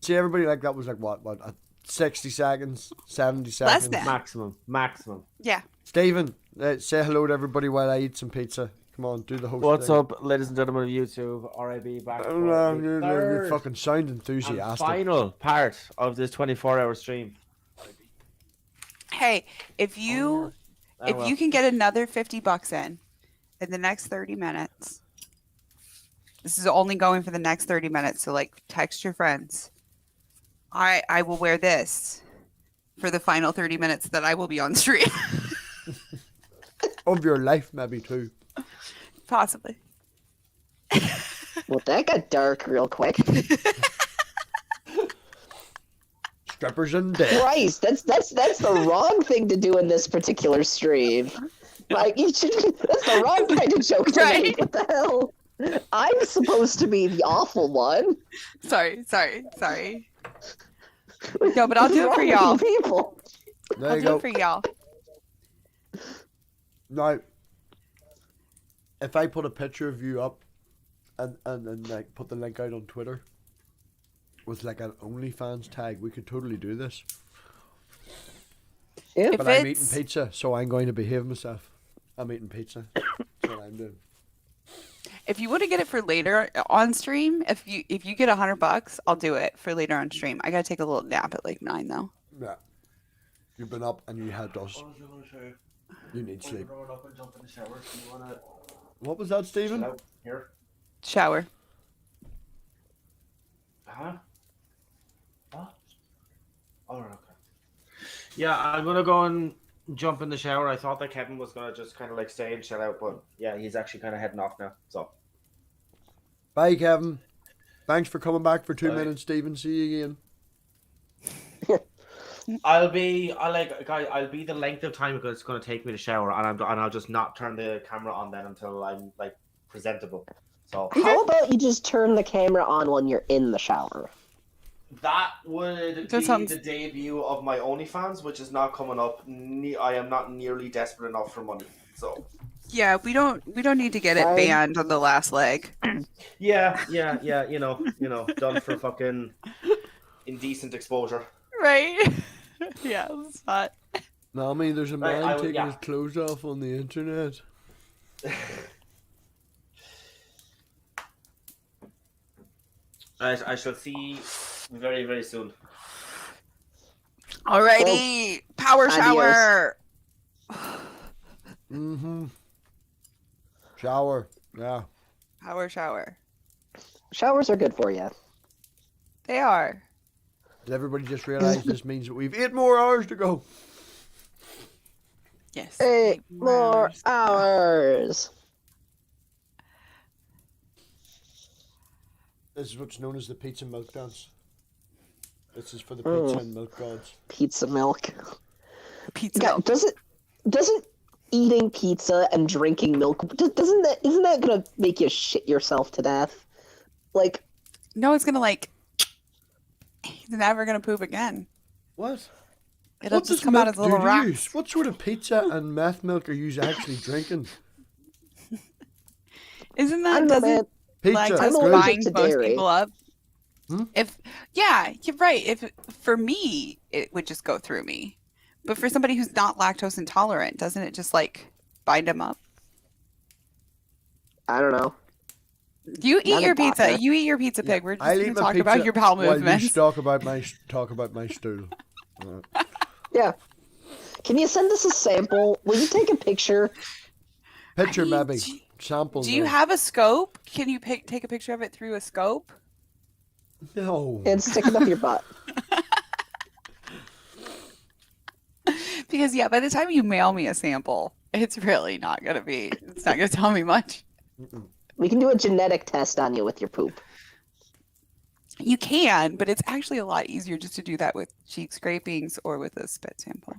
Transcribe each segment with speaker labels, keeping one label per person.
Speaker 1: See, everybody like that was like what 60 seconds, 70 seconds.
Speaker 2: than.
Speaker 3: Maximum.
Speaker 2: Yeah.
Speaker 1: Stephen, say hello to everybody while I eat some pizza. Come on, do the host.
Speaker 3: What's
Speaker 1: thing.
Speaker 3: up, ladies and gentlemen of YouTube? RIB back for the
Speaker 1: You
Speaker 3: third
Speaker 1: fucking sound
Speaker 3: and
Speaker 1: enthusiastic.
Speaker 3: final part of this 24-hour stream.
Speaker 2: Hey, if you can get another $50 in the next 30 minutes, this is only going for the next 30 minutes. So like text your friends. I will wear this for the final 30 minutes that I will be on stream.
Speaker 1: Of your life, maybe too.
Speaker 2: Possibly.
Speaker 4: Well, that got dark real quick.
Speaker 1: Strippers and death.
Speaker 4: Christ, that's the wrong thing to do in this particular stream. Like, you should. That's the wrong kind of joke to
Speaker 2: Right.
Speaker 4: make. What the hell? I'm supposed to be the awful one.
Speaker 2: Sorry. No, but I'll do it for y'all.
Speaker 4: People.
Speaker 1: There
Speaker 2: I'll
Speaker 1: you
Speaker 2: do
Speaker 1: go.
Speaker 2: it for y'all.
Speaker 1: Now, if I put a picture of you up and like put the link out on Twitter with like an OnlyFans tag, we could totally do this.
Speaker 4: Yeah.
Speaker 2: If
Speaker 1: But I'm eating
Speaker 2: it's
Speaker 1: pizza, so I'm going to behave myself. I'm eating pizza. That's what I'm doing.
Speaker 2: if you want to get it for later on stream, if you get $100, I'll do it for later on stream. I gotta take a little nap at like 9 though.
Speaker 1: Yeah. You've been up and you had us. You need sleep. What was that, Stephen?
Speaker 3: Here.
Speaker 2: Shower.
Speaker 3: Huh? What? Oh, okay. Yeah, I'm gonna go and jump in the shower. I thought that Kevin was gonna just kind of like stay and chill out, but yeah, he's actually kind of heading off now. So
Speaker 1: Bye, Kevin. Thanks for coming back for 2
Speaker 3: Bye.
Speaker 1: minutes, Stephen. See you again.
Speaker 3: I'll be the length of time because it's gonna take me to shower, and I'll just not turn the camera on then until I'm like presentable. So
Speaker 4: How about you just turn the camera on when you're in the shower?
Speaker 3: that would
Speaker 2: That
Speaker 3: be
Speaker 2: sounds-
Speaker 3: the debut of my OnlyFans, which is not coming up. I am not nearly desperate enough for money. So
Speaker 2: Yeah, we don't need to get it
Speaker 4: Fine.
Speaker 2: banned on the last leg.
Speaker 3: yeah, you know, done for fucking indecent exposure.
Speaker 2: Right? Yeah, it's not.
Speaker 1: No, I mean, there's a
Speaker 3: Right,
Speaker 1: man
Speaker 3: I would-
Speaker 1: taking
Speaker 3: yeah.
Speaker 1: his clothes off on the internet.
Speaker 3: I shall see very, very soon.
Speaker 2: Alrighty, power
Speaker 4: Adios.
Speaker 2: shower.
Speaker 1: Mm-hmm. Shower. Yeah.
Speaker 2: Power shower.
Speaker 4: Showers are good for you.
Speaker 2: They are.
Speaker 1: Did everybody just realize this means that we've 8 more hours to go?
Speaker 2: Yes.
Speaker 4: 8 more
Speaker 2: hours.
Speaker 4: hours.
Speaker 1: This is what's known as the pizza milk dance. This is for the pizza and milk gods.
Speaker 4: Pizza milk.
Speaker 2: Pizza.
Speaker 4: God,
Speaker 2: milk.
Speaker 4: doesn't eating pizza and drinking milk isn't that gonna make you shit yourself to death? Like,
Speaker 2: No, it's gonna like. He's never gonna poop again.
Speaker 1: What?
Speaker 2: It'll
Speaker 1: What
Speaker 2: just
Speaker 1: does
Speaker 2: come out
Speaker 1: milk
Speaker 2: as little
Speaker 1: do to
Speaker 2: rocks.
Speaker 1: yous? What sort of pizza and meth milk are you actually drinking?
Speaker 2: Isn't
Speaker 4: I
Speaker 2: that
Speaker 4: don't know, man.
Speaker 2: doesn't
Speaker 1: Pizza.
Speaker 2: lactose
Speaker 4: I'm allergic
Speaker 2: bind
Speaker 4: to
Speaker 2: most
Speaker 4: dairy.
Speaker 2: people up?
Speaker 1: Hmm?
Speaker 2: If yeah, you're right. If for me, it would just go through me, but for somebody who's not lactose intolerant, doesn't it just like bind them up?
Speaker 4: I don't know.
Speaker 2: You eat
Speaker 4: Not a
Speaker 2: your pizza.
Speaker 4: doctor.
Speaker 2: You eat your pizza pig. We're just
Speaker 1: I'll
Speaker 2: going
Speaker 1: eat
Speaker 2: to
Speaker 1: my
Speaker 2: talk
Speaker 1: pizza
Speaker 2: about your bowel
Speaker 1: while you
Speaker 2: movements.
Speaker 1: talk about my stool. Alright.
Speaker 4: Yeah. Can you send us a sample? Will you take a picture?
Speaker 1: Picture,
Speaker 2: I mean,
Speaker 1: maybe. Sample.
Speaker 2: Do you
Speaker 1: no.
Speaker 2: have a scope? Can you take a picture of it through a scope?
Speaker 1: No.
Speaker 4: And stick it up your butt.
Speaker 2: Because yeah, by the time you mail me a sample, it's really not gonna be. It's not gonna tell me much.
Speaker 4: We can do a genetic test on you with your poop.
Speaker 2: You can, but it's actually a lot easier just to do that with cheek scrapings or with a spit sample.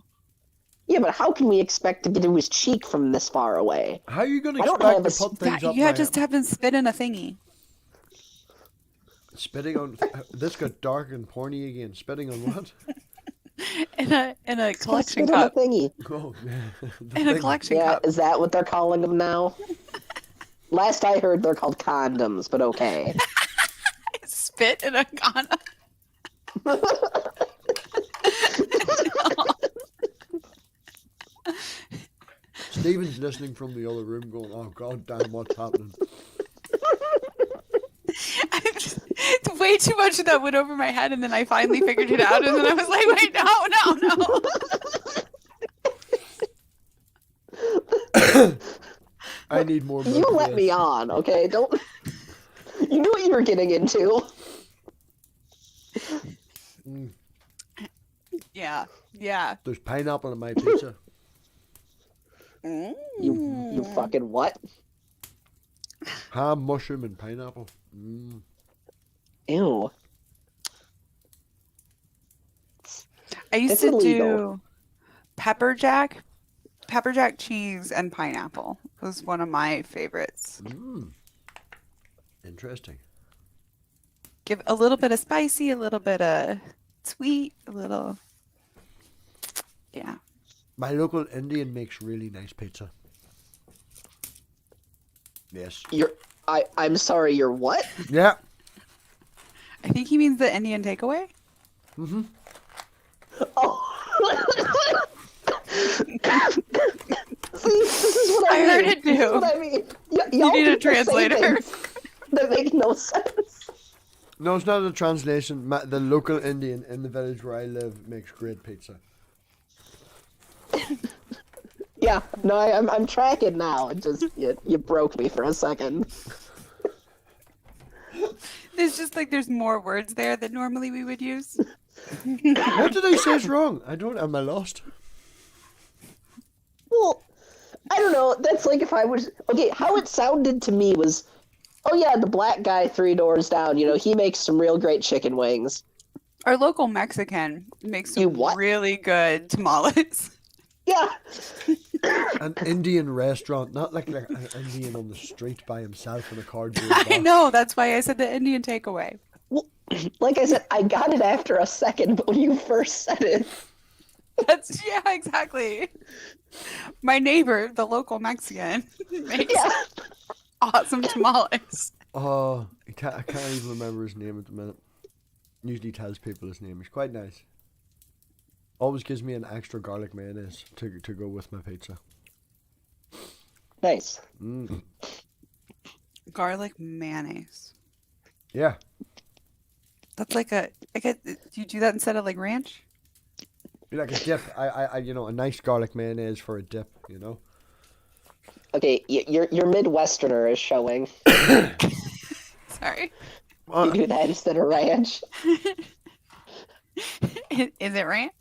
Speaker 4: Yeah, but how can we expect to get to his cheek from this far away?
Speaker 1: How are you going to
Speaker 4: I don't
Speaker 1: expect
Speaker 4: have
Speaker 1: to
Speaker 4: a
Speaker 1: put things up
Speaker 2: You
Speaker 1: my
Speaker 2: just have to spit in a thingy.
Speaker 1: spitting on? This got dark and porny again. Spitting on what?
Speaker 2: In a collection
Speaker 4: Spit in a
Speaker 2: cup.
Speaker 4: thingy.
Speaker 1: Oh, the
Speaker 2: In a
Speaker 1: thing.
Speaker 2: collection
Speaker 4: Yeah,
Speaker 2: cup.
Speaker 4: is that what they're calling them now? Last I heard, they're called condoms, but okay.
Speaker 2: Spit in a condom.
Speaker 1: Steven's listening from the other room going, oh, god damn, what's happening?
Speaker 2: It's way too much of that went over my head, and then I finally figured it out, and then I was like, wait, no.
Speaker 1: I need more milk.
Speaker 4: You
Speaker 1: for
Speaker 4: let
Speaker 1: this.
Speaker 4: me on, okay? Don't. You knew what you were getting into.
Speaker 1: Mm,
Speaker 2: Yeah, yeah.
Speaker 1: there's pineapple in my pizza.
Speaker 4: You fucking what?
Speaker 1: Ham, mushroom, and pineapple. Mm.
Speaker 4: Ew.
Speaker 2: I used
Speaker 4: It's
Speaker 2: to
Speaker 4: illegal.
Speaker 2: do pepper jack cheese, and pineapple. It was one of my favorites.
Speaker 1: Mm. Interesting.
Speaker 2: Give a little bit of spicy, a little bit of sweet, a little. Yeah.
Speaker 1: My local Indian makes really nice pizza. Yes.
Speaker 4: I'm sorry, you're what?
Speaker 1: Yeah.
Speaker 2: I think he means the Indian takeaway.
Speaker 1: Mm-hmm.
Speaker 4: Oh. See, this is what I
Speaker 2: I
Speaker 4: mean.
Speaker 2: heard it
Speaker 4: This is
Speaker 2: too.
Speaker 4: what I mean.
Speaker 2: You
Speaker 4: Y'all
Speaker 2: need a
Speaker 4: people say
Speaker 2: translator.
Speaker 4: things that make no sense.
Speaker 1: No, it's not a translation. The local Indian in the village where I live makes great pizza.
Speaker 4: Yeah, no, I'm tracking now. It just you broke me for a second.
Speaker 2: There's just like there's more words there than normally we would use.
Speaker 1: What did I say is wrong? I don't. Am I lost?
Speaker 4: Well, I don't know. That's like if I was okay. How it sounded to me was, oh yeah, the black guy 3 doors down. You know, he makes some real great chicken wings.
Speaker 2: Our local Mexican makes
Speaker 4: You
Speaker 2: some
Speaker 4: what?
Speaker 2: really good tamales.
Speaker 4: Yeah,
Speaker 1: An Indian restaurant, not like an Indian on the street by himself in a cardboard box.
Speaker 2: I know, that's why I said the Indian takeaway.
Speaker 4: like I said, I got it after a second, but when you first said it,
Speaker 2: That's yeah, exactly. My neighbor, the local Mexican, makes
Speaker 4: yeah.
Speaker 2: awesome tamales.
Speaker 1: Oh, I can't even remember his name at the minute. Usually tells people his name. He's quite nice. Always gives me an extra garlic mayonnaise to go with my pizza.
Speaker 4: Nice.
Speaker 1: Mm.
Speaker 2: Garlic mayonnaise.
Speaker 1: Yeah.
Speaker 2: That's like do you do that instead of like ranch?
Speaker 1: Be like a dip. I a nice garlic mayonnaise for a dip, you know?
Speaker 4: Okay, your Midwesterner is showing.
Speaker 2: Sorry.
Speaker 4: You do that instead of ranch.
Speaker 2: Is it ranch?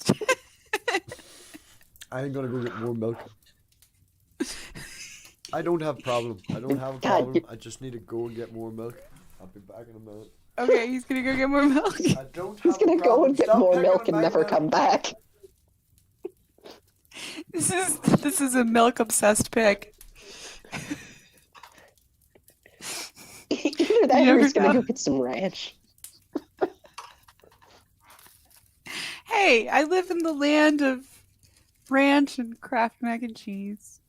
Speaker 1: I ain't gonna go get more milk. I don't have a problem. I don't have a
Speaker 4: God,
Speaker 1: problem. I just need to go and get more milk. I'll be back in a minute.
Speaker 2: Okay, he's gonna go get more milk.
Speaker 1: I don't
Speaker 4: He's
Speaker 1: have a
Speaker 4: gonna go
Speaker 1: problem.
Speaker 4: and get
Speaker 1: Stop
Speaker 4: more
Speaker 1: picking
Speaker 4: milk
Speaker 1: on
Speaker 4: and
Speaker 1: my
Speaker 4: never
Speaker 1: milk.
Speaker 4: come back.
Speaker 2: This is a milk obsessed pig.
Speaker 4: Either that
Speaker 2: You
Speaker 4: or
Speaker 2: never
Speaker 4: he's gonna
Speaker 2: know.
Speaker 4: go get some ranch.
Speaker 2: Hey, I live in the land of ranch and Kraft mac and cheese.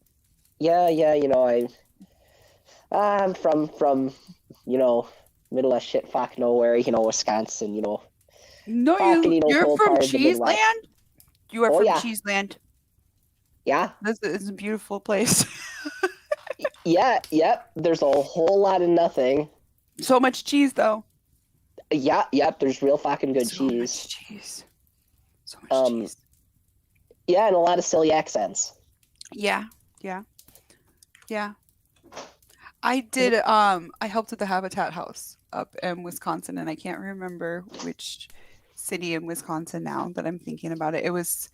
Speaker 4: Yeah, you know, I'm from middle of shit fuck nowhere, Wisconsin,
Speaker 2: No,
Speaker 4: Fucking
Speaker 2: you're
Speaker 4: cold
Speaker 2: from
Speaker 4: part of the
Speaker 2: Cheeseland?
Speaker 4: Midwest.
Speaker 2: You are
Speaker 4: Oh,
Speaker 2: from
Speaker 4: yeah.
Speaker 2: Cheeseland.
Speaker 4: Yeah,
Speaker 2: This is a beautiful place.
Speaker 4: yep, there's a whole lot of nothing.
Speaker 2: So much cheese, though.
Speaker 4: Yep, there's real fucking good
Speaker 2: So
Speaker 4: cheese.
Speaker 2: much cheese. So much cheese.
Speaker 4: Yeah, and a lot of silly accents.
Speaker 2: Yeah. I did I helped at the Habitat House up in Wisconsin, and I can't remember which city in Wisconsin now that I'm thinking about it. It was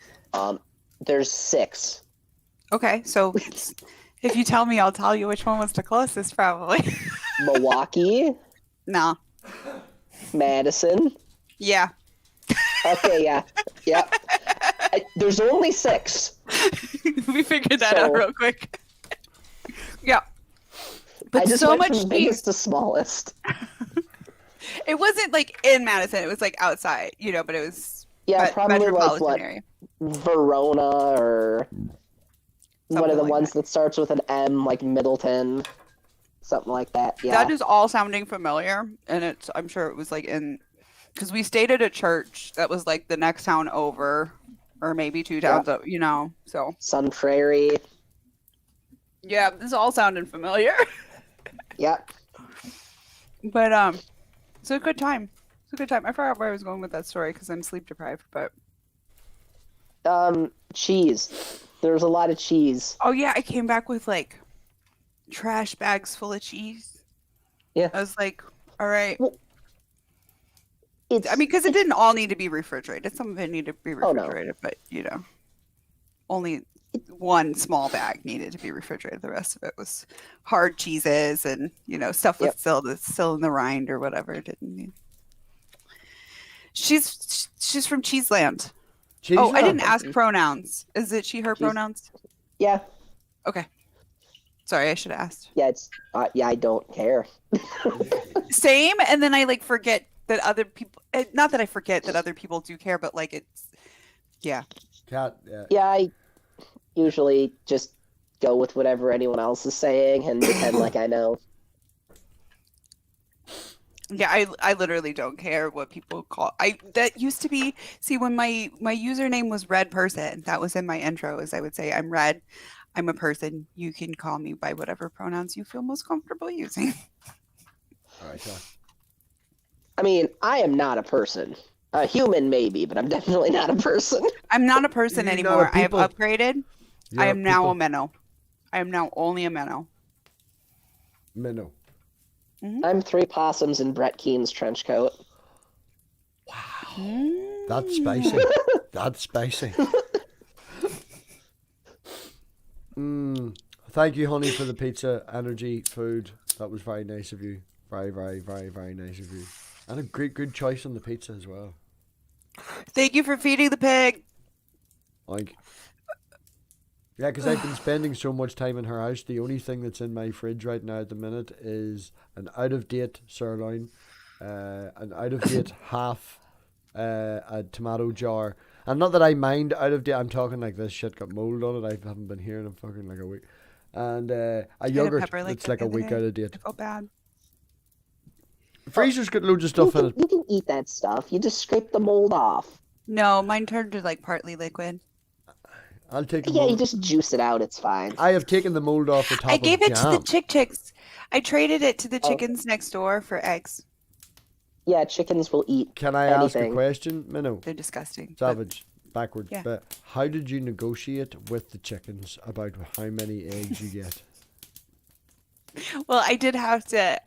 Speaker 4: There's 6.
Speaker 2: okay, so if you tell me, I'll tell you which one was the closest probably.
Speaker 4: Milwaukee,
Speaker 2: No.
Speaker 4: Madison.
Speaker 2: Yeah.
Speaker 4: Okay, yeah. There's only 6.
Speaker 2: We figured that out
Speaker 4: So-
Speaker 2: real quick. Yeah.
Speaker 4: I
Speaker 2: But
Speaker 4: just
Speaker 2: so
Speaker 4: went
Speaker 2: much
Speaker 4: from
Speaker 2: cheese.
Speaker 4: biggest to smallest.
Speaker 2: It wasn't like in Madison. It was like outside, but it was
Speaker 4: Yeah,
Speaker 2: a
Speaker 4: probably like
Speaker 2: metropolitan
Speaker 4: what?
Speaker 2: area.
Speaker 4: Verona or one
Speaker 2: Something
Speaker 4: of the
Speaker 2: like
Speaker 4: ones that starts with an M, like Middleton, something like that. Yeah.
Speaker 2: That is all sounding familiar, and I'm sure it was like in because we stayed at a church that was like the next town over, or maybe 2 towns, you know. So
Speaker 4: Sun Prairie.
Speaker 2: yeah, this all sounded familiar.
Speaker 4: Yep.
Speaker 2: But it's a good time. It's a good time. I forgot where I was going with that story because I'm sleep deprived. But
Speaker 4: Cheese. There was a lot of cheese.
Speaker 2: oh yeah, I came back with like trash bags full of cheese.
Speaker 4: Yeah.
Speaker 2: I was like, all right.
Speaker 4: Well,
Speaker 2: I mean, because it didn't all need to be refrigerated. Some of it needed to be
Speaker 4: Oh, no.
Speaker 2: refrigerated, but you know, only one small bag needed to be refrigerated. The rest of it was hard cheeses and you know stuff was still in the rind or whatever. It didn't need. She's from Cheeseland. Oh, I didn't ask pronouns. Is it she, her pronouns?
Speaker 4: Yeah.
Speaker 2: Okay. Sorry, I should have asked.
Speaker 4: Yeah, it's yeah, I don't care.
Speaker 2: Same, and then I like forget that other people. Not that I forget that other people do care, but like it's, yeah.
Speaker 1: Cat. Yeah.
Speaker 4: Yeah, I usually just go with whatever anyone else is saying and pretend like I know.
Speaker 2: Yeah, I literally don't care what people call. That used to be, see, when my username was Red Person, that was in my intro, as I would say, I'm Red, I'm a person. You can call me by whatever pronouns you feel most comfortable using.
Speaker 1: All right, Cat.
Speaker 4: I mean, I am not a person. A human maybe, but I'm definitely not a person.
Speaker 2: I'm not a person
Speaker 1: You're not
Speaker 2: anymore.
Speaker 1: a
Speaker 2: I have
Speaker 1: people.
Speaker 2: upgraded.
Speaker 1: You're
Speaker 2: I am now a
Speaker 1: people.
Speaker 2: minnow. I am now only a minnow.
Speaker 1: Minnow.
Speaker 4: I'm 3 possums in Brett Keene's trench coat.
Speaker 1: That's spicy. That's spicy. Thank you, honey, for the pizza, energy, food. That was very nice of you. Very, very, very, very nice of you. And a great, good choice on the pizza as well.
Speaker 2: Thank you for feeding the pig.
Speaker 1: Like, yeah, because I've been spending so much time in her house. The only thing that's in my fridge right now at the minute is an out-of-date sirloin, an out-of-date half, a tomato jar. And not that I mind out-of-date. I'm talking like this shit got mold on it. I haven't been here in fucking like a week. And a yogurt
Speaker 2: pepper like
Speaker 1: that's
Speaker 2: that
Speaker 1: like
Speaker 2: the
Speaker 1: a
Speaker 2: other
Speaker 1: week
Speaker 2: day.
Speaker 1: out of date.
Speaker 2: I felt bad.
Speaker 1: Freezer's got loads of stuff in it.
Speaker 4: You can eat that stuff. You just scrape the mold off.
Speaker 2: No, mine turned to like partly liquid.
Speaker 1: I'll take the
Speaker 4: Yeah, you
Speaker 1: mold.
Speaker 4: just juice it out. It's fine.
Speaker 1: I have taken the mold off the top
Speaker 2: I
Speaker 1: of
Speaker 2: gave it to
Speaker 1: jam.
Speaker 2: the chicks. I traded it to the
Speaker 4: Oh.
Speaker 2: chickens next door for eggs.
Speaker 4: Yeah, chickens will eat
Speaker 1: Can I ask a
Speaker 4: anything.
Speaker 1: question, Minnow?
Speaker 2: They're disgusting. but-
Speaker 1: Savage, backwards.
Speaker 2: Yeah.
Speaker 1: But how did you negotiate with the chickens about how many eggs you get?
Speaker 2: Well, I did have to.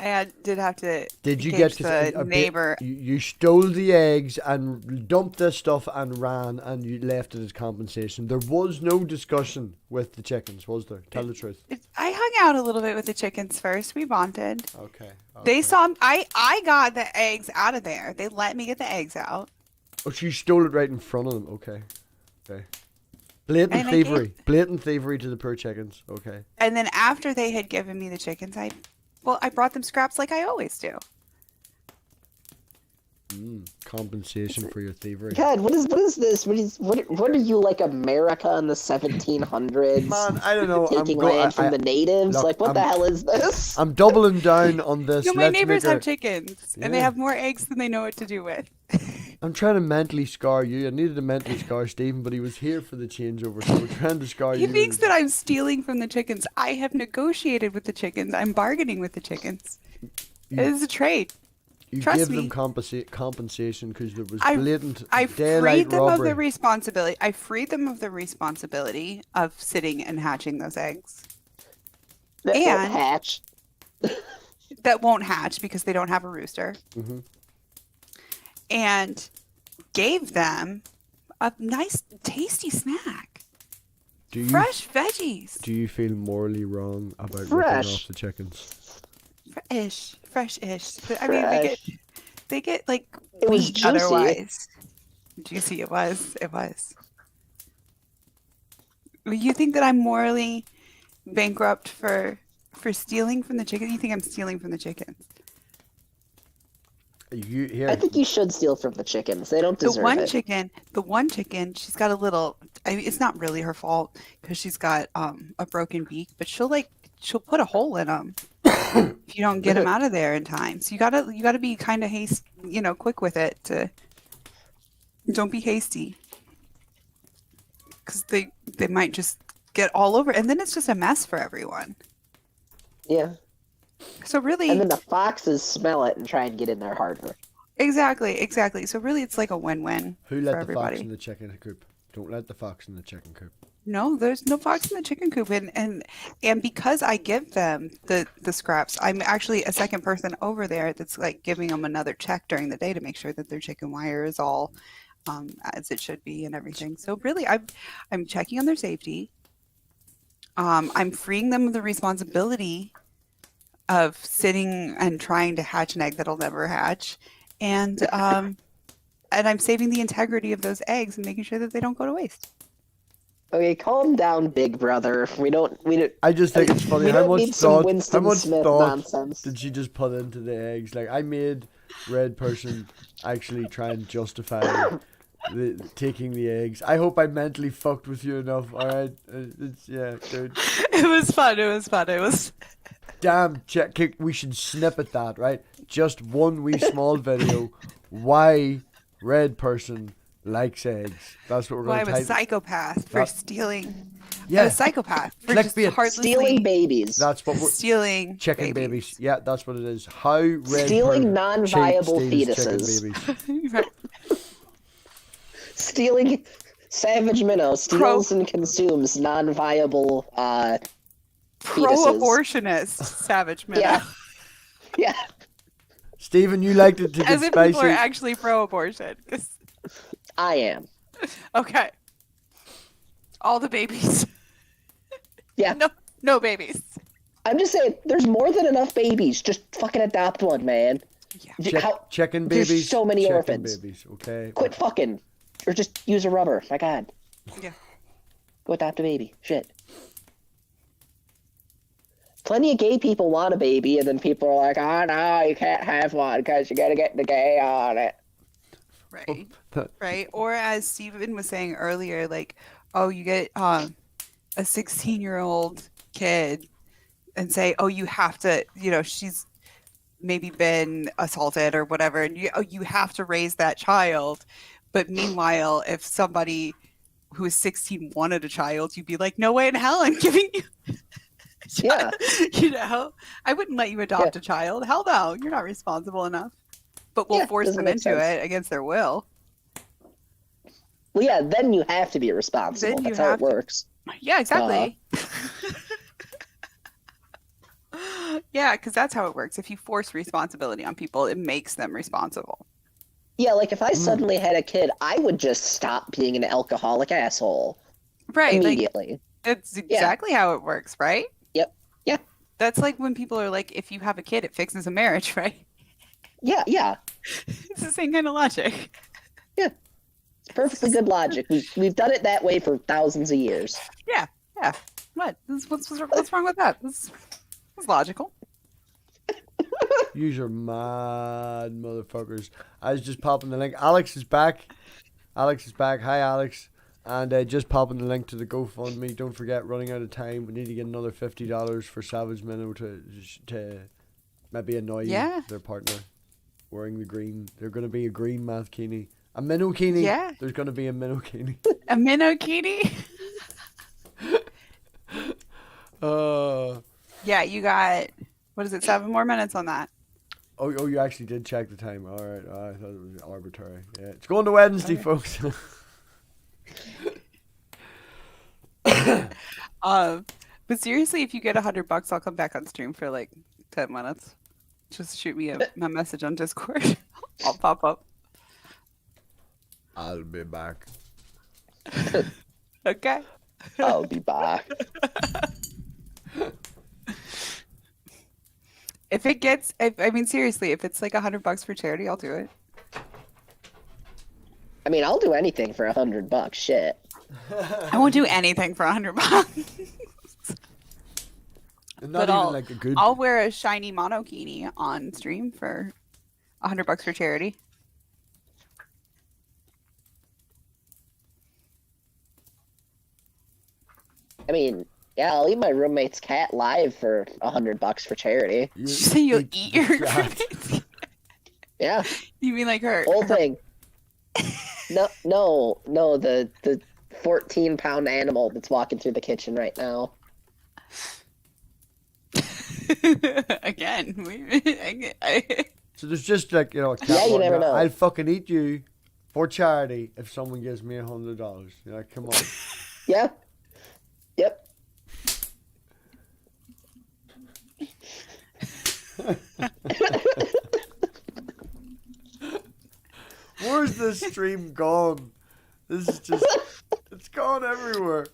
Speaker 2: Did have to.
Speaker 1: Did you
Speaker 2: engage
Speaker 1: get
Speaker 2: the neighbor?
Speaker 1: You stole the eggs and dumped this stuff and ran, and you left it as compensation. There was no discussion with the chickens, was there? Tell the truth.
Speaker 2: I hung out a little bit with the chickens first. We bonded.
Speaker 1: Okay.
Speaker 2: They saw. I got the eggs out of there. They let me get the eggs out.
Speaker 1: Oh, she stole it right in front of them. Okay. Okay. Blatant
Speaker 2: And I gave-
Speaker 1: thievery. Blatant thievery to the poor chickens. Okay.
Speaker 2: And then after they had given me the chickens, I brought them scraps like I always do.
Speaker 1: Compensation for your thievery.
Speaker 4: God, what is this? What are you, like America in the 1700s?
Speaker 1: Man, I don't know.
Speaker 4: Taking land from the natives?
Speaker 1: look,
Speaker 4: Like, what the
Speaker 1: I'm-
Speaker 4: hell is this?
Speaker 1: I'm doubling down on this.
Speaker 2: No, my
Speaker 1: Let's
Speaker 2: neighbors
Speaker 1: make
Speaker 2: have
Speaker 1: a-
Speaker 2: chickens, and they
Speaker 1: Yeah.
Speaker 2: have more eggs than they know what to do with.
Speaker 1: I'm trying to mentally scar you. I needed to mentally scar Stephen, but he was here for the changeover, so we're trying to scar
Speaker 2: He
Speaker 1: you.
Speaker 2: thinks that I'm stealing from the chickens. I have negotiated with the chickens. I'm bargaining with the chickens. It is a trade.
Speaker 1: you
Speaker 2: trust
Speaker 1: gave
Speaker 2: me.
Speaker 1: them compensation because there was
Speaker 2: I-
Speaker 1: blatant
Speaker 2: I
Speaker 1: daylight
Speaker 2: freed them of
Speaker 1: robbery.
Speaker 2: the responsibility. I freed them of the responsibility of sitting and hatching those eggs.
Speaker 4: That won't
Speaker 2: and-
Speaker 4: hatch.
Speaker 2: That won't hatch because they don't have a rooster.
Speaker 1: Mhm.
Speaker 2: And gave them a nice, tasty snack.
Speaker 1: Do you
Speaker 2: Fresh veggies.
Speaker 1: do you feel morally wrong about ripping
Speaker 4: Fresh.
Speaker 1: off the chickens?
Speaker 2: Fresh-ish. But, I mean, they get like
Speaker 4: It was
Speaker 2: wheat
Speaker 4: juicy.
Speaker 2: otherwise. Juicy, it was. It was. You think that I'm morally bankrupt for stealing from the chicken? You think I'm stealing from the chickens?
Speaker 1: You here?
Speaker 4: I think you should steal from the chickens. They don't
Speaker 2: The
Speaker 4: deserve
Speaker 2: one
Speaker 4: it.
Speaker 2: chicken, she's got a little. I mean, it's not really her fault because she's got a broken beak, but she'll she'll put a hole in them if you don't get them out of there in time. So you gotta be kind of quick with it. Don't be hasty, because they might just get all over, and then it's just a mess for everyone.
Speaker 4: Yeah.
Speaker 2: So really,
Speaker 4: And then the foxes smell it and try and get in there harder.
Speaker 2: exactly. So really, it's like a win-win
Speaker 1: Who
Speaker 2: for
Speaker 1: let the
Speaker 2: everybody.
Speaker 1: fox in the chicken coop? Don't let the fox in the chicken coop.
Speaker 2: No, there's no fox in the chicken coop, and because I give them the scraps, I'm actually a second person over there that's like giving them another check during the day to make sure that their chicken wire is all as it should be and everything. So really, I'm checking on their safety. I'm freeing them of the responsibility of sitting and trying to hatch an egg that'll never hatch, and I'm saving the integrity of those eggs and making sure that they don't go to waste.
Speaker 4: Okay, calm down, Big Brother. We don't.
Speaker 1: I just think it's funny.
Speaker 4: We
Speaker 1: How
Speaker 4: don't
Speaker 1: much
Speaker 4: need some
Speaker 1: thought? How
Speaker 4: Winston
Speaker 1: much
Speaker 4: Smith
Speaker 1: thought
Speaker 4: nonsense.
Speaker 1: did she just put into the eggs? Like, I made Red Person actually try and justify taking the eggs. I hope I mentally fucked with you enough. All right, yeah, dude.
Speaker 2: It was fun. It was.
Speaker 1: Damn, we should snip at that, right? Just one wee small video. Why Red Person likes eggs. That's what we're
Speaker 2: Well,
Speaker 1: going to
Speaker 2: I'm a
Speaker 1: type.
Speaker 2: psychopath for
Speaker 1: That-
Speaker 2: stealing.
Speaker 1: Yeah,
Speaker 2: I'm a psychopath for just
Speaker 1: Clickbait.
Speaker 2: heartlessly
Speaker 4: Stealing babies.
Speaker 1: that's what we're...
Speaker 2: stealing
Speaker 1: Chicken babies. Yeah, that's what it is. How Red
Speaker 4: Stealing
Speaker 1: Person
Speaker 4: non-viable
Speaker 1: steals
Speaker 4: fetuses.
Speaker 1: chicken babies.
Speaker 2: Right.
Speaker 4: Stealing. Savage Minnow steals and consumes non-viable fetuses.
Speaker 2: Pro-abortionist, Savage Minnow.
Speaker 4: Yeah. Yeah.
Speaker 1: Stephen, you liked it to get
Speaker 2: As if people are
Speaker 1: spicy.
Speaker 2: actually pro-abortion. 'Cause-
Speaker 4: I am.
Speaker 2: Okay. All the babies.
Speaker 4: Yeah.
Speaker 2: No babies.
Speaker 4: I'm just saying, there's more than enough babies. Just fucking adopt one, man.
Speaker 2: Yeah.
Speaker 1: Chicken
Speaker 4: there's
Speaker 1: babies.
Speaker 4: so many
Speaker 1: chicken
Speaker 4: orphans.
Speaker 1: babies. Okay.
Speaker 4: Quit fucking. Or just use a rubber. My God.
Speaker 2: Yeah.
Speaker 4: Go adopt a baby. Shit. Plenty of gay people want a baby, and then people are like, oh, no, you can't have one because you gotta get the gay on it.
Speaker 2: Right.
Speaker 1: That-
Speaker 2: Right. Or as Steven was saying earlier, like, oh, you get a 16-year-old kid and say, oh, you have to, she's maybe been assaulted or whatever, and you have to raise that child. But meanwhile, if somebody who is 16 wanted a child, you'd be like, no way in hell I'm giving you
Speaker 4: Yeah.
Speaker 2: I wouldn't let you adopt a child. Hell no, you're not responsible enough. But we'll
Speaker 4: Yeah,
Speaker 2: force
Speaker 4: doesn't
Speaker 2: them
Speaker 4: make
Speaker 2: into
Speaker 4: sense.
Speaker 2: it against their will.
Speaker 4: Well, yeah, then you have to be responsible.
Speaker 2: Then you
Speaker 4: That's how
Speaker 2: have
Speaker 4: it
Speaker 2: to.
Speaker 4: works.
Speaker 2: Yeah, exactly. Yeah, because that's how it works. If you force responsibility on people, it makes them responsible.
Speaker 4: Yeah, like if I suddenly had a kid, I would just stop being an alcoholic asshole
Speaker 2: Right. Like,
Speaker 4: immediately.
Speaker 2: it's exactly how it works, right?
Speaker 4: Yep. Yeah.
Speaker 2: That's like when people are like, if you have a kid, it fixes a marriage, right?
Speaker 4: Yeah, yeah.
Speaker 2: It's the same kind of logic.
Speaker 4: It's perfectly good logic. We've done it that way for thousands of years.
Speaker 2: Yeah. What? What's wrong with that? This is logical.
Speaker 1: Yous are mad motherfuckers. I was just popping the link. Alex is back. Hi, Alex. And just popping the link to the GoFundMe. Don't forget, running out of time. We need to get another $50 for Savage Minnow to maybe annoy their partner wearing the green. They're going to be a green mathkini. A minnokini.
Speaker 2: Yeah.
Speaker 1: There's going to be a minnokini.
Speaker 2: A minnokini? Yeah, you got, what is it, 7 more minutes on that?
Speaker 1: Oh, you actually did check the time. All right. I thought it was arbitrary. Yeah, it's going to Wednesday, folks.
Speaker 2: But seriously, if you get $100, I'll come back on stream for like 10 minutes. Just shoot me a message on Discord. I'll pop up.
Speaker 1: I'll be back.
Speaker 2: Okay.
Speaker 4: I'll be back.
Speaker 2: I mean, seriously, if it's like $100 for charity, I'll do it.
Speaker 4: I mean, I'll do anything for $100. Shit.
Speaker 2: I won't do anything for $100.
Speaker 1: And
Speaker 2: But
Speaker 1: not even like a good.
Speaker 2: I'll wear a shiny monokini on stream for $100 for charity.
Speaker 4: I mean, Yeah, I'll eat my roommate's cat live for $100 for charity.
Speaker 1: You
Speaker 2: So you'll eat your
Speaker 1: cat.
Speaker 2: roommates?
Speaker 4: Yeah,
Speaker 2: You mean like her?
Speaker 4: whole thing. No, the 14-pound animal that's walking through the kitchen right now.
Speaker 2: Again,
Speaker 1: So there's just like, you know, a cat
Speaker 4: Yeah, you
Speaker 1: walking
Speaker 4: never
Speaker 1: down,
Speaker 4: know.
Speaker 1: I'll fucking eat you for charity if someone gives me $100. You're like, come on.
Speaker 4: Yeah. Yep.
Speaker 1: Where's this stream gone? This is just, it's gone everywhere.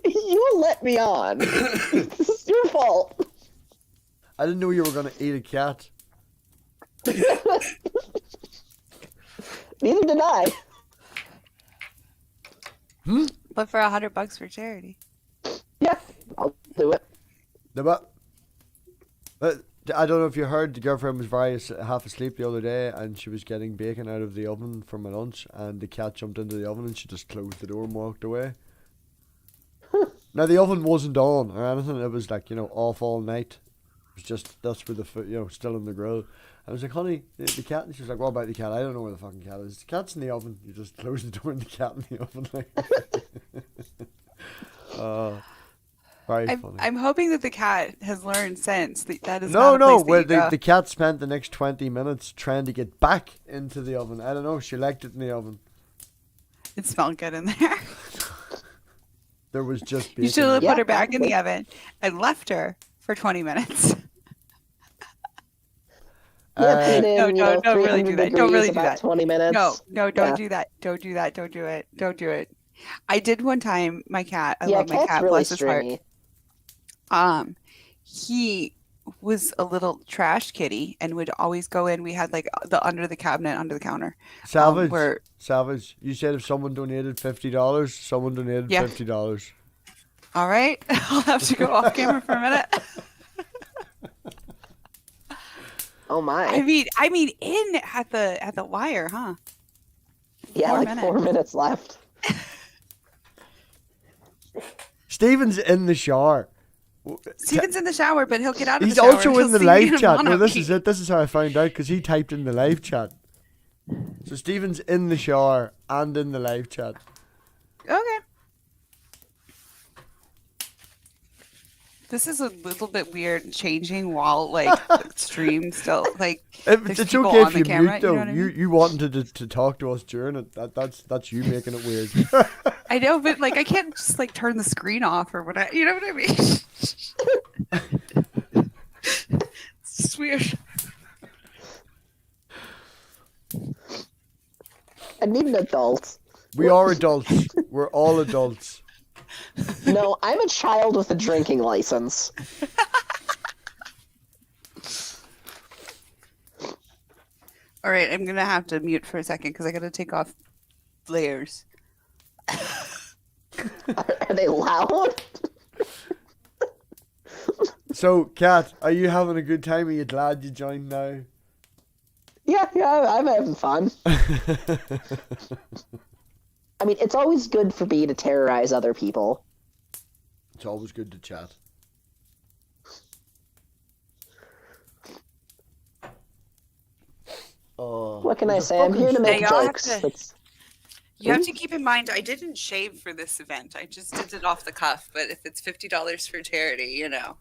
Speaker 4: You let me on. This is your fault.
Speaker 1: I didn't know you were going to eat a cat.
Speaker 4: Neither did I.
Speaker 2: but for $100 for charity.
Speaker 4: Yeah, I'll do it.
Speaker 1: I don't know if you heard, the girlfriend was half asleep the other day and she was getting bacon out of the oven for my lunch and the cat jumped into the oven and she just closed the door and walked away. Now the oven wasn't on or anything, it was like, you know, off all night. It was just, that's where the food, you know, still in the grill. I was like, honey, the cat, and she was like, what about the cat? I don't know where the fucking cat is. The cat's in the oven. You just close the door and the cat in the oven. Like. Very funny.
Speaker 2: I'm hoping that the cat has learned since that is
Speaker 1: No,
Speaker 2: not a
Speaker 1: no.
Speaker 2: place
Speaker 1: Well,
Speaker 2: that you go.
Speaker 1: the cat spent the next 20 minutes trying to get back into the oven. I don't know. She liked it in the oven.
Speaker 2: It smelled good in there.
Speaker 1: There was just bacon.
Speaker 2: You should have
Speaker 4: Yeah,
Speaker 2: put her back in the
Speaker 4: probably.
Speaker 2: oven and left her for 20 minutes.
Speaker 4: Yeah, put it in,
Speaker 2: No,
Speaker 4: you know,
Speaker 2: don't really
Speaker 4: 300
Speaker 2: do that.
Speaker 4: degrees,
Speaker 2: Don't really do
Speaker 4: about
Speaker 2: that.
Speaker 4: 20 minutes.
Speaker 2: No, don't
Speaker 4: Yeah.
Speaker 2: do that. Don't do that. Don't do it. Don't do it. I did one time. My cat. I
Speaker 4: Yeah,
Speaker 2: love my
Speaker 4: cat's
Speaker 2: cat.
Speaker 4: really
Speaker 2: Bless his heart.
Speaker 4: stringy.
Speaker 2: He was a little trash kitty and would always go in. We had like the under the cabinet, under the counter.
Speaker 1: Savage.
Speaker 2: Where
Speaker 1: Savage. You said if someone donated $50, someone donated
Speaker 2: Yeah.
Speaker 1: $50.
Speaker 2: all right, I'll have to go off camera for a minute.
Speaker 4: Oh my.
Speaker 2: I mean, in at the wire, huh?
Speaker 4: Yeah,
Speaker 2: 4
Speaker 4: like
Speaker 2: minutes.
Speaker 4: 4 minutes left.
Speaker 1: Steven's in the shower.
Speaker 2: Steven's in the shower, but he'll get out of
Speaker 1: He's
Speaker 2: the shower.
Speaker 1: also
Speaker 2: and he'll
Speaker 1: in the
Speaker 2: see me
Speaker 1: live
Speaker 2: in a
Speaker 1: chat. No, this
Speaker 2: monarchy.
Speaker 1: is it. This is how I found out because he typed in the live chat. So Steven's in the shower and in the live chat.
Speaker 2: Okay. This is a little bit weird changing while like the stream still like there's
Speaker 1: It's
Speaker 2: people
Speaker 1: okay
Speaker 2: on
Speaker 1: if
Speaker 2: the
Speaker 1: you
Speaker 2: camera,
Speaker 1: mute though.
Speaker 2: you know what I mean?
Speaker 1: You wanted to talk to us during it. That's you making it weird.
Speaker 2: I know, but like I can't just like turn the screen off or whatever. You know what I mean? It's just weird.
Speaker 4: I need an adult.
Speaker 1: We are adults. We're all adults.
Speaker 4: No, I'm a child with a drinking license.
Speaker 2: All right, I'm gonna have to mute for a second because I gotta take off layers.
Speaker 4: Are they loud?
Speaker 1: So, Kat, are you having a good time? Are you glad you joined now?
Speaker 4: Yeah, I'm having fun. I mean, it's always good for me to terrorize other people.
Speaker 1: It's always good to chat. Oh,
Speaker 4: What can I
Speaker 1: there's a
Speaker 4: say? I'm here to
Speaker 1: fucking
Speaker 4: make
Speaker 2: They all have
Speaker 4: jokes.
Speaker 2: to-
Speaker 4: That's-
Speaker 2: You have to keep in mind, I didn't shave for this event. I just did it off the cuff. But if it's $50 for charity, you know,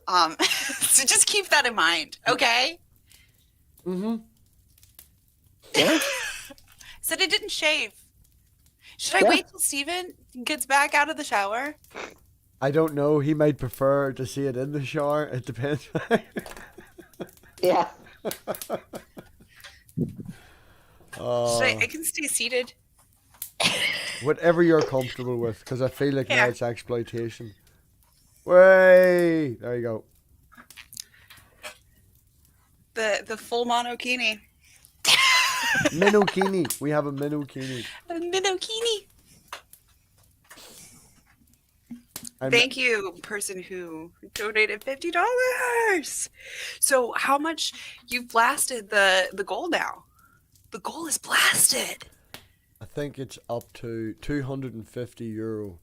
Speaker 2: so just keep that in mind, okay?
Speaker 1: Mm-hmm.
Speaker 4: Yeah.
Speaker 2: Said I didn't shave. Should I
Speaker 4: Yeah.
Speaker 2: wait till Steven gets back out of the shower?
Speaker 1: I don't know. He might prefer to see it in the shower. It depends.
Speaker 4: Yeah.
Speaker 2: I can stay seated.
Speaker 1: Whatever you're comfortable with, because I feel like now
Speaker 2: Yeah.
Speaker 1: it's exploitation. Way there you go.
Speaker 2: The full monokini.
Speaker 1: Minokini. We have a minokini.
Speaker 2: A minokini.
Speaker 1: I'm-
Speaker 2: Thank you, person who donated $50. So how much you've blasted the goal now? The goal is blasted.
Speaker 1: I think it's up to €250.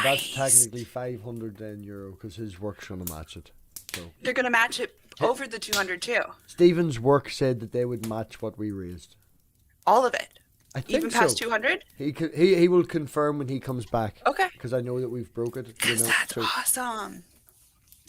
Speaker 1: So that's
Speaker 2: Nice.
Speaker 1: technically 500 then euro because his work's gonna match it. So
Speaker 2: They're gonna match it over the 200 too.
Speaker 1: Stephen's work said that they would match what we raised.
Speaker 2: All of it,
Speaker 1: I think
Speaker 2: even past
Speaker 1: so.
Speaker 2: 200.
Speaker 1: He will confirm when he comes back.
Speaker 2: Okay.
Speaker 1: Because I know that we've broke it. You know,
Speaker 2: That's
Speaker 1: so
Speaker 2: awesome.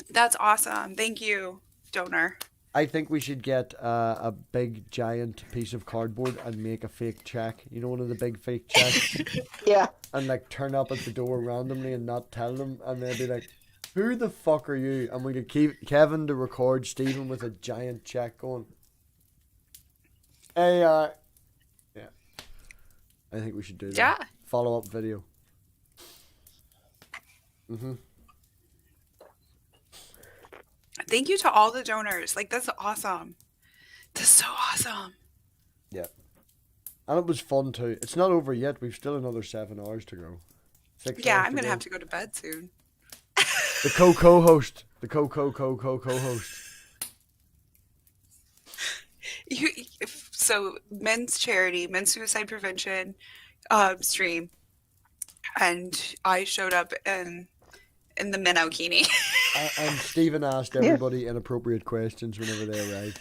Speaker 2: That's awesome. Thank you, donor.
Speaker 1: I think we should get a big giant piece of cardboard and make a fake check. You know, one of the big fake checks,
Speaker 4: Yeah.
Speaker 1: and like turn up at the door randomly and not tell them, and they'll be like, "Who the fuck are you?" And we could keep Kevin to record Stephen with a giant check going. Hey, yeah. I think we should do that.
Speaker 2: Yeah.
Speaker 1: Follow up video.
Speaker 2: Thank you to all the donors. Like, that's awesome. That's so awesome.
Speaker 1: Yeah. And it was fun too. It's not over yet. We've still another 7 hours to go. 6
Speaker 2: Yeah,
Speaker 1: hours
Speaker 2: I'm gonna
Speaker 1: go.
Speaker 2: have to go to bed soon.
Speaker 1: The co-host. The co-host.
Speaker 2: So men's charity, men's suicide prevention stream, and I showed up in the Minokini.
Speaker 1: And Stephen asked everybody inappropriate questions whenever they arrived.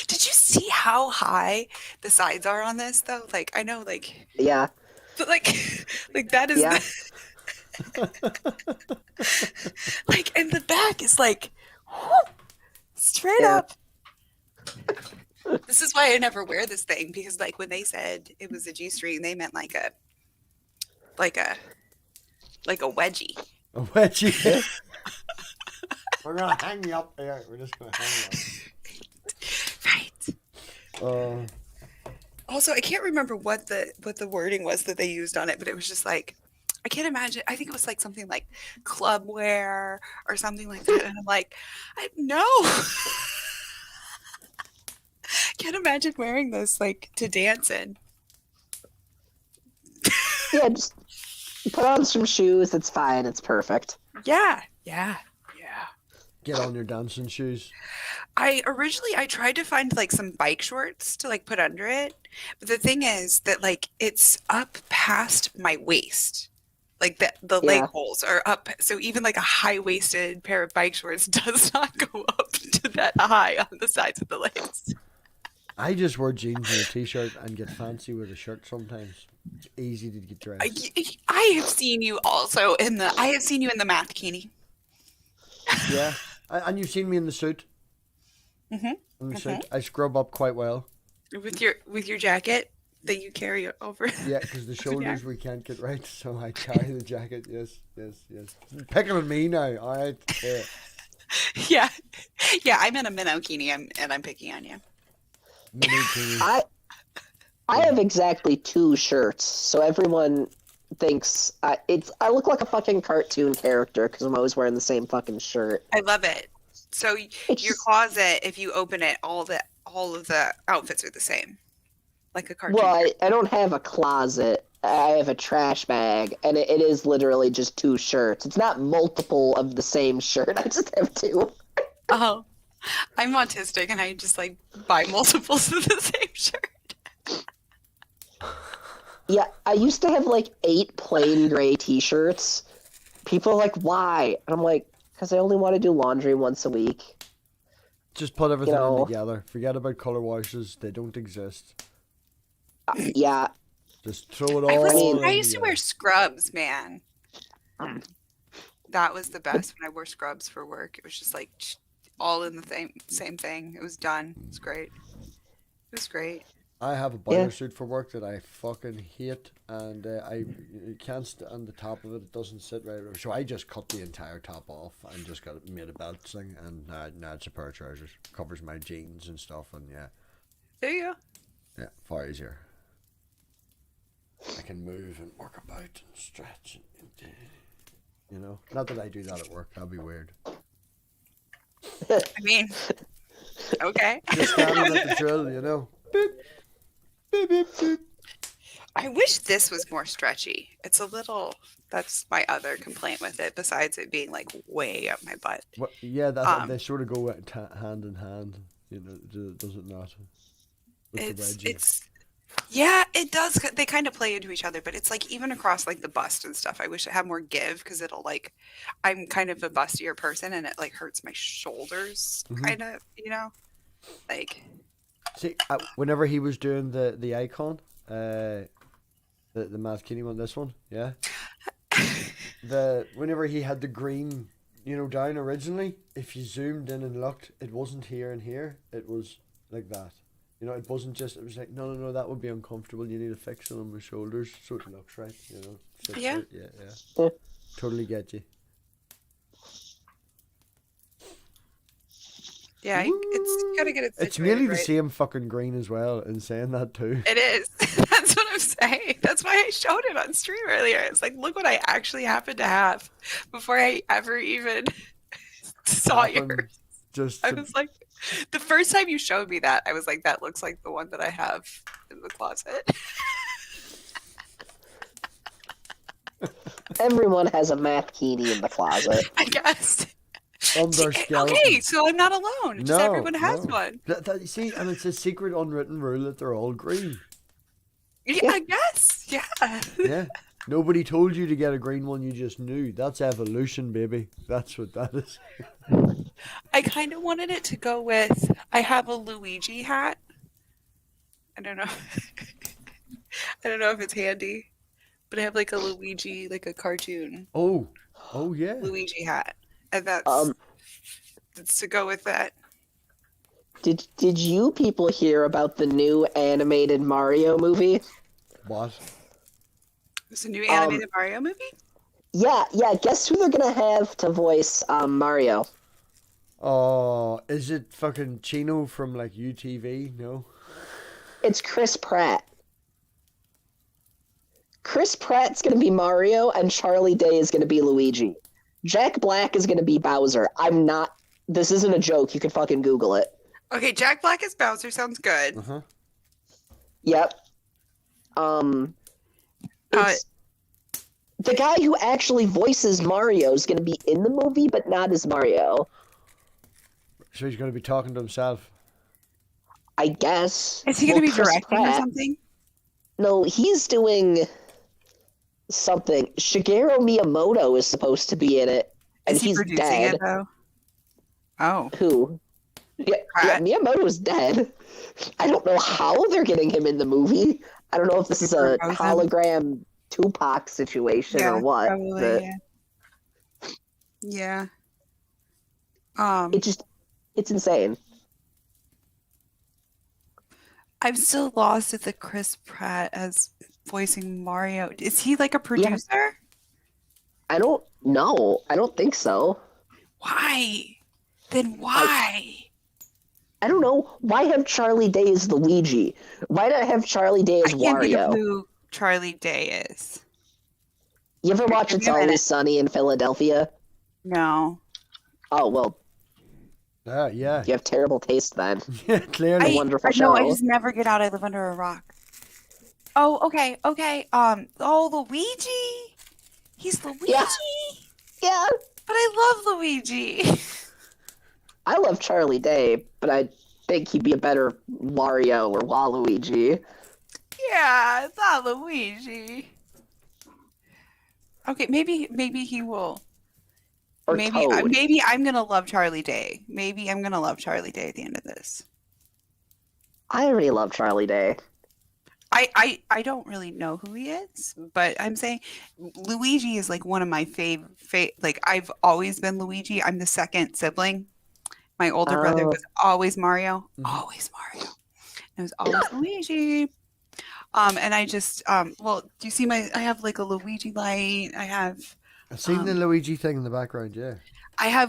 Speaker 2: Did you see how high the sides are on this though? Like, I know, like,
Speaker 4: Yeah.
Speaker 2: but like like that is
Speaker 4: Yeah.
Speaker 2: like, and the back is like whoop, straight
Speaker 4: Yeah.
Speaker 2: up. This is why I never wear this thing, because like when they said it was a G-string, they meant like a wedgie.
Speaker 1: A wedgie. We're gonna hang you up there. We're just gonna hang
Speaker 2: Right.
Speaker 1: you up.
Speaker 2: Also, I can't remember what the wording was that they used on it, but it was just like, I can't imagine. I think it was like something like club wear or something like that. And I'm like, no. Can't imagine wearing this like to dance in.
Speaker 4: Yeah, just put on some shoes. It's fine. It's perfect.
Speaker 2: Yeah.
Speaker 1: Get on your dancing shoes.
Speaker 2: I tried to find like some bike shorts to like put under it, but the thing is that like it's up past my waist. Like the leg
Speaker 4: Yeah.
Speaker 2: holes are up, so even like a high-waisted pair of bike shorts does not go up to that high on the sides of the legs.
Speaker 1: I just wear jeans and a t-shirt and get fancy with a shirt sometimes. It's easy to get dressed.
Speaker 2: I have seen you also in the math bikini.
Speaker 1: Yeah. And you've seen me in the suit.
Speaker 2: Mhm.
Speaker 1: In the suit. I scrub up quite well.
Speaker 2: With your jacket that you carry over.
Speaker 1: Yeah, because the shoulders we can't get right, so I carry the jacket. Yes. Picking on me now, all right? Yeah.
Speaker 2: Yeah. I'm in a minokini, and I'm picking on you.
Speaker 1: Mini teeny.
Speaker 4: I have exactly 2 shirts, so everyone thinks I look like a fucking cartoon character because I'm always wearing the same fucking shirt.
Speaker 2: I love it. So
Speaker 4: It's
Speaker 2: your
Speaker 4: just-
Speaker 2: closet, if you open it, all of the outfits are the same, like a cartoon.
Speaker 4: Well, I don't have a closet. I have a trash bag, and it is literally just 2 shirts. It's not multiple of the same shirt. I just have 2.
Speaker 2: Oh, I'm autistic, and I just like buy multiples of the same shirt.
Speaker 4: Yeah, I used to have like 8 plain gray t-shirts. People are like, why? And I'm like, because I only want to do laundry once a week.
Speaker 1: Just put everything
Speaker 4: know.
Speaker 1: in together. Forget about color washes. They don't exist.
Speaker 4: Yeah,
Speaker 1: Just throw it all
Speaker 2: I
Speaker 1: in
Speaker 2: used to wear
Speaker 1: together.
Speaker 2: scrubs, man. That was the best when I wore scrubs for work. It was just like all in the same thing. It was done. It was great. It was great.
Speaker 1: I have a
Speaker 4: Yeah.
Speaker 1: boiler suit for work that I fucking hate, and I can't stand the top of it. It doesn't sit right. So I just cut the entire top off and just got it made a belt thing, and now it's a pair of trousers. Covers my jeans and stuff, and yeah,
Speaker 2: There you go.
Speaker 1: yeah, far easier. I can move and work about and stretch, and you know, not that I do that at work. That'd be weird.
Speaker 2: I mean, okay.
Speaker 1: Just standing at the drill, you know. Beep, beep, beep, beep.
Speaker 2: I wish this was more stretchy. It's a little. That's my other complaint with it. Besides it being like way up my butt.
Speaker 1: What, yeah, that they
Speaker 2: Um,
Speaker 1: sort of go hand in hand. You know, does it not? With the wedgie.
Speaker 2: It's Yeah, it does. They kind of play into each other, but it's like even across like the bust and stuff. I wish it had more give because it'll like, I'm kind of a bustier person and it like hurts my shoulders,
Speaker 1: Mhm.
Speaker 2: kind of, like.
Speaker 1: See, whenever he was doing the icon, the Matt Kinney one, this one, yeah. Whenever he had the green, down originally, if you zoomed in and looked, it wasn't here and here. It was like that. It wasn't just. It was like no, that would be uncomfortable. You need to fix it on my shoulders so it looks right. Fits
Speaker 2: Yeah.
Speaker 1: right. Yeah.
Speaker 4: Yeah.
Speaker 1: Totally get you.
Speaker 2: Yeah, it's gotta get it
Speaker 1: It's
Speaker 2: situated
Speaker 1: nearly the
Speaker 2: right.
Speaker 1: same fucking green as well. In saying that too.
Speaker 2: It is. That's what I'm saying. That's why I showed it on stream earlier. It's like, look what I actually happen to have before I ever even saw
Speaker 1: Happened
Speaker 2: yours.
Speaker 1: Just
Speaker 2: I
Speaker 1: to-
Speaker 2: was like, the first time you showed me that, I was like, that looks like the one that I have in the closet.
Speaker 4: Everyone has a Matt Keeney in the closet.
Speaker 2: I guess.
Speaker 1: on their skeleton.
Speaker 2: Okay, so I'm not alone. Just
Speaker 1: No,
Speaker 2: everyone has
Speaker 1: no.
Speaker 2: one.
Speaker 1: You see, and it's a secret unwritten rule that they're all green.
Speaker 2: Yeah, I guess. Yeah.
Speaker 1: Yeah. Nobody told you to get a green one, you just knew. That's evolution, baby. That's what that is.
Speaker 2: I kind of wanted it to go with, I have a Luigi hat. I don't know. I don't know if it's handy, but I have like a Luigi, like a cartoon
Speaker 1: Oh yeah.
Speaker 2: Luigi hat. And that's to go with that.
Speaker 4: Did you people hear about the new animated Mario movie?
Speaker 1: What?
Speaker 2: It's a new animated Mario movie?
Speaker 4: Yeah. Guess who they're gonna have to voice Mario?
Speaker 1: Oh, is it fucking Chino from like UTV? No.
Speaker 4: It's Chris Pratt. Chris Pratt's gonna be Mario, and Charlie Day is gonna be Luigi. Jack Black is gonna be Bowser. I'm not. This isn't a joke. You can fucking Google it.
Speaker 2: Okay, Jack Black as Bowser sounds good.
Speaker 1: Uh-huh.
Speaker 4: Yep. It's, the guy who actually voices Mario is gonna be in the movie, but not as Mario.
Speaker 1: So he's going to be talking to himself.
Speaker 4: I guess.
Speaker 2: Is he going to be
Speaker 4: Chris
Speaker 2: directing or
Speaker 4: Pratt-
Speaker 2: something?
Speaker 4: No, he's doing something. Shigeru Miyamoto is supposed to be in it, and
Speaker 2: Is he
Speaker 4: he's
Speaker 2: producing
Speaker 4: dead.
Speaker 2: it though? Oh,
Speaker 4: Who? Yeah,
Speaker 2: Pratt?
Speaker 4: Miyamoto's dead. I don't know how they're getting him in the movie. I don't know if this is a
Speaker 2: Frozen?
Speaker 4: hologram Tupac situation or what.
Speaker 2: Probably,
Speaker 4: but
Speaker 2: yeah.
Speaker 4: it's insane.
Speaker 2: I'm still lost at the Chris Pratt as voicing Mario. Is he like a producer?
Speaker 4: I don't know. I don't think so.
Speaker 2: Why? Then why?
Speaker 4: I don't know. Why have Charlie Day as Luigi? Why not have Charlie Day
Speaker 2: I
Speaker 4: as
Speaker 2: can't think of
Speaker 4: Wario?
Speaker 2: who Charlie Day is.
Speaker 4: You ever watch
Speaker 2: Give
Speaker 4: It's
Speaker 2: me a minute.
Speaker 4: Always Sunny in Philadelphia?
Speaker 2: No.
Speaker 4: Oh, well,
Speaker 1: Yeah.
Speaker 4: you have terrible taste then.
Speaker 1: Yeah, clearly.
Speaker 4: wonderful
Speaker 2: I
Speaker 4: show.
Speaker 2: just never get out. I live under a rock. Oh, okay. Luigi. He's Luigi.
Speaker 4: Yeah. Yeah,
Speaker 2: But I love Luigi.
Speaker 4: I love Charlie Day, but I think he'd be a better Wario or Waluigi.
Speaker 2: Yeah, it's not Luigi. Okay, maybe he will.
Speaker 4: Or Toad.
Speaker 2: Maybe I'm gonna love Charlie Day. Maybe I'm gonna love Charlie Day at the end of this.
Speaker 4: I already love Charlie Day.
Speaker 2: I don't really know who he is, but I'm saying Luigi is like one of my favorite. Like I've always been Luigi. I'm the second sibling. My older brother
Speaker 4: Oh.
Speaker 2: was always Mario.
Speaker 1: Mhm.
Speaker 2: Always Mario. It was always Luigi. And I just well, do you see I have like a Luigi light. I have
Speaker 1: I've seen the Luigi thing in the background, yeah.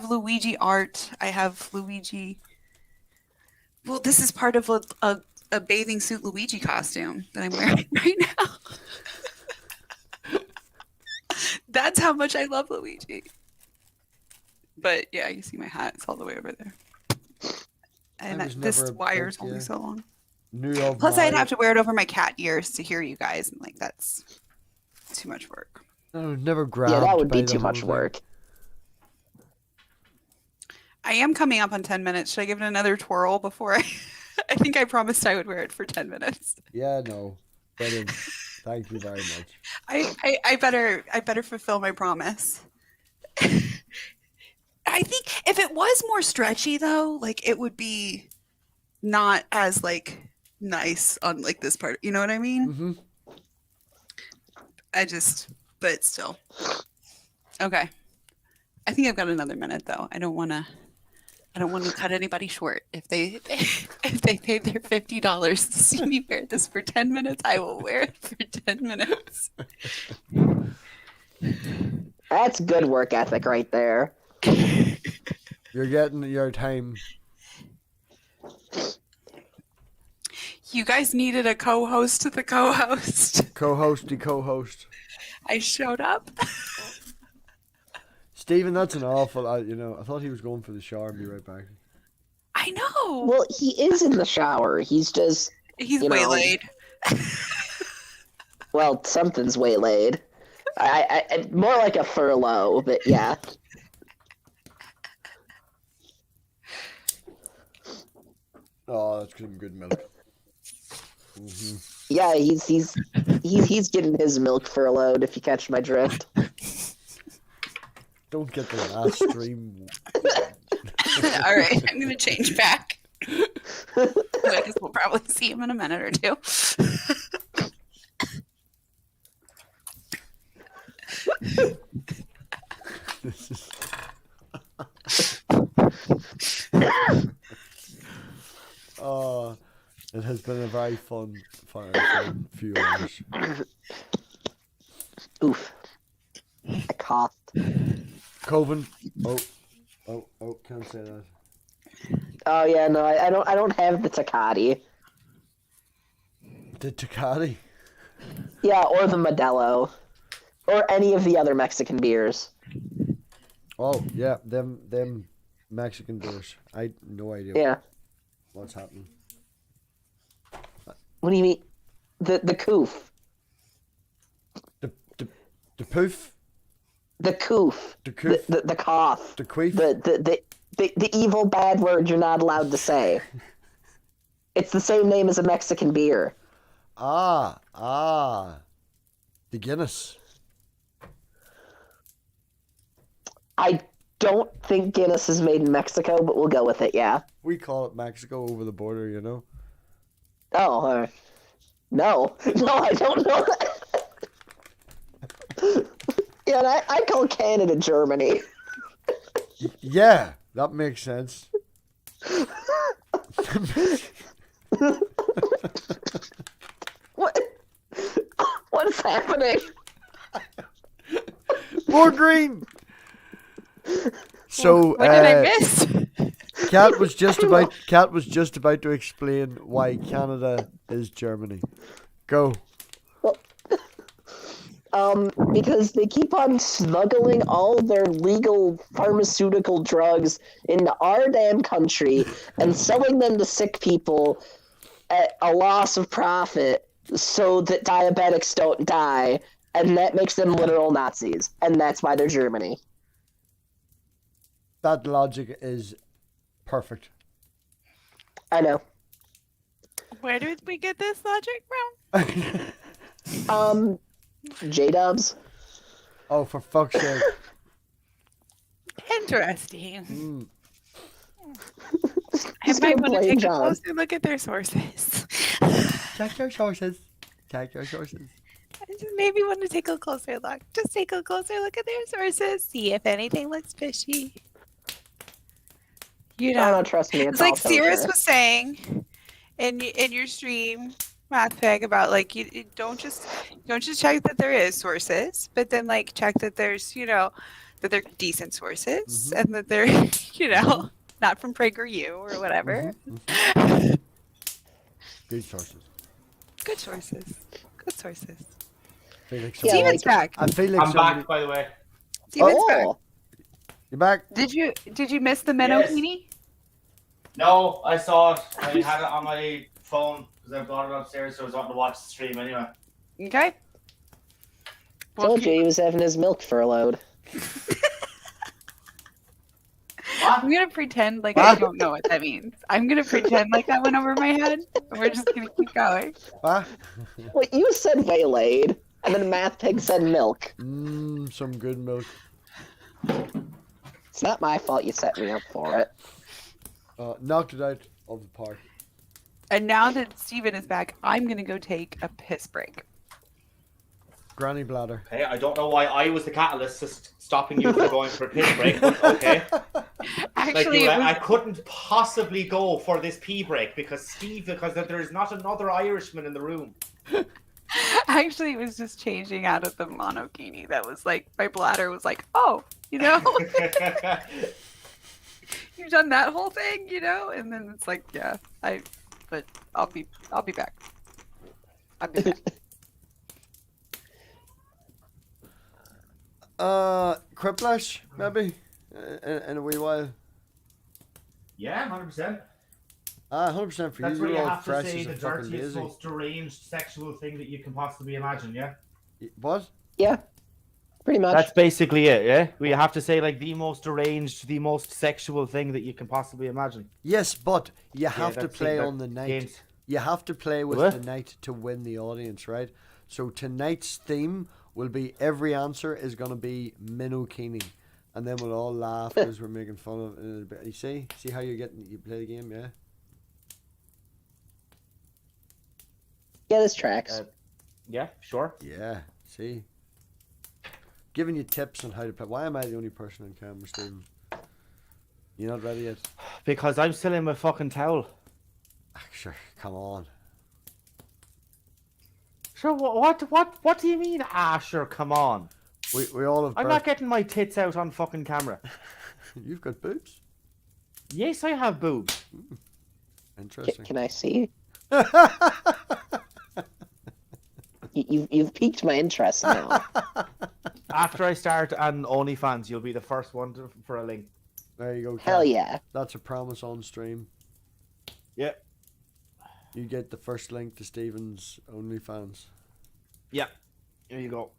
Speaker 2: Luigi art. I have Luigi. Well, this is part of a bathing suit Luigi costume that I'm wearing right now. That's how much I love Luigi. But yeah, you see my hat. It's all the way over there. And
Speaker 1: I was
Speaker 2: this
Speaker 1: never a
Speaker 2: wire's
Speaker 1: big,
Speaker 2: only
Speaker 1: yeah.
Speaker 2: so long.
Speaker 1: Knew of
Speaker 2: Plus, I'd
Speaker 1: Mario.
Speaker 2: have to wear it over my cat ears to hear you guys, and like that's too much work.
Speaker 1: I was never grabbed
Speaker 4: Yeah, that would
Speaker 1: by
Speaker 4: be
Speaker 1: the
Speaker 4: too
Speaker 1: whole
Speaker 4: much
Speaker 1: thing.
Speaker 4: work.
Speaker 2: I am coming up on 10 minutes. Should I give it another twirl before I? I think I promised I would wear it for 10 minutes.
Speaker 1: Yeah, no. Brilliant. Thank you very much.
Speaker 2: I better fulfill my promise. I think if it was more stretchy though, like it would be not as like nice on like this part. You know what I mean?
Speaker 1: Mm-hmm.
Speaker 2: But still. Okay. I think I've got another minute though. I don't want to cut anybody short. If they pay their $50 to see me wear this for 10 minutes, I will wear it for 10 minutes.
Speaker 4: That's good work ethic right there.
Speaker 1: You're getting your time.
Speaker 2: You guys needed a co-host to the co-host.
Speaker 1: Co-host.
Speaker 2: I showed up.
Speaker 1: Stephen, that's an awful. I thought he was going for the shower and be right back.
Speaker 2: I know.
Speaker 4: Well, he is in the shower. He's just,
Speaker 2: He's
Speaker 4: you know.
Speaker 2: waylaid.
Speaker 4: well, something's waylaid. I more like a furlough, but yeah.
Speaker 1: Oh, that's some good milk. Mm-hmm.
Speaker 4: Yeah, he's getting his milk furloughed, if you catch my drift.
Speaker 1: Don't get the last stream.
Speaker 2: All right, I'm gonna change back. I guess we'll probably see him in a minute or two.
Speaker 1: Oh, it has been a very fun few hours.
Speaker 4: Oof. I coughed.
Speaker 1: Coven. Oh, can't say that.
Speaker 4: Oh yeah, no, I don't have the Tecate.
Speaker 1: The Tecate.
Speaker 4: Yeah, or the Modelo. Or any of the other Mexican beers.
Speaker 1: Oh yeah, them Mexican beers. I had no idea
Speaker 4: Yeah.
Speaker 1: what's happening.
Speaker 4: What do you mean? The coof.
Speaker 1: The poof.
Speaker 4: The coof.
Speaker 1: The coof.
Speaker 4: The cough.
Speaker 1: The queef.
Speaker 4: The evil bad word you're not allowed to say. It's the same name as a Mexican beer.
Speaker 1: Ah. The Guinness.
Speaker 4: I don't think Guinness is made in Mexico, but we'll go with it, yeah.
Speaker 1: We call it Mexico over the border, you know.
Speaker 4: Oh, no. No, I don't know that. Yeah, and I call Canada Germany.
Speaker 1: Yeah, that makes sense.
Speaker 4: What? What is happening?
Speaker 1: More green. So,
Speaker 2: What did I miss?
Speaker 1: Kat was just about to explain why Canada is Germany. Go.
Speaker 4: Because they keep on smuggling all their legal pharmaceutical drugs into our damn country and selling them to sick people at a loss of profit so that diabetics don't die, and that makes them literal Nazis, and that's why they're Germany.
Speaker 1: That logic is perfect.
Speaker 4: I know.
Speaker 2: Where did we get this logic from?
Speaker 4: J-dubs.
Speaker 1: Oh, for fuck's sake.
Speaker 2: Interesting. I
Speaker 4: He's
Speaker 2: might
Speaker 4: gonna
Speaker 2: want to
Speaker 4: blame
Speaker 2: take a
Speaker 4: John.
Speaker 2: closer look at their sources.
Speaker 1: Check your sources.
Speaker 2: I just maybe want to take a closer look. Just take a closer look at their sources. See if anything looks fishy. You
Speaker 4: No,
Speaker 2: know,
Speaker 4: trust me.
Speaker 2: it's like Cirrus was saying in your stream, Mathpeg, about like you don't just check that there is sources, but then like check that there's that they're decent sources and that they're not from PragerU or whatever.
Speaker 1: Good sources.
Speaker 2: Good sources. Good sources.
Speaker 1: I feel like
Speaker 4: Yeah,
Speaker 2: Steven's back.
Speaker 1: I feel like
Speaker 3: I'm
Speaker 1: somebody...
Speaker 3: back, by the way.
Speaker 2: Steven's back.
Speaker 4: Oh,
Speaker 1: You're back?
Speaker 2: Did you miss the minnow
Speaker 3: Yes.
Speaker 2: Heaney?
Speaker 3: No, I saw it. I had it on my phone because I brought it upstairs, so I was wanting to watch the stream anyway.
Speaker 2: Okay.
Speaker 4: told you he was having his milk furloughed.
Speaker 2: I'm gonna pretend like I don't know what that means. I'm gonna pretend like that went over my head. And we're just gonna keep going.
Speaker 1: What?
Speaker 4: Well, you said waylaid, and then Math Pig said milk.
Speaker 1: Some good milk.
Speaker 4: It's not my fault you set me up for it.
Speaker 1: Knocked it out of the park.
Speaker 2: And now that Steven is back, I'm gonna go take a piss break.
Speaker 1: Granny bladder.
Speaker 3: Okay, I don't know why I was the catalyst to stopping you from going for a piss break, but okay.
Speaker 2: Actually,
Speaker 3: I couldn't possibly go for this pee break because there is not another Irishman in the room.
Speaker 2: Actually, it was just changing out of the monokini. That was like my bladder was like, oh, you know, you've done that whole thing, you know, and then it's like, yeah, but I'll be back. I'll be back.
Speaker 1: Criplash, maybe in a wee while.
Speaker 3: Yeah, 100%.
Speaker 1: 100% for
Speaker 3: That's
Speaker 1: you.
Speaker 3: where you
Speaker 1: You're all
Speaker 3: have to
Speaker 1: fresh
Speaker 3: say
Speaker 1: as a
Speaker 3: the
Speaker 1: fucking
Speaker 3: dirtiest,
Speaker 1: daisy.
Speaker 3: most deranged sexual thing that you can possibly imagine, yeah?
Speaker 1: What?
Speaker 4: Yeah, pretty much.
Speaker 3: That's basically it, yeah? We have to say, like, the most deranged, the most sexual thing that you can possibly imagine.
Speaker 1: Yes, but you have to
Speaker 3: that's
Speaker 1: play
Speaker 3: it,
Speaker 1: on the night.
Speaker 3: games.
Speaker 1: You have to play with
Speaker 3: What?
Speaker 1: the night to win the audience, right? So tonight's theme will be every answer is going to be Minokini. And then we'll all laugh as we're making fun of it. You see how you play the game, yeah?
Speaker 4: Yeah, this tracks.
Speaker 3: Yeah, sure.
Speaker 1: Yeah, see? Giving you tips on how to play. Why am I the only person on camera, Stephen? You're not ready yet?
Speaker 3: Because I'm still in my fucking towel.
Speaker 1: Sure, come on.
Speaker 3: Sure, what do you mean, sure, come on?
Speaker 1: We all have
Speaker 3: I'm not getting my tits out on fucking camera.
Speaker 1: You've got boobs?
Speaker 3: Yes, I have boobs.
Speaker 1: Interesting.
Speaker 4: Can I see? You've piqued my interest now.
Speaker 3: After I start on OnlyFans, you'll be the first one for a link.
Speaker 1: There you go,
Speaker 4: Hell
Speaker 1: Kat.
Speaker 4: yeah.
Speaker 1: That's a promise on stream.
Speaker 3: Yeah.
Speaker 1: You get the first link to Stephen's OnlyFans.
Speaker 3: Yeah. Here you go.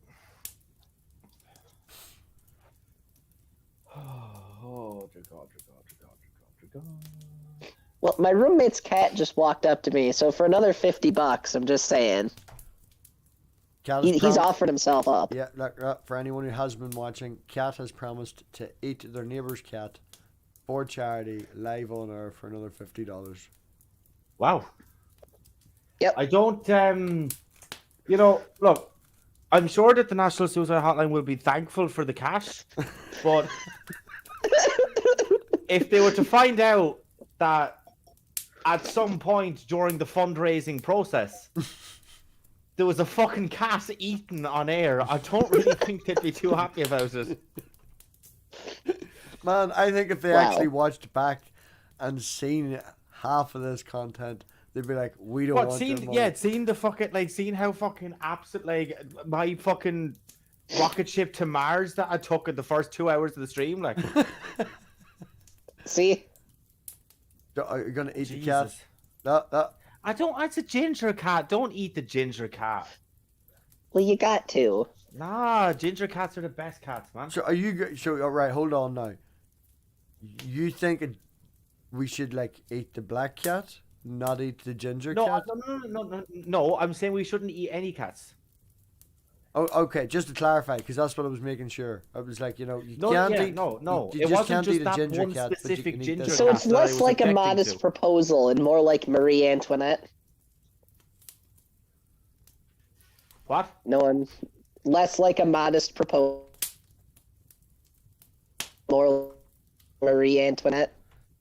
Speaker 3: Oh, dear God, dear God, dear God, dear God, dear God.
Speaker 4: Well, my roommate's cat just walked up to me, so for another $50, I'm just saying.
Speaker 1: Kat has
Speaker 4: He's offered himself up.
Speaker 1: Yeah, look, for anyone who has been watching, Kat has promised to eat their neighbour's cat for charity live on air for another $50.
Speaker 3: Wow.
Speaker 4: Yep.
Speaker 3: I don't, look, I'm sure that the National Suicide Hotline will be thankful for the cash, but if they were to find out that at some point during the fundraising process there was a fucking cat eaten on air, I don't really think they'd be too happy about it.
Speaker 1: Man, I think if they actually watched back and seen half of this content, they'd be like, we don't want their money.
Speaker 3: Seen the fucking, seen how fucking absolute, my fucking rocket ship to Mars that I took in the first 2 hours of the stream,
Speaker 4: See?
Speaker 1: Are you going to eat
Speaker 3: Jesus.
Speaker 1: the cat?
Speaker 3: It's a ginger cat. Don't eat the ginger cat.
Speaker 4: Well, you got to.
Speaker 3: Nah, ginger cats are the best cats, man.
Speaker 1: So all right, hold on now. You think we should eat the black cat, not eat the ginger cat?
Speaker 3: No, I'm saying we shouldn't eat any cats.
Speaker 1: Oh, okay, just to clarify, because that's what I was making sure. I was like, you can't eat.
Speaker 3: No.
Speaker 1: You
Speaker 3: It
Speaker 1: just
Speaker 3: wasn't
Speaker 1: can't
Speaker 3: just
Speaker 1: eat a
Speaker 3: that
Speaker 1: ginger
Speaker 3: one
Speaker 1: cat, but you
Speaker 3: specific
Speaker 1: can eat
Speaker 3: ginger
Speaker 1: this
Speaker 4: So
Speaker 3: cat.
Speaker 4: it's
Speaker 3: that I
Speaker 4: less
Speaker 3: was
Speaker 4: like a
Speaker 3: objecting
Speaker 4: modest
Speaker 3: to.
Speaker 4: proposal and more like Marie Antoinette.
Speaker 3: What?
Speaker 4: No one. Less like a modest proposal. More Marie Antoinette.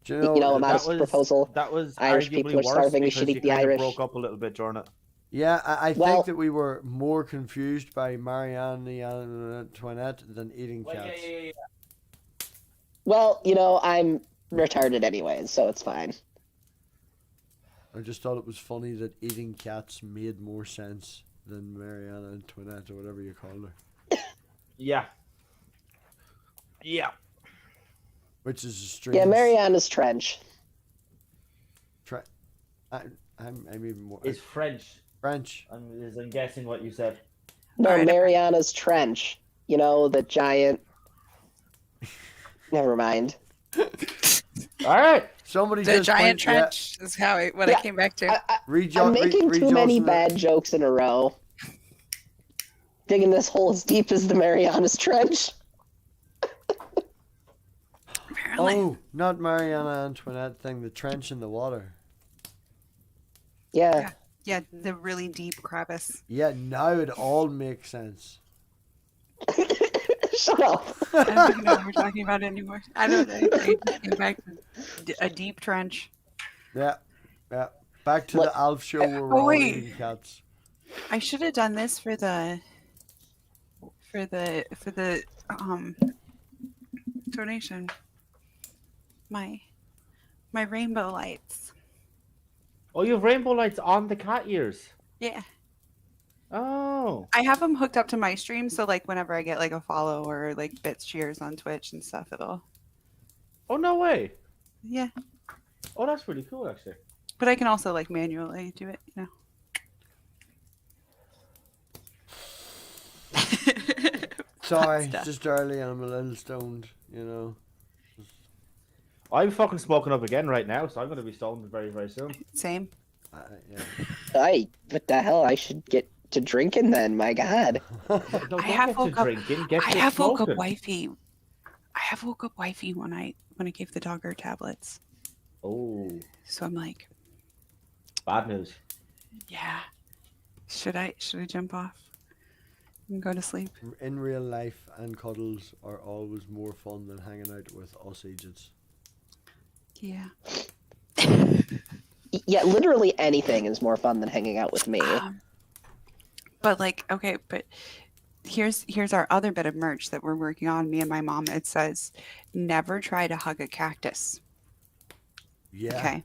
Speaker 1: Do
Speaker 4: You know, a modest proposal.
Speaker 3: That was
Speaker 4: Irish
Speaker 3: arguably
Speaker 4: people are
Speaker 3: worse
Speaker 4: starving, we
Speaker 3: because
Speaker 4: should
Speaker 3: you
Speaker 4: eat the
Speaker 3: kind of
Speaker 4: Irish.
Speaker 3: broke up a little bit during it.
Speaker 1: Yeah, I
Speaker 4: Well-
Speaker 1: think that we were more confused by Marianne Antoinette than eating cats.
Speaker 4: Well, I'm retarded anyway, so it's fine.
Speaker 1: I just thought it was funny that eating cats made more sense than Marianne Antoinette or whatever you called her.
Speaker 3: Yeah. Yeah.
Speaker 1: Which is a strange.
Speaker 4: Yeah, Mariana's Trench.
Speaker 1: I'm even more.
Speaker 3: It's French.
Speaker 1: French.
Speaker 3: I'm guessing what you said.
Speaker 4: No,
Speaker 2: Alright.
Speaker 4: Mariana's Trench. The giant. Never mind.
Speaker 3: All right.
Speaker 1: Somebody
Speaker 2: The
Speaker 1: just
Speaker 2: giant
Speaker 1: point- yeah,
Speaker 2: trench is how what I
Speaker 4: Yeah,
Speaker 2: came back to.
Speaker 4: I'm making too many
Speaker 1: Johnson,
Speaker 4: bad jokes in a row. Digging this hole as deep as the Marianas Trench.
Speaker 2: Apparently.
Speaker 1: Oh, not Mariana Antoinette thing. The trench in the water.
Speaker 4: Yeah.
Speaker 2: Yeah, the really deep crevice.
Speaker 1: Yeah, now it all makes sense.
Speaker 4: Shut up.
Speaker 2: I don't even know what we're talking about anymore. I don't know. I just came back to a deep trench.
Speaker 1: Yeah, yeah. Back to
Speaker 4: What-
Speaker 1: the Alf show where we're all
Speaker 2: wait.
Speaker 1: eating cats.
Speaker 2: I should have done this for the donation. My rainbow lights.
Speaker 3: Oh, you have rainbow lights on the cat ears.
Speaker 2: Yeah.
Speaker 3: Oh.
Speaker 2: I have them hooked up to my stream, so like whenever I get like a follow or like bits cheers on Twitch and stuff, it'll
Speaker 3: Oh, no way.
Speaker 2: yeah.
Speaker 3: Oh, that's pretty cool, actually.
Speaker 2: But I can also like manually do it, you know.
Speaker 1: Sorry,
Speaker 2: stuff.
Speaker 1: just early and I'm a little stoned, you know.
Speaker 3: I'm fucking smoking up again right now, so I'm going to be stoned very, very soon.
Speaker 2: Same.
Speaker 1: Yeah.
Speaker 4: What the hell? I should get to drinking then. My God.
Speaker 3: No,
Speaker 2: I
Speaker 3: don't
Speaker 2: have
Speaker 3: get
Speaker 2: woke
Speaker 3: to
Speaker 2: up-
Speaker 3: drinking. Get
Speaker 2: I
Speaker 3: to
Speaker 2: have woke up
Speaker 3: smoking.
Speaker 2: wifey. I have woke up wifey when I gave the dog her tablets.
Speaker 3: Oh,
Speaker 2: So I'm like,
Speaker 3: bad news.
Speaker 2: yeah. Should I jump off and go to sleep?
Speaker 1: In real life, and cuddles are always more fun than hanging out with us agents.
Speaker 2: Yeah.
Speaker 4: Yeah, literally anything is more fun than hanging out with me.
Speaker 2: But like, okay, but here's our other bit of merch that we're working on, me and my mom. It says, never try to hug a cactus.
Speaker 1: Yeah.
Speaker 2: Okay.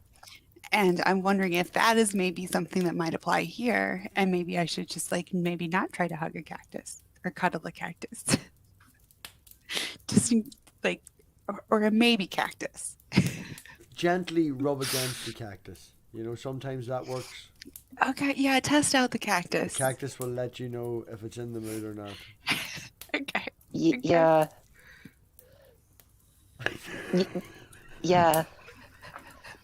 Speaker 2: And I'm wondering if that is maybe something that might apply here. And maybe I should just like maybe not try to hug a cactus or cuddle a cactus. Just like, or a maybe cactus.
Speaker 1: Gently rub against the cactus. You know, sometimes that works.
Speaker 2: Okay. Yeah. Test out the cactus.
Speaker 1: Cactus will let you know if it's in the mood or not.
Speaker 2: Okay.
Speaker 4: Yeah. Yeah.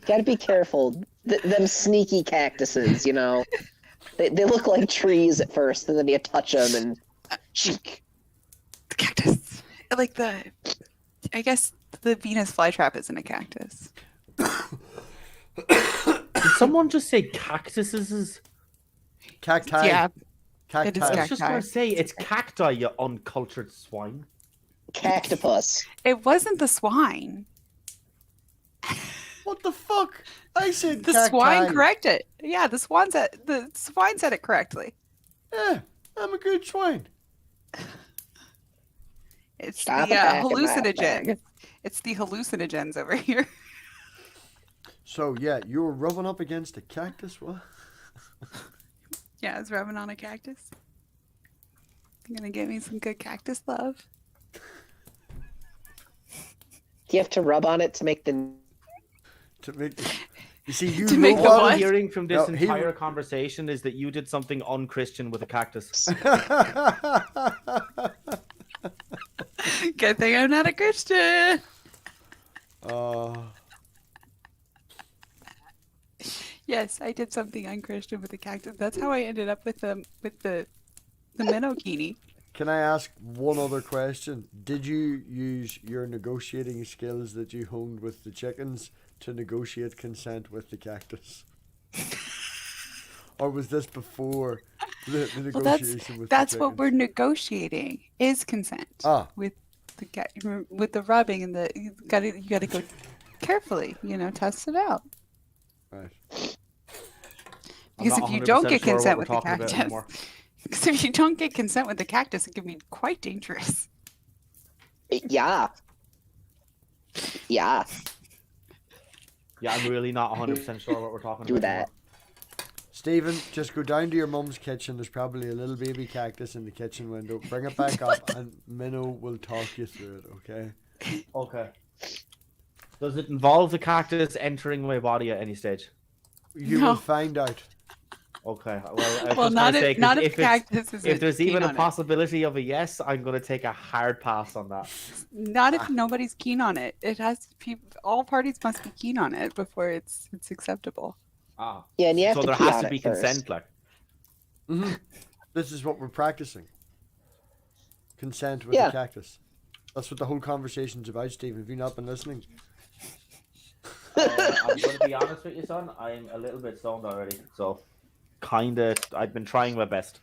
Speaker 4: Gotta be careful. Them sneaky cactuses, you know. They look like trees at first, and then you touch them and cheek.
Speaker 2: The cactus. Like I guess the Venus flytrap isn't a cactus.
Speaker 3: Did someone just say cactuses?
Speaker 1: Cacti.
Speaker 2: Yeah.
Speaker 1: Cacti.
Speaker 2: it is
Speaker 3: I was just
Speaker 2: Cacti.
Speaker 3: going to say, it's cacti, you uncultured swine.
Speaker 4: Cactopus.
Speaker 2: It wasn't the swine.
Speaker 1: What the fuck? I said
Speaker 2: The
Speaker 1: cacti.
Speaker 2: swine corrected. Yeah, the swine said it correctly.
Speaker 1: Yeah, I'm a good swine.
Speaker 2: It's
Speaker 4: Stop
Speaker 2: the
Speaker 4: attacking my
Speaker 2: hallucinogen.
Speaker 4: bag.
Speaker 2: It's the hallucinogens over here.
Speaker 1: So yeah, you were rubbing up against a cactus. What?
Speaker 2: Yeah, it's rubbing on a cactus. You're gonna give me some good cactus love.
Speaker 4: Do you have to rub on it to make the...
Speaker 1: To make. You see, you
Speaker 2: To make
Speaker 1: know
Speaker 2: the
Speaker 3: What
Speaker 1: what?
Speaker 3: I'm hearing from this
Speaker 1: No, he-
Speaker 3: entire conversation is that you did something unchristian with a cactus.
Speaker 2: Good thing I'm not a Christian. Yes, I did something unchristian with a cactus. That's how I ended up with the minnow kini.
Speaker 1: Can I ask one other question? Did you use your negotiating skills that you honed with the chickens to negotiate consent with the cactus? Or was this before the
Speaker 2: Well,
Speaker 1: negotiation with
Speaker 2: that's
Speaker 1: the
Speaker 2: what
Speaker 1: chickens?
Speaker 2: we're negotiating is consent with the rubbing and you gotta go carefully. You know, test it out.
Speaker 1: Right.
Speaker 3: I'm
Speaker 2: Because
Speaker 3: not
Speaker 2: if you
Speaker 3: 100%
Speaker 2: don't get
Speaker 3: sure what
Speaker 2: consent
Speaker 3: we're
Speaker 2: with the
Speaker 3: talking about
Speaker 2: cactus,
Speaker 3: anymore.
Speaker 2: because if you don't get consent with the cactus, it can be quite dangerous.
Speaker 4: Yeah. Yeah.
Speaker 3: Yeah, I'm really not 100% sure what we're talking
Speaker 4: Do
Speaker 3: about.
Speaker 4: that.
Speaker 1: Stephen, just go down to your mum's kitchen. There's probably a little baby cactus in the kitchen window. Bring it back up and Minnow will talk you through it, okay?
Speaker 3: Anymore. Okay. Does it involve the cactus entering my body at any stage?
Speaker 1: You
Speaker 2: No.
Speaker 1: will find out.
Speaker 3: Okay. Well, I was
Speaker 2: Well,
Speaker 3: just
Speaker 2: not
Speaker 3: gonna say,
Speaker 2: if
Speaker 3: 'cause
Speaker 2: not if
Speaker 3: if it's
Speaker 2: cactus is
Speaker 3: if there's even a
Speaker 2: on it.
Speaker 3: possibility of a yes, I'm gonna take a hard pass on that.
Speaker 2: Not if nobody's keen on it. It has people. All parties must be keen on it before it's acceptable.
Speaker 3: Ah.
Speaker 4: Yeah, and you have
Speaker 3: So
Speaker 4: to
Speaker 3: there
Speaker 4: pee
Speaker 3: has
Speaker 4: on
Speaker 3: to
Speaker 4: it
Speaker 3: be
Speaker 4: first.
Speaker 3: consent, like.
Speaker 1: This is what we're practicing. Consent with
Speaker 4: Yeah.
Speaker 1: the cactus. That's what the whole conversation's about, Stephen. Have you not been listening?
Speaker 3: I'm gonna be honest with you, son. I'm a little bit stoned already, so I've been trying my best.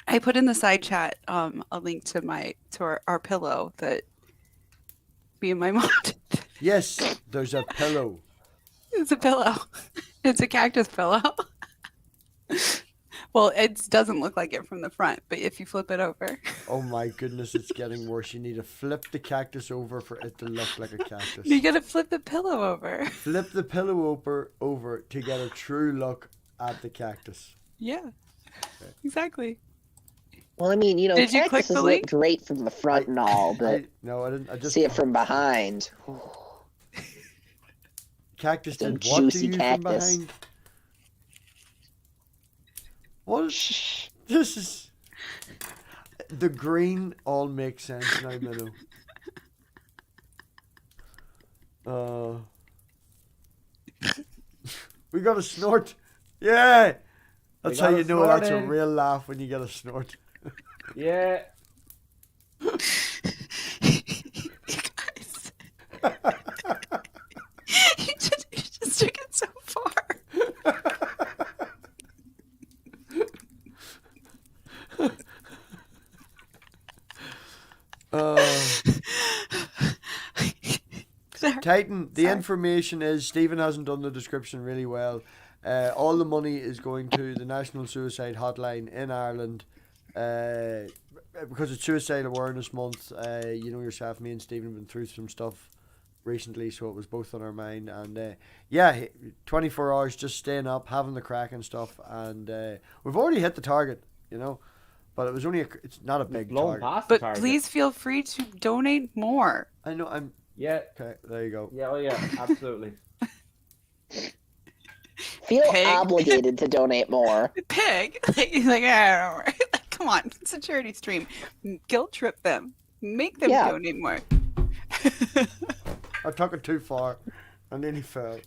Speaker 2: I put in the side chat a link to our pillow that me and my mom did.
Speaker 1: Yes, there's a pillow.
Speaker 2: It's a pillow. It's a cactus pillow. Well, it doesn't look like it from the front, but if you flip it over.
Speaker 1: Oh my goodness, it's getting worse. You need to flip the cactus over for it to look like a cactus.
Speaker 2: You gotta flip the pillow over.
Speaker 1: Flip the pillow over to get a true look at the cactus.
Speaker 2: Yeah. Exactly.
Speaker 4: Well, I mean,
Speaker 2: Did you click
Speaker 4: cactuses
Speaker 2: the
Speaker 4: look
Speaker 2: link?
Speaker 4: great from the front and all, but
Speaker 1: No, I didn't. I just
Speaker 4: see it from behind.
Speaker 1: Cactus
Speaker 4: Some
Speaker 1: did what to
Speaker 4: juicy
Speaker 1: you
Speaker 4: cactus.
Speaker 1: from behind? What? This is the green all makes sense now, Minnow. We got a snort. Yeah, that's how
Speaker 3: got
Speaker 1: you
Speaker 3: a
Speaker 1: know that's a
Speaker 3: snorting.
Speaker 1: real laugh when you get a snort.
Speaker 3: Yeah.
Speaker 2: You guys. you just took it so far. Sorry.
Speaker 1: Titan, the
Speaker 2: Sorry.
Speaker 1: information is Stephen hasn't done the description really well. All the money is going to the National Suicide Hotline in Ireland. Because it's Suicide Awareness Month, you know yourself, me and Stephen have been through some stuff recently, so it was both on our mind. And 24 hours just staying up, having the crack and stuff. And we've already hit the target, you know. But it was only it's not a big
Speaker 3: Blown
Speaker 1: target.
Speaker 3: past the
Speaker 2: But
Speaker 3: target.
Speaker 2: please feel free to donate more.
Speaker 1: I know, I'm...
Speaker 3: Yeah.
Speaker 1: Okay, there you go.
Speaker 3: Yeah. Oh yeah. Absolutely.
Speaker 4: Feel
Speaker 2: Pig.
Speaker 4: obligated to donate more.
Speaker 2: Pig. He's like, I don't know. Like, come on, it's a charity stream. Guilt trip them. Make them
Speaker 4: Yeah.
Speaker 2: donate more.
Speaker 1: I took it too far. I nearly fell.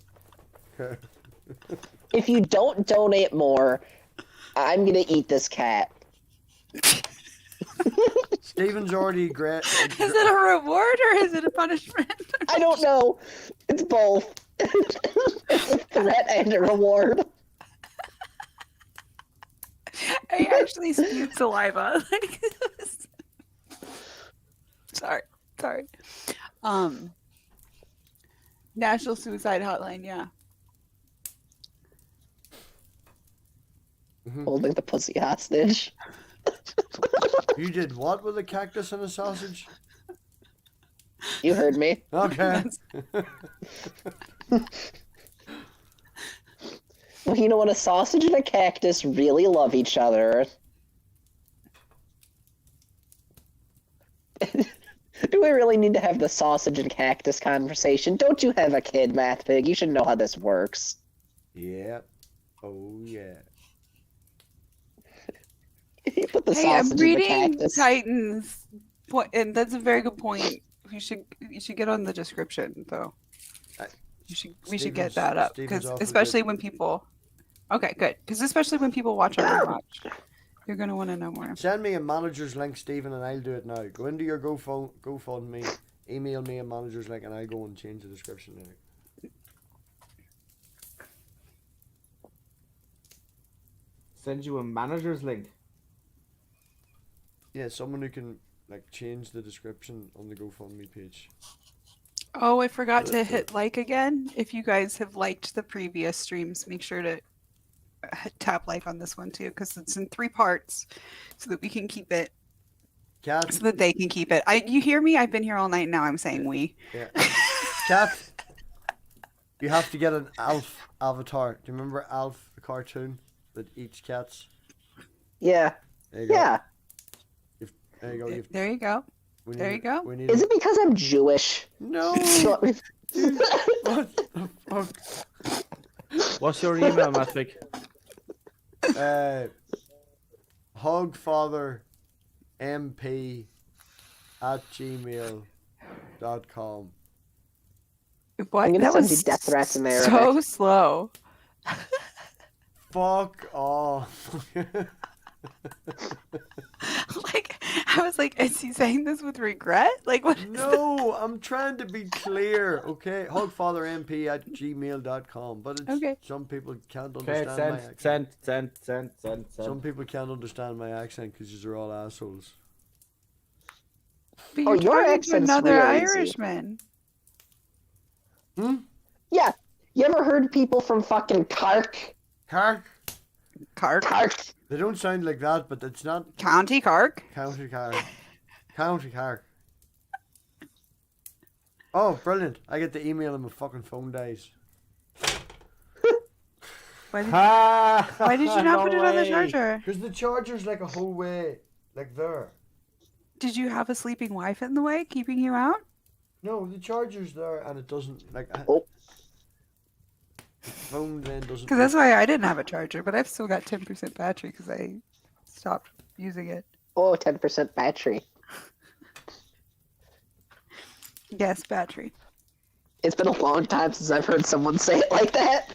Speaker 4: If you don't donate more, I'm gonna eat this cat.
Speaker 1: Stephen's already great.
Speaker 2: Is it a reward or is it a punishment?
Speaker 4: I don't know. It's both. It's a threat and a reward.
Speaker 2: I actually spewed saliva. Like, sorry. National Suicide Hotline, yeah.
Speaker 4: Holding the pussy hostage.
Speaker 1: You did what with a cactus and a sausage?
Speaker 4: You heard me.
Speaker 1: Okay.
Speaker 4: Well, you know when a sausage and a cactus really love each other. Do we really need to have the sausage and cactus conversation? Don't you have a kid, Math Pig? You should know how this works.
Speaker 1: Yeah. Oh yeah.
Speaker 4: You put the
Speaker 2: Hey, I'm
Speaker 4: sausage in the
Speaker 2: reading
Speaker 4: cactus.
Speaker 2: Titans, and that's a very good point. You should get on the description though. We should get that up
Speaker 1: Stephen's
Speaker 2: because
Speaker 1: awful
Speaker 2: especially
Speaker 1: good.
Speaker 2: when people. Okay, good. Because especially when people watch our watch, you're gonna want to know more.
Speaker 1: Send me a manager's link, Stephen, and I'll do it now. Go into your GoFundMe, email me a manager's link, and I'll go and change the description there.
Speaker 3: Send you a manager's link.
Speaker 1: Yeah, someone who can like change the description on the GoFundMe page.
Speaker 2: Oh, I forgot to hit like again. If you guys have liked the previous streams, make sure to tap like on this one too, because it's in 3 parts, so that we can keep it,
Speaker 1: Cat,
Speaker 2: so that they can keep it. You hear me? I've been here all night now. I'm saying we.
Speaker 1: yeah. Cat, you have to get an Alf avatar. Do you remember Alf, the cartoon that eats cats?
Speaker 4: Yeah.
Speaker 1: There you go.
Speaker 4: Yeah.
Speaker 1: There you go.
Speaker 2: There you go.
Speaker 1: We
Speaker 2: There
Speaker 1: need
Speaker 2: you go.
Speaker 1: We need
Speaker 4: Is it because I'm Jewish?
Speaker 1: No.
Speaker 4: So-
Speaker 1: What the fuck?
Speaker 3: What's your email, Matvick?
Speaker 1: hogfathermp@gmail.com.
Speaker 2: What?
Speaker 4: I'm gonna
Speaker 2: That
Speaker 4: send
Speaker 2: was
Speaker 4: you death threats in Arabic.
Speaker 2: so slow.
Speaker 1: Fuck off.
Speaker 2: Like, I was like, is he saying this with regret? Like, what?
Speaker 1: No, I'm trying to be clear, okay? hogfathermp@gmail.com. But it's,
Speaker 2: Okay.
Speaker 1: some people can't
Speaker 3: Okay,
Speaker 1: understand my accent.
Speaker 3: send.
Speaker 1: Some people can't understand my accent because you're all assholes.
Speaker 2: But
Speaker 4: Oh,
Speaker 2: you're
Speaker 4: your
Speaker 2: talking to
Speaker 4: accent's
Speaker 2: another
Speaker 4: real easy.
Speaker 2: Irishman.
Speaker 4: Yeah. You ever heard people from fucking Cork?
Speaker 1: Cork?
Speaker 2: Cork.
Speaker 4: Cork.
Speaker 1: They don't sound like that, but it's not
Speaker 2: County Cork.
Speaker 1: County Cork. County Cork. Oh, brilliant. I get the email and my fucking phone dies.
Speaker 2: Why did,
Speaker 3: Ah,
Speaker 2: why did you not
Speaker 3: no
Speaker 2: put it on the
Speaker 3: way.
Speaker 2: charger?
Speaker 1: Because the charger's like a whole way, like there.
Speaker 2: Did you have a sleeping wife in the way, keeping you out?
Speaker 1: No, the charger's there and it doesn't, like...
Speaker 4: Oh.
Speaker 1: The phone then doesn't...
Speaker 2: Because that's why I didn't have a charger, but I've still got 10% battery because I stopped using it.
Speaker 4: Oh, 10% battery.
Speaker 2: Yes, battery.
Speaker 4: It's been a long time since I've heard someone say it like that.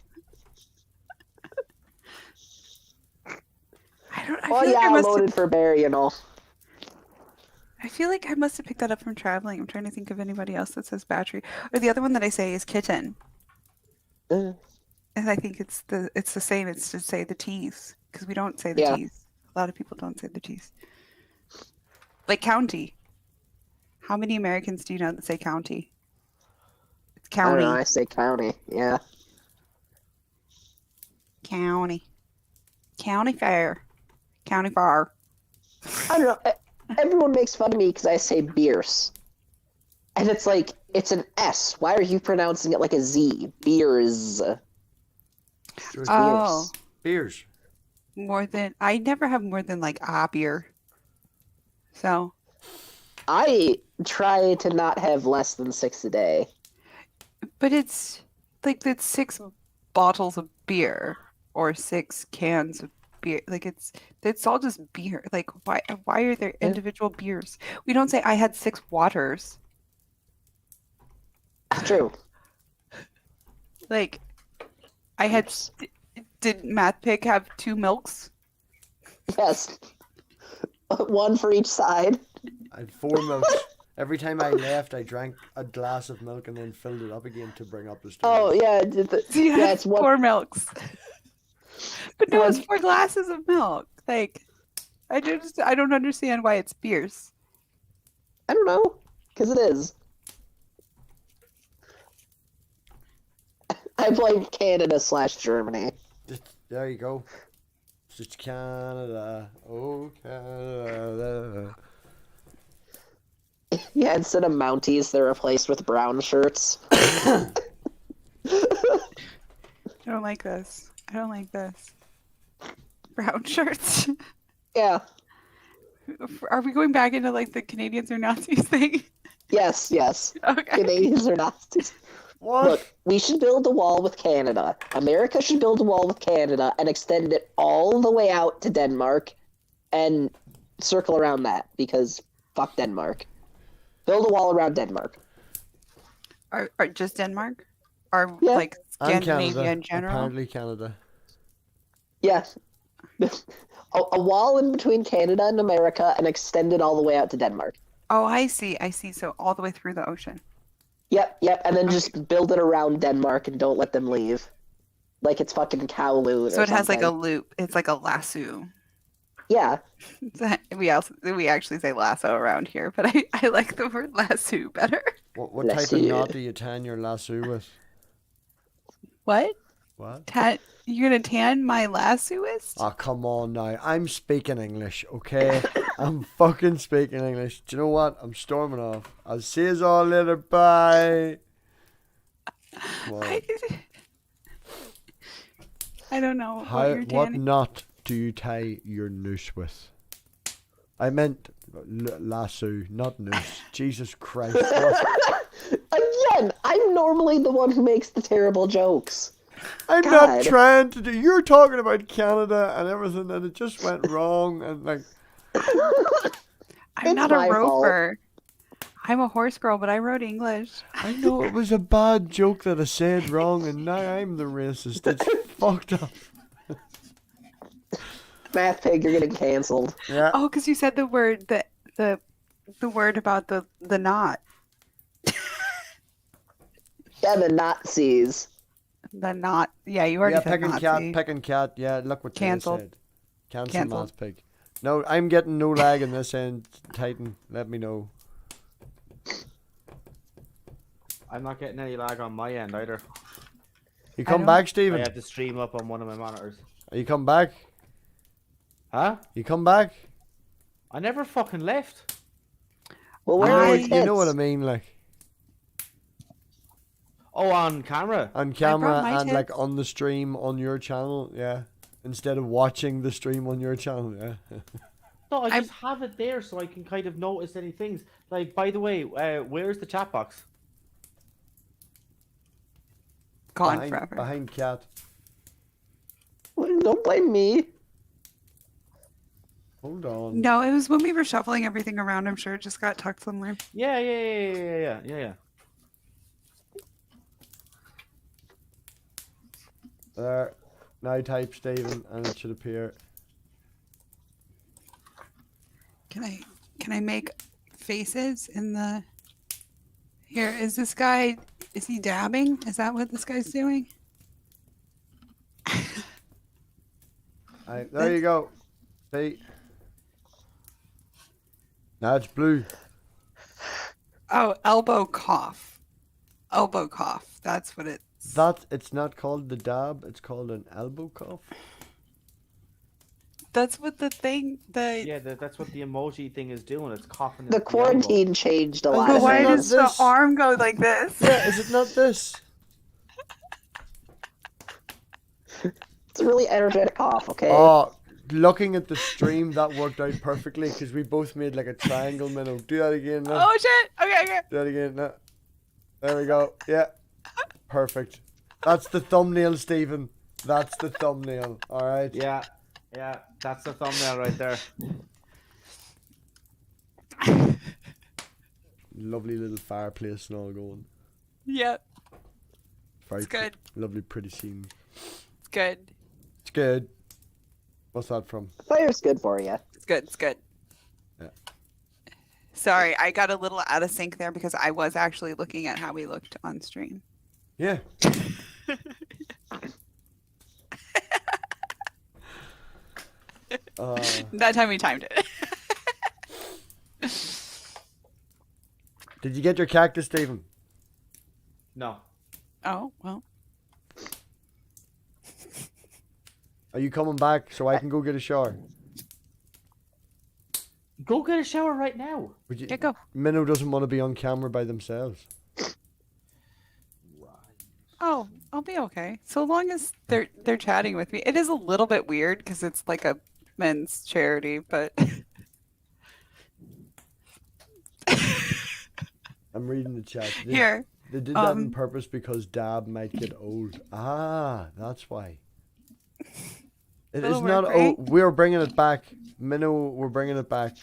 Speaker 2: I don't. I
Speaker 4: Oh
Speaker 2: feel
Speaker 4: yeah,
Speaker 2: like I
Speaker 4: I
Speaker 2: must.
Speaker 4: loaded for Barry and all.
Speaker 2: I feel like I must have picked that up from traveling. I'm trying to think of anybody else that says battery. Or the other one that I say is kitten,
Speaker 4: Uh,
Speaker 2: and I think it's the same. It's to say the T's because we don't say the
Speaker 4: Yeah.
Speaker 2: T's. A lot of people don't say the T's. Like county. How many Americans do you know that say county? It's
Speaker 4: I don't
Speaker 2: county.
Speaker 4: know, I say county. Yeah.
Speaker 2: County. County fair. County fair.
Speaker 4: I don't know. Everyone makes fun of me because I say beers. And it's like, it's an S. Why are you pronouncing it like a Z? Beers.
Speaker 1: Sure,
Speaker 2: Oh,
Speaker 1: beers.
Speaker 2: I never have more than like a beer. So,
Speaker 4: I try to not have less than 6 a day.
Speaker 2: but it's like that's 6 bottles of beer or 6 cans of beer. Like it's all just beer. Like why are there
Speaker 4: Yeah.
Speaker 2: individual beers? We don't say I had 6 waters.
Speaker 4: It's true.
Speaker 2: Like I had.
Speaker 4: Oops.
Speaker 2: Did Math Pick have 2 milks?
Speaker 4: Yes. One for each side.
Speaker 1: I had 4 milks. Every time I left, I drank a glass of milk and then filled it up again to bring up the stairs.
Speaker 4: Oh, yeah.
Speaker 2: So you
Speaker 4: Yeah,
Speaker 2: had
Speaker 4: it's one.
Speaker 2: 4 milks. But no, it's
Speaker 4: One-
Speaker 2: 4 glasses of milk. Like I don't understand why it's beers.
Speaker 4: I don't know. Because it is. I blame Canada/Germany.
Speaker 1: There you go. It's Canada. Oh, Canada.
Speaker 4: Yeah, instead of Mounties, they're replaced with brown shirts.
Speaker 2: I don't like this. I don't like this. Brown shirts.
Speaker 4: Yeah.
Speaker 2: Are we going back into like the Canadians are Nazis thing?
Speaker 4: Yes, yes.
Speaker 2: Okay.
Speaker 4: Canadians are Nazis.
Speaker 1: What?
Speaker 4: Look, we should build a wall with Canada. America should build a wall with Canada and extend it all the way out to Denmark and circle around that because fuck Denmark. Build a wall around Denmark.
Speaker 2: Are just Denmark? Or
Speaker 4: Yeah.
Speaker 2: like
Speaker 1: And
Speaker 2: Scandinavia
Speaker 1: Canada.
Speaker 2: in general?
Speaker 1: Apparently Canada.
Speaker 4: Yes. a wall in between Canada and America and extend it all the way out to Denmark.
Speaker 2: Oh, I see. I see. So all the way through the ocean.
Speaker 4: Yep, and then just build it around Denmark and don't let them leave. Like it's fucking Kowloon.
Speaker 2: So
Speaker 4: or
Speaker 2: it has like a
Speaker 4: something.
Speaker 2: loop. It's like a lasso.
Speaker 4: Yeah.
Speaker 2: We actually say lasso around here, but I like the word lasso better.
Speaker 1: What type of
Speaker 4: Lasso.
Speaker 1: knot do you tan your lasso with?
Speaker 2: What?
Speaker 1: What?
Speaker 2: You're gonna tan my lassoist?
Speaker 1: Oh, come on now. I'm speaking English, okay? I'm fucking speaking English. Do you know what? I'm storming off. I'll see you all later. Bye. Come on.
Speaker 2: I don't know what
Speaker 1: How,
Speaker 2: you're
Speaker 1: what
Speaker 2: tanning.
Speaker 1: knot do you tie your noose with? I meant lasso, not noose. Jesus Christ. What?
Speaker 4: Again, I'm normally the one who makes the terrible jokes.
Speaker 1: I'm not
Speaker 4: God.
Speaker 1: trying to do. You're talking about Canada and everything, and it just went wrong. And like,
Speaker 2: I'm
Speaker 4: It's
Speaker 2: not a
Speaker 4: my fault.
Speaker 2: roper. I'm a horse girl, but I wrote English.
Speaker 1: I know it was a bad joke that I said wrong, and now I'm the racist. It's fucked up.
Speaker 4: Math Pig, you're getting canceled.
Speaker 1: Yeah.
Speaker 2: Oh, because you said the word the word about the knot.
Speaker 4: Yeah, the Nazis.
Speaker 2: The knot. Yeah, you already
Speaker 1: Yeah,
Speaker 2: said Nazi.
Speaker 1: pecking cat. Yeah, look what
Speaker 2: Cancelled.
Speaker 1: they said. Cancel
Speaker 2: Cancelled.
Speaker 1: Mass Pig. No, I'm getting no lag in this end. Titan, let me know.
Speaker 3: I'm not getting any lag on my end either.
Speaker 1: You
Speaker 2: I
Speaker 1: come
Speaker 2: don't-
Speaker 1: back,
Speaker 3: I
Speaker 1: Stephen?
Speaker 3: have to stream up on one of my monitors.
Speaker 1: You come back?
Speaker 3: Huh?
Speaker 1: You come back?
Speaker 3: I never fucking left.
Speaker 4: Well,
Speaker 1: You
Speaker 4: where
Speaker 1: know,
Speaker 4: are
Speaker 1: what,
Speaker 4: your
Speaker 1: you know what I
Speaker 4: tits?
Speaker 1: mean, like
Speaker 3: Oh, on camera.
Speaker 1: on camera
Speaker 2: my
Speaker 1: and like
Speaker 2: tits.
Speaker 1: on the stream on your channel, yeah. Instead of watching the stream on your channel, yeah.
Speaker 3: No, I
Speaker 2: I'm-
Speaker 3: just have it there so I can kind of notice any things. Like, by the way, where's the chat box?
Speaker 2: Gone
Speaker 1: behind,
Speaker 2: forever.
Speaker 1: behind cat.
Speaker 4: Well, don't blame me.
Speaker 1: Hold on.
Speaker 2: No, it was when we were shuffling everything around. I'm sure it just got tucked somewhere.
Speaker 3: Yeah.
Speaker 1: There. Now type Stephen and it should appear.
Speaker 2: Can I make faces in the here? Is this guy? Is he dabbing? Is that what this guy's doing?
Speaker 1: There you go. See? Now it's blue.
Speaker 2: Oh, elbow cough. Elbow cough. That's what it's.
Speaker 1: It's not called the dab, it's called an elbow cough.
Speaker 2: That's what the thing. The.
Speaker 3: Yeah, that's what the emoji thing is doing. It's coughing.
Speaker 4: The
Speaker 3: into elbow.
Speaker 4: quarantine changed a
Speaker 1: Oh,
Speaker 4: lot
Speaker 1: but
Speaker 4: of
Speaker 1: why
Speaker 2: Why
Speaker 1: not
Speaker 2: does
Speaker 4: things.
Speaker 1: this?
Speaker 2: the arm go like this?
Speaker 1: Yeah, is it not this?
Speaker 4: It's a really energetic cough, okay?
Speaker 1: Oh, looking at the stream, that worked out perfectly because we both made like a triangle minnow. Do that again now.
Speaker 2: Oh shit! Okay.
Speaker 1: Do that again now. There we go. Yeah. Perfect. That's the thumbnail, Stephen. That's the thumbnail. Alright.
Speaker 3: Yeah, that's the thumbnail right there.
Speaker 1: Lovely little fireplace and all going.
Speaker 2: Yep.
Speaker 1: Very
Speaker 2: It's good.
Speaker 1: Lovely, pretty scene.
Speaker 2: It's good.
Speaker 1: It's good. What's that from?
Speaker 4: Fire's good for you.
Speaker 2: It's good. It's good.
Speaker 1: Yeah.
Speaker 2: Sorry, I got a little out of sync there because I was actually looking at how we looked on stream.
Speaker 1: Yeah.
Speaker 2: That time we timed it.
Speaker 1: Did you get your cactus, Stephen?
Speaker 3: No.
Speaker 2: Oh, well.
Speaker 1: Are you coming back so I can go get a shower?
Speaker 3: Go get a shower right now.
Speaker 1: Would you?
Speaker 2: Yeah, go.
Speaker 1: Minnow doesn't want to be on camera by themselves.
Speaker 2: Oh, I'll be okay. So long as they're chatting with me. It is a little bit weird because it's like a men's charity, but
Speaker 1: I'm reading the chat.
Speaker 2: here.
Speaker 1: They did that on purpose because Dab might get old. Ah, that's why. It is
Speaker 2: That'll
Speaker 1: not.
Speaker 2: work,
Speaker 1: Oh,
Speaker 2: right?
Speaker 1: we're bringing it back. Minnow, we're bringing it back.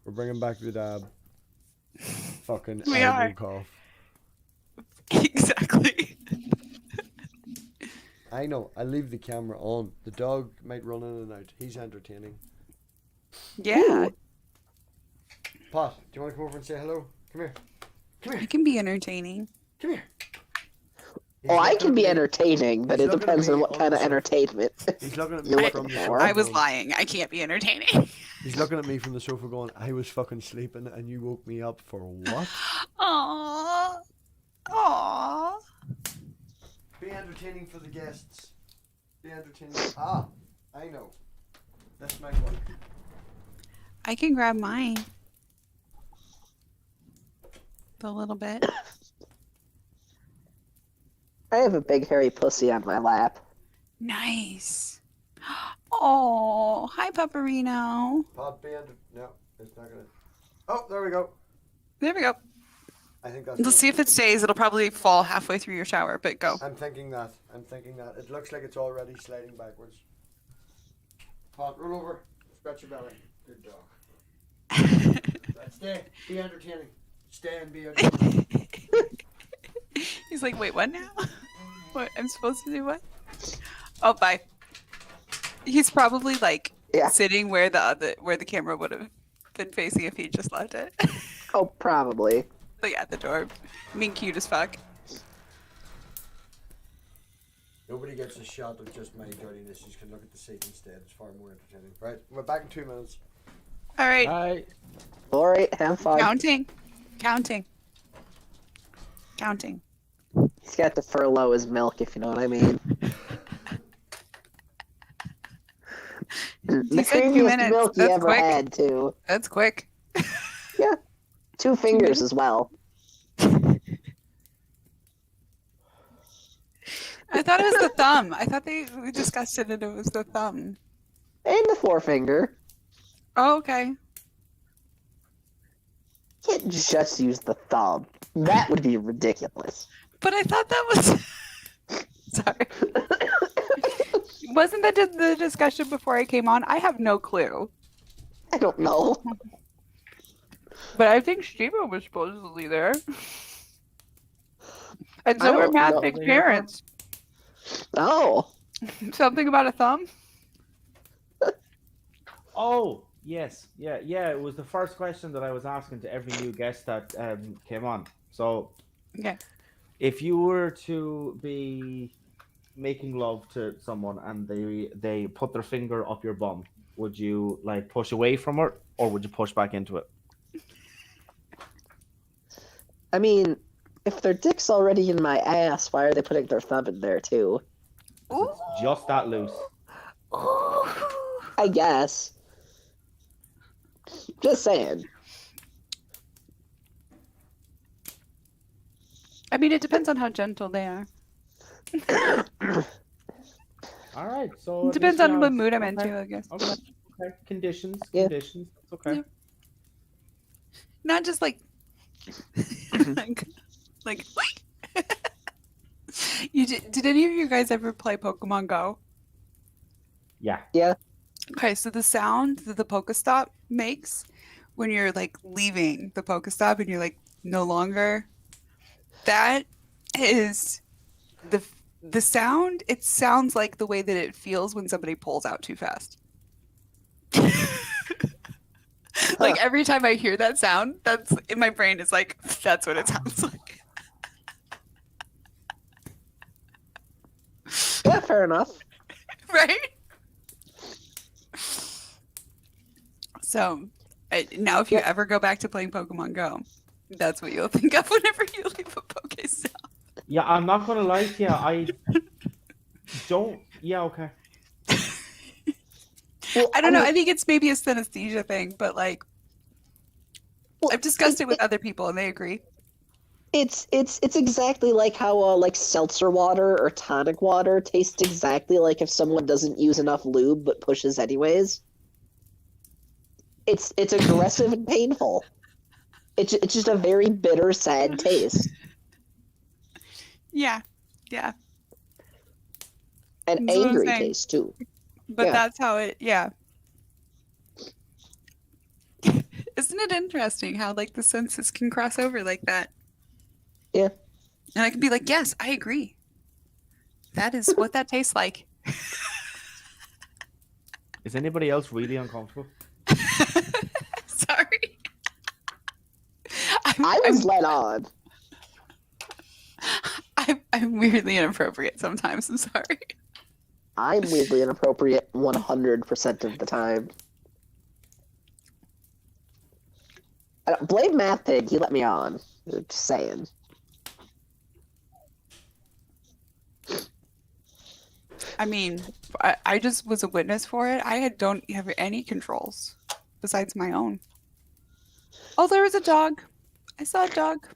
Speaker 1: We're bringing back the Dab. Fucking
Speaker 2: We
Speaker 1: elbow
Speaker 2: are.
Speaker 1: cough.
Speaker 2: Exactly.
Speaker 1: I know. I leave the camera on. The dog might run in and out. He's entertaining.
Speaker 2: Yeah.
Speaker 1: Pot, do you want to come over and say hello? Come here.
Speaker 2: It can be entertaining.
Speaker 1: Come here.
Speaker 4: Oh, I
Speaker 1: looking
Speaker 4: can
Speaker 1: at
Speaker 4: be
Speaker 1: me-
Speaker 4: entertaining, but
Speaker 1: he's
Speaker 4: it
Speaker 1: looking at
Speaker 4: depends
Speaker 1: me
Speaker 4: on what
Speaker 1: on
Speaker 4: kind
Speaker 1: the
Speaker 4: of
Speaker 1: sofa.
Speaker 4: entertainment.
Speaker 1: He's looking at
Speaker 4: You're
Speaker 1: me
Speaker 4: looking
Speaker 1: from the
Speaker 4: for.
Speaker 1: sofa.
Speaker 2: I was
Speaker 1: going-
Speaker 2: lying. I can't be entertaining.
Speaker 1: He's looking at me from the sofa going, I was fucking sleeping and you woke me up for what?
Speaker 2: Aww. Aww.
Speaker 1: Be entertaining for the guests. Be entertaining. Ah, I know. That's my one.
Speaker 2: I can grab mine. A little bit.
Speaker 4: I have a big hairy pussy on my lap.
Speaker 2: Nice. Oh, hi, Pepperino.
Speaker 1: Pod be enter- No, it's not gonna. Oh, there we go.
Speaker 2: There we go.
Speaker 1: I think that's.
Speaker 2: Let's see if it stays. It'll probably fall halfway through your shower, but go.
Speaker 1: I'm thinking that. It looks like it's already sliding backwards. Pot, roll over. Scratch your belly. Good dog. Stay. Be entertaining. Stay and be entertaining.
Speaker 2: He's like, wait, what now? What? I'm supposed to do what? Oh, bye. He's probably like sitting where the camera would have been facing if he just left it.
Speaker 4: Oh, probably.
Speaker 2: Like at the door, being cute as fuck.
Speaker 1: Nobody gets a shot of just my dirtiness. You can look at the seat instead. It's far more entertaining. Right, we're back in 2 minutes.
Speaker 2: All right.
Speaker 3: Hi.
Speaker 4: All right, have fun.
Speaker 2: Counting.
Speaker 4: He's got to furlough his milk, if you know what I mean. The
Speaker 2: said 2
Speaker 4: creamiest
Speaker 2: minutes.
Speaker 4: milk you
Speaker 2: That's
Speaker 4: ever
Speaker 2: quick.
Speaker 4: had, too.
Speaker 2: That's quick.
Speaker 4: Yeah. 2 fingers as well.
Speaker 2: I thought it was the thumb. I thought we discussed it and it was the thumb.
Speaker 4: And the forefinger.
Speaker 2: Oh, okay.
Speaker 4: You can't just use the thumb. That would be ridiculous.
Speaker 2: But I thought that was. Sorry. Wasn't that just the discussion before I came on? I have no clue.
Speaker 4: I don't know.
Speaker 2: But I think Steve-O was supposedly there. And
Speaker 4: I
Speaker 2: so were
Speaker 4: don't
Speaker 2: Matt
Speaker 4: know.
Speaker 2: Big's parents.
Speaker 4: Oh.
Speaker 2: Something about a thumb?
Speaker 3: Oh, yes. Yeah. It was the first question that I was asking to every new guest that came on. So,
Speaker 2: Okay.
Speaker 3: if you were to be making love to someone and they put their finger up your bum, would you like push away from it or would you push back into it?
Speaker 4: I mean, if their dick's already in my ass, why are they putting their thumb in there, too?
Speaker 3: It's just that loose.
Speaker 4: I guess. Just saying.
Speaker 2: I mean, it depends on how gentle they are.
Speaker 3: All right. So
Speaker 2: It depends on what
Speaker 3: initially
Speaker 2: mood I'm
Speaker 3: I was-
Speaker 2: into, I guess.
Speaker 3: Okay. Conditions.
Speaker 4: Yeah.
Speaker 3: Conditions. That's okay.
Speaker 2: Yeah. Not just like, like. Did any of you guys ever play Pokemon Go?
Speaker 3: Yeah.
Speaker 2: Okay, so the sound that the Pokestop makes when you're like leaving the Pokestop and you're like no longer, that is the sound. It sounds like the way that it feels when somebody pulls out too fast. Like every time I hear that sound, that's in my brain. It's like that's what it sounds like.
Speaker 4: Yeah, fair enough.
Speaker 2: Right? So, now if you ever go back to playing Pokemon Go, that's what you'll think of whenever you leave a Pokestop.
Speaker 3: Yeah. I'm not gonna lie to you. I don't. Yeah. Okay.
Speaker 4: Well,
Speaker 2: I don't know.
Speaker 4: mean,
Speaker 2: I think it's maybe a synesthesia thing, but like,
Speaker 4: well,
Speaker 2: I've discussed it with other people and they agree.
Speaker 4: It's exactly like how like seltzer water or tonic water tastes exactly like if someone doesn't use enough lube but pushes anyways. It's aggressive and painful. It's just a very bitter, sad taste.
Speaker 2: Yeah.
Speaker 4: And
Speaker 2: That's what I'm
Speaker 4: angry
Speaker 2: saying.
Speaker 4: taste too.
Speaker 2: But
Speaker 4: Yeah.
Speaker 2: that's how it, yeah. Isn't it interesting how like the senses can cross over like that?
Speaker 4: Yeah.
Speaker 2: And I can be like, yes, I agree. That is what that tastes like.
Speaker 3: Is anybody else really uncomfortable?
Speaker 2: Sorry.
Speaker 4: I was let on.
Speaker 2: I'm weirdly inappropriate sometimes. I'm sorry.
Speaker 4: I'm weirdly inappropriate 100% of the time. Blame Math Pig, he let me on. Just saying.
Speaker 2: I mean, I just was a witness for it. Don't have any controls besides my own. Oh, there was a dog. I saw a dog.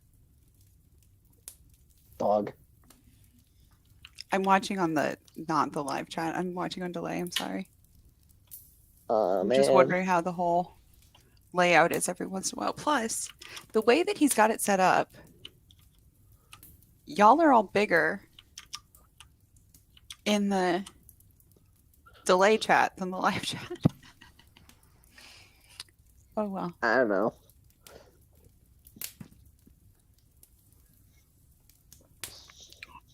Speaker 4: Dog.
Speaker 2: I'm watching on not the live chat. I'm watching on delay. I'm sorry. I'm
Speaker 4: Man.
Speaker 2: just wondering how the whole layout is every once in a while. Plus, the way that he's got it set up y'all are all bigger in the delay chat than the live chat. Oh well.
Speaker 4: I don't know.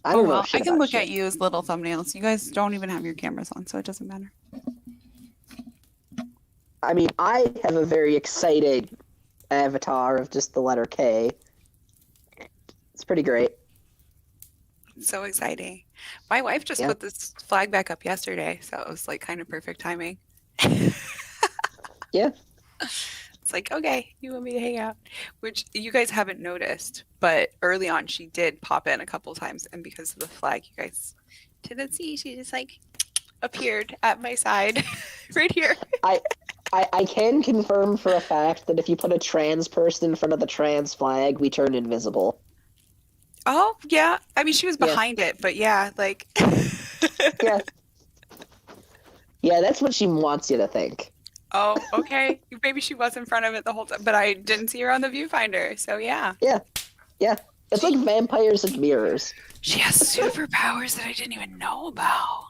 Speaker 4: I
Speaker 2: Oh
Speaker 4: don't know
Speaker 2: well.
Speaker 4: shit
Speaker 2: I can
Speaker 4: about
Speaker 2: look
Speaker 4: shit.
Speaker 2: at you as little thumbnails. You guys don't even have your cameras on, so it doesn't matter.
Speaker 4: I mean, I have a very exciting avatar of just the letter K. It's pretty great.
Speaker 2: So exciting. My wife just
Speaker 4: Yeah.
Speaker 2: put this flag back up yesterday, so it was like kind of perfect timing.
Speaker 4: Yeah.
Speaker 2: It's like, okay, you want me to hang out? Which you guys haven't noticed, but early on she did pop in a couple times, and because of the flag, you guys didn't see. She just like appeared at my side right here.
Speaker 4: I can confirm for a fact that if you put a trans person in front of the trans flag, we turn invisible.
Speaker 2: Oh, yeah. I mean, she was
Speaker 4: Yeah.
Speaker 2: behind it, but yeah, like
Speaker 4: Yeah. Yeah, that's what she wants you to think.
Speaker 2: oh, okay. Maybe she was in front of it the whole time, but I didn't see her on the viewfinder. So yeah.
Speaker 4: Yeah. It's like vampires and mirrors.
Speaker 2: She has superpowers that I didn't even know about.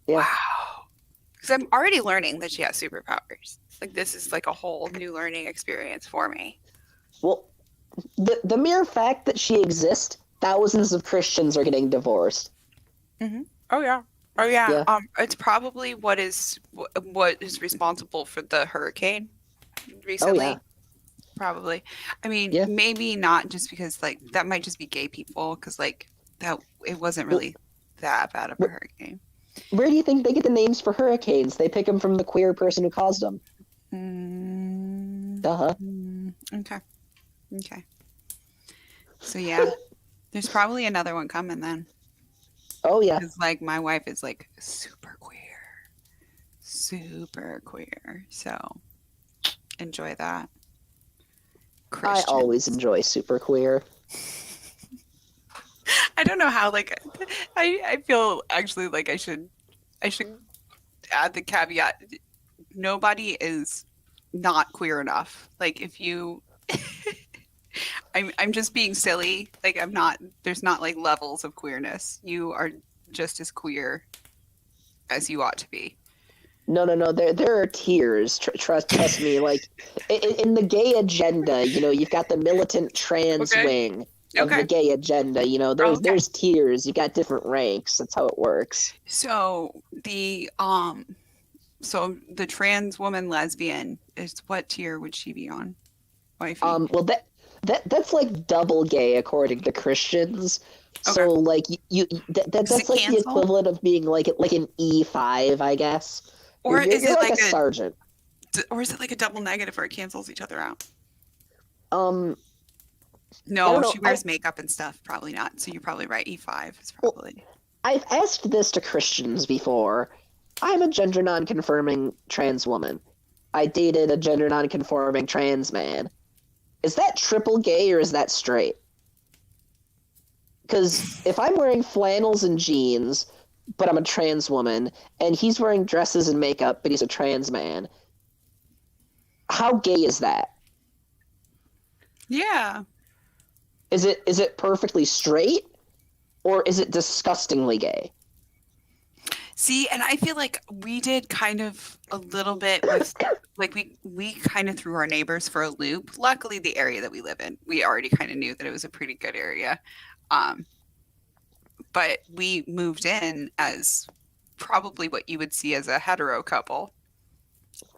Speaker 4: Yeah.
Speaker 2: Wow. Because I'm already learning that she has superpowers. Like this is like a whole new learning experience for me.
Speaker 4: Well, the mere fact that she exists, thousands of Christians are getting divorced.
Speaker 2: Oh yeah. Oh yeah.
Speaker 4: Yeah.
Speaker 2: It's probably what is responsible for the hurricane recently.
Speaker 4: Oh, yeah.
Speaker 2: Probably. I mean,
Speaker 4: Yeah.
Speaker 2: maybe not just because like that might just be gay people because like that it wasn't really that bad of a hurricane.
Speaker 4: Where do you think they get the names for hurricanes? They pick them from the queer person who caused them. Uh-huh.
Speaker 2: Okay. Okay. So yeah, there's probably another one coming then.
Speaker 4: Oh, yeah.
Speaker 2: Because like my wife is like super queer. So enjoy that.
Speaker 4: I
Speaker 2: Christians.
Speaker 4: always enjoy super queer.
Speaker 2: I don't know how like I feel actually like I should add the caveat. Nobody is not queer enough. Like if you I'm just being silly. Like I'm not there's not like levels of queerness. You are just as queer as you ought to be.
Speaker 4: No. There are tiers. Trust me. Like in the gay agenda, you've got the militant trans
Speaker 2: Okay.
Speaker 4: wing of
Speaker 2: Okay.
Speaker 4: the gay agenda. There's tiers. You got different ranks. That's how it works.
Speaker 2: So the trans woman lesbian is what tier would she be on? Wifey.
Speaker 4: Well, that's like double gay according to Christians. So like that's
Speaker 2: it
Speaker 4: like the
Speaker 2: cancel?
Speaker 4: equivalent of being like an E5, I guess.
Speaker 2: Or
Speaker 4: You're
Speaker 2: is it
Speaker 4: like
Speaker 2: like
Speaker 4: a sergeant?
Speaker 2: or is it like a double negative where it cancels each other out?
Speaker 4: I
Speaker 2: No,
Speaker 4: don't know.
Speaker 2: she wears makeup and stuff. Probably not. So you're probably right. E5 is probably.
Speaker 4: I've asked this to Christians before. I'm a gender non-conforming trans woman. I dated a gender non-conforming trans man. Is that triple gay or is that straight? Because if I'm wearing flannels and jeans, but I'm a trans woman, and he's wearing dresses and makeup, but he's a trans man, how gay is that?
Speaker 2: Yeah.
Speaker 4: Is it perfectly straight, or is it disgustingly gay?
Speaker 2: See, and I feel like we did kind of a little bit with like we kind of threw our neighbors for a loop. Luckily, the area that we live in, we already kind of knew that it was a pretty good area. But we moved in as probably what you would see as a hetero couple.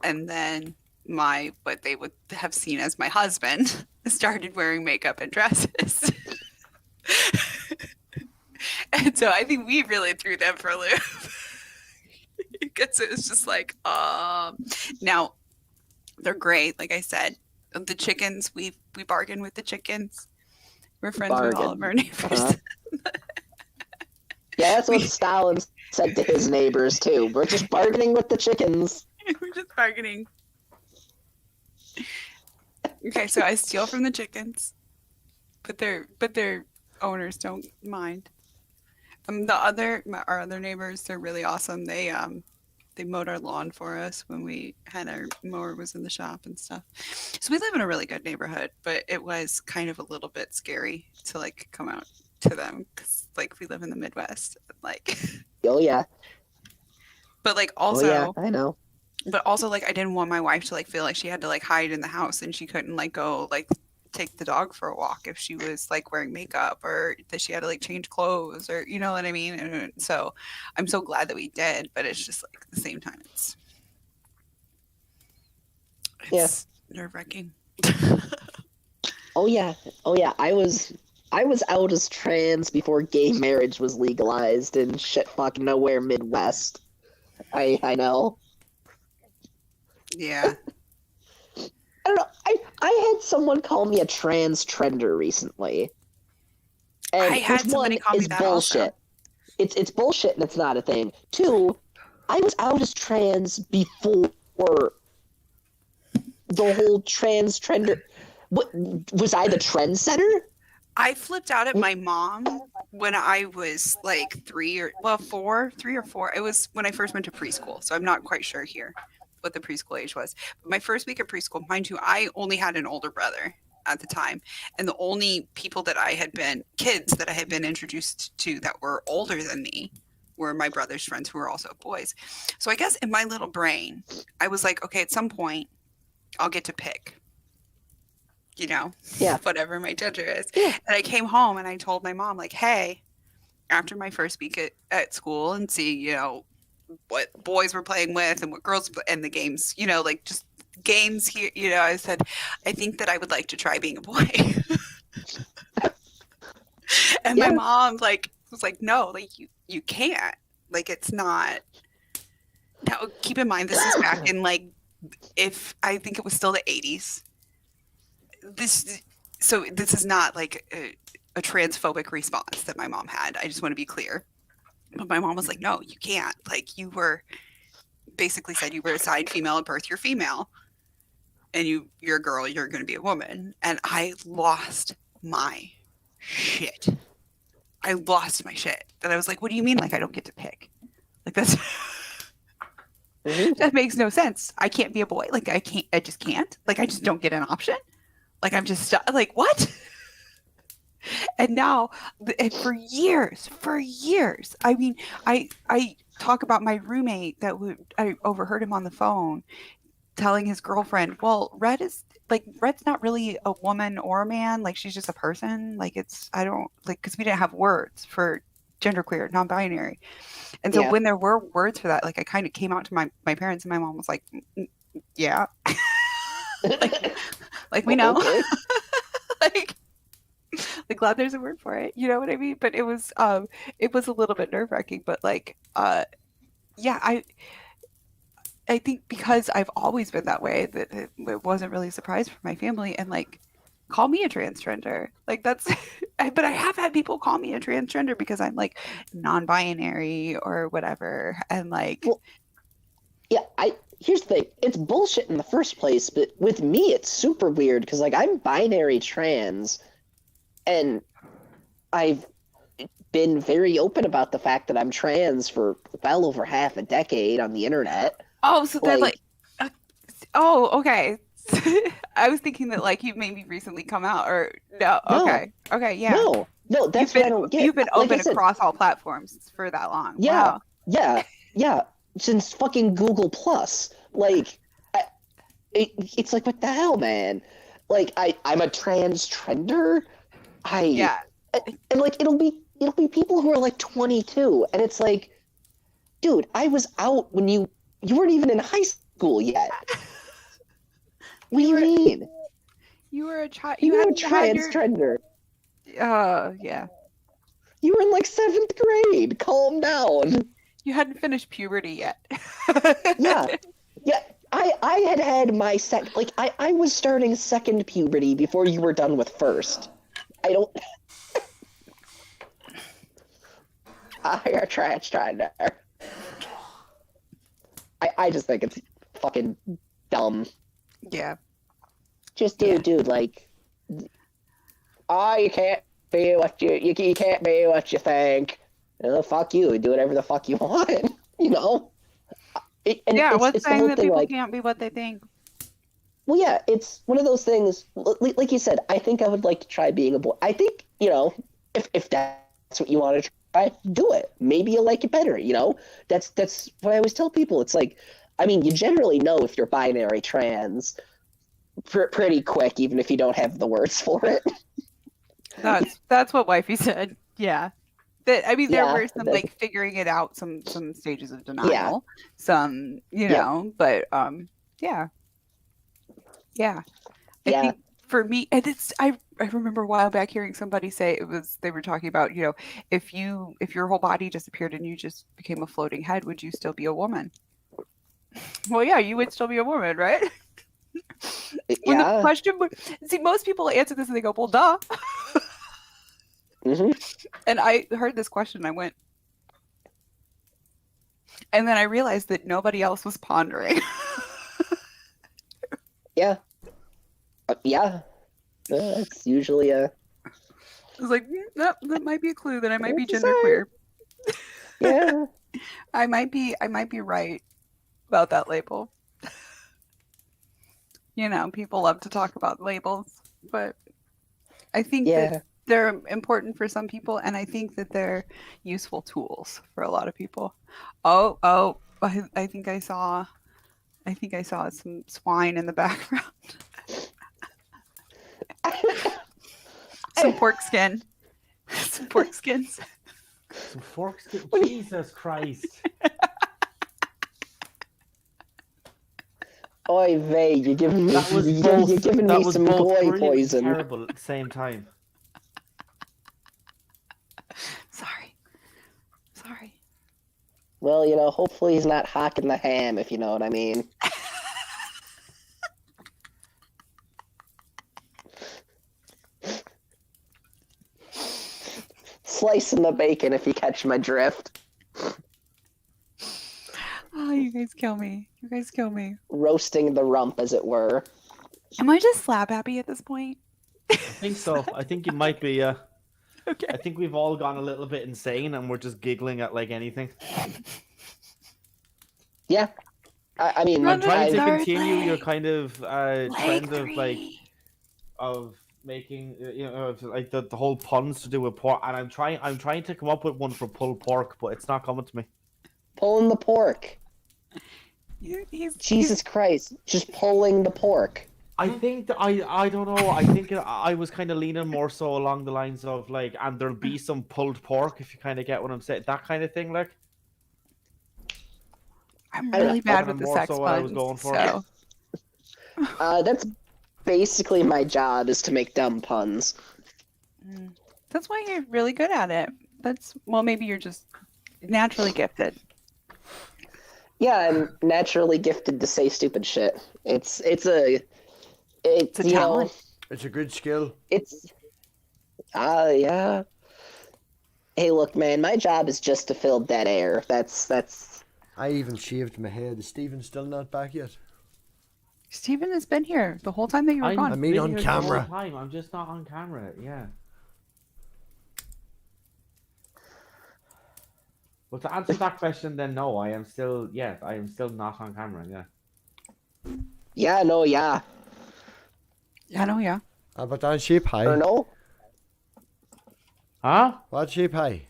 Speaker 2: And then what they would have seen as my husband started wearing makeup and dresses. And so I think we really threw them for a loop. Because it was just like, now they're great. Like I said, the chickens, we bargain with the chickens. We're friends with all of our neighbors.
Speaker 4: Uh-huh. Yeah, that's what Stalin said to his neighbors too. We're just bargaining with the chickens.
Speaker 2: We're just bargaining. Okay, so I steal from the chickens, but their owners don't mind. Our other neighbors, they're really awesome. They mowed our lawn for us when we had our mower was in the shop and stuff. So we live in a really good neighborhood, but it was kind of a little bit scary to like come out to them because like we live in the Midwest, like.
Speaker 4: Oh yeah.
Speaker 2: But like
Speaker 4: Oh yeah.
Speaker 2: also,
Speaker 4: I know.
Speaker 2: but also like I didn't want my wife to like feel like she had to like hide in the house and she couldn't like go like take the dog for a walk if she was like wearing makeup or that she had to like change clothes or you know what I mean. And so I'm so glad that we did, but it's just like at the same time it's nerve-wracking.
Speaker 4: Oh yeah. Oh yeah. I was out as trans before gay marriage was legalized in shit fuck nowhere Midwest. I know.
Speaker 2: Yeah.
Speaker 4: I don't know. I had someone call me a trans trender recently. And
Speaker 2: I had somebody call me that
Speaker 4: bullshit.
Speaker 2: also.
Speaker 4: It's bullshit and it's not a thing. 2, I was out as trans before the whole trans trender. What was I the trendsetter?
Speaker 2: I flipped out at my mom when I was like 3 or 4. It was when I first went to preschool. So I'm not quite sure here what the preschool age was. But my first week of preschool, mind you, I only had an older brother at the time. And the only people that kids that I had been introduced to that were older than me were my brother's friends who were also boys. So I guess in my little brain, I was like, okay, at some point, I'll get to pick. You know, whatever my gender is.
Speaker 4: Yeah.
Speaker 2: And I came home and I told my mom, like, hey, after my first week at school and see, you know, what boys were playing with and what girls and the games, you know, like just games here, you know, I said, I think that I would like to try being a boy. And my mom like was like, no, like you can't. Like it's not. Now keep in mind this is back in like I think it was still the 80s. This is not like a transphobic response that my mom had. I just want to be clear. But my mom was like, no, you can't. Like you were basically said you were assigned female at birth, you're female. And you're a girl, you're going to be a woman. And I lost my shit. And I was like, what do you mean? Like, I don't get to pick? Like that's, that makes no sense. I can't be a boy. Like I just can't. Like, I just don't get an option. Like I'm just like what? And now, and for years, I mean, I talk about my roommate I overheard him on the phone telling his girlfriend, "Well, Red's not really a woman or a man. Like she's just a person. Like because we didn't have words for genderqueer, non-binary, and so when there were words for that, like I kind of came out to my parents, and my mom was like, yeah." Like we know,
Speaker 4: Okay.
Speaker 2: like glad there's a word for it. You know what I mean? But it was a little bit nerve wracking. But like, yeah, I think because I've always been that way, that it wasn't really a surprise for my family. And like, call me a transgender. Like that's, but I have had people call me a transgender because I'm like non-binary or whatever. And like,
Speaker 4: well, yeah, here's the thing. It's bullshit in the first place, but with me, it's super weird because, like, I'm binary trans, and I've been very open about the fact that I'm trans for well over half a decade on the internet.
Speaker 2: Oh, so then, oh, okay. I was thinking that, like, you've maybe recently come out, or no? Okay, yeah.
Speaker 4: No, that's what I don't get.
Speaker 2: You've been open
Speaker 4: like
Speaker 2: across all platforms for that long.
Speaker 4: Yeah,
Speaker 2: wow.
Speaker 4: yeah. Since fucking Google Plus, like, it's like what the hell, man? Like, I'm a trans trender. And like it'll be people who are like 22, and it's like, dude, I was out when you weren't even in high school yet. What do you mean?
Speaker 2: You were a child.
Speaker 4: You were a trans trender.
Speaker 2: Yeah.
Speaker 4: You were in like 7th grade. Calm down.
Speaker 2: You hadn't finished puberty yet.
Speaker 4: Yeah. I had my I was starting second puberty before you were done with first. I don't. You're a transgender. I just think it's fucking dumb.
Speaker 2: Yeah.
Speaker 4: Just dude, like, you can't be what you can't be what you think. Fuck you. Do whatever the fuck you want. You know.
Speaker 2: What's saying that people can't be what they think?
Speaker 4: Well, yeah, it's one of those things. Like you said, I think I would like to try being a boy. I think if that's what you want to try, do it. Maybe you'll like it better. That's what I always tell people. It's like, I mean, you generally know if you're binary trans pretty quick, even if you don't have the words for it.
Speaker 2: That's what wifey said. Yeah. I mean, there
Speaker 4: Yeah,
Speaker 2: were some
Speaker 4: that-
Speaker 2: like figuring it out, some stages of denial, some, but yeah. I
Speaker 4: Yeah.
Speaker 2: think for me, and I remember a while back hearing somebody say they were talking about, if your whole body disappeared and you just became a floating head, would you still be a woman? Well, yeah, you would still be a woman, right? When the
Speaker 4: Yeah.
Speaker 2: question see, most people answer this and they go, well, duh.
Speaker 4: hmm
Speaker 2: And I heard this question and I went, and then I realized that nobody else was pondering.
Speaker 4: Yeah. Yeah. That's usually a.
Speaker 2: I was like, nope, that might be a clue that I might be
Speaker 4: It's a sign.
Speaker 2: genderqueer.
Speaker 4: Yeah.
Speaker 2: I might be right about that label. People love to talk about labels, but I think
Speaker 4: Yeah.
Speaker 2: that they're important for some people, and I think that they're useful tools for a lot of people. Oh, I think I saw some swine in the background. Some pork skin. Some pork skins.
Speaker 3: Some forks. Jesus Christ.
Speaker 4: Oy vey, you're giving me,
Speaker 3: That was
Speaker 4: you're giving
Speaker 3: that
Speaker 4: me
Speaker 3: was
Speaker 4: some
Speaker 3: both
Speaker 4: goy
Speaker 3: brilliant and
Speaker 4: poison.
Speaker 3: terrible at the same time.
Speaker 2: Sorry.
Speaker 4: Well, hopefully he's not hocking the ham, if you know what I mean. Slicing the bacon, if you catch my drift.
Speaker 2: Oh, you guys kill me.
Speaker 4: Roasting the rump, as it were.
Speaker 2: Am I just slap happy at this point?
Speaker 3: I think so. I think you might be.
Speaker 2: Okay.
Speaker 3: I think we've all gone a little bit insane, and we're just giggling at like anything.
Speaker 4: Yeah. I mean,
Speaker 3: I'm trying to
Speaker 2: Another
Speaker 3: continue your
Speaker 2: leg.
Speaker 3: kind of trend of like
Speaker 2: three.
Speaker 3: of making of, like the whole puns to do with pork, and I'm trying to come up with one for pulled pork, but it's not coming to me.
Speaker 4: pulling the pork.
Speaker 2: He's
Speaker 4: Jesus Christ. Just pulling the pork.
Speaker 3: I think that I don't know. I think I was kind of leaning more so along the lines of like, and there'll be some pulled pork, if you kind of get what I'm saying, that kind of thing. Like,
Speaker 2: I'm
Speaker 4: I don't
Speaker 2: really
Speaker 4: know.
Speaker 2: bad
Speaker 3: That's
Speaker 2: with the
Speaker 3: more
Speaker 2: sex
Speaker 3: so what I
Speaker 2: puns.
Speaker 3: was going for.
Speaker 2: So
Speaker 4: That's basically my job, is to make dumb puns.
Speaker 2: that's why you're really good at it. Maybe you're just naturally gifted.
Speaker 4: Yeah, I'm naturally gifted to say stupid shit. It's
Speaker 2: a talent.
Speaker 1: It's a good skill.
Speaker 4: Yeah. Hey, look, man, my job is just to fill dead air. That's.
Speaker 1: I even shaved my head. Is Stephen still not back yet?
Speaker 2: Steven has been here the whole time that you were
Speaker 1: I
Speaker 2: gone.
Speaker 1: mean, on
Speaker 3: been here the whole
Speaker 1: camera.
Speaker 3: time. I'm just not on camera. Yeah. Well, to answer that question, then no, I am still not on camera. Yeah.
Speaker 4: Yeah, no, yeah.
Speaker 2: I know, yeah.
Speaker 1: But that shape high.
Speaker 4: Or no?
Speaker 3: Huh?
Speaker 1: What shape high?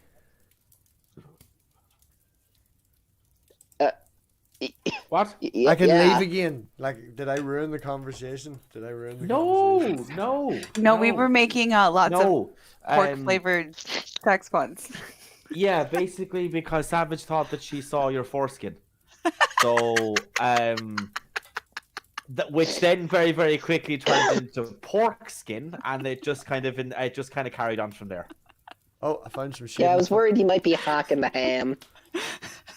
Speaker 3: What?
Speaker 1: I can
Speaker 4: yeah.
Speaker 1: leave again. Like, did I ruin the conversation? Did I ruin the
Speaker 3: No,
Speaker 1: conversation?
Speaker 3: no.
Speaker 2: We were making lots of
Speaker 3: No.
Speaker 2: pork flavored sex puns.
Speaker 3: Yeah, basically because Savage thought that she saw your foreskin. So, which then very, very quickly turned into pork skin, and it just kind of carried on from there.
Speaker 1: Oh, I found some shaving.
Speaker 4: Yeah, I was worried you might be hocking the ham.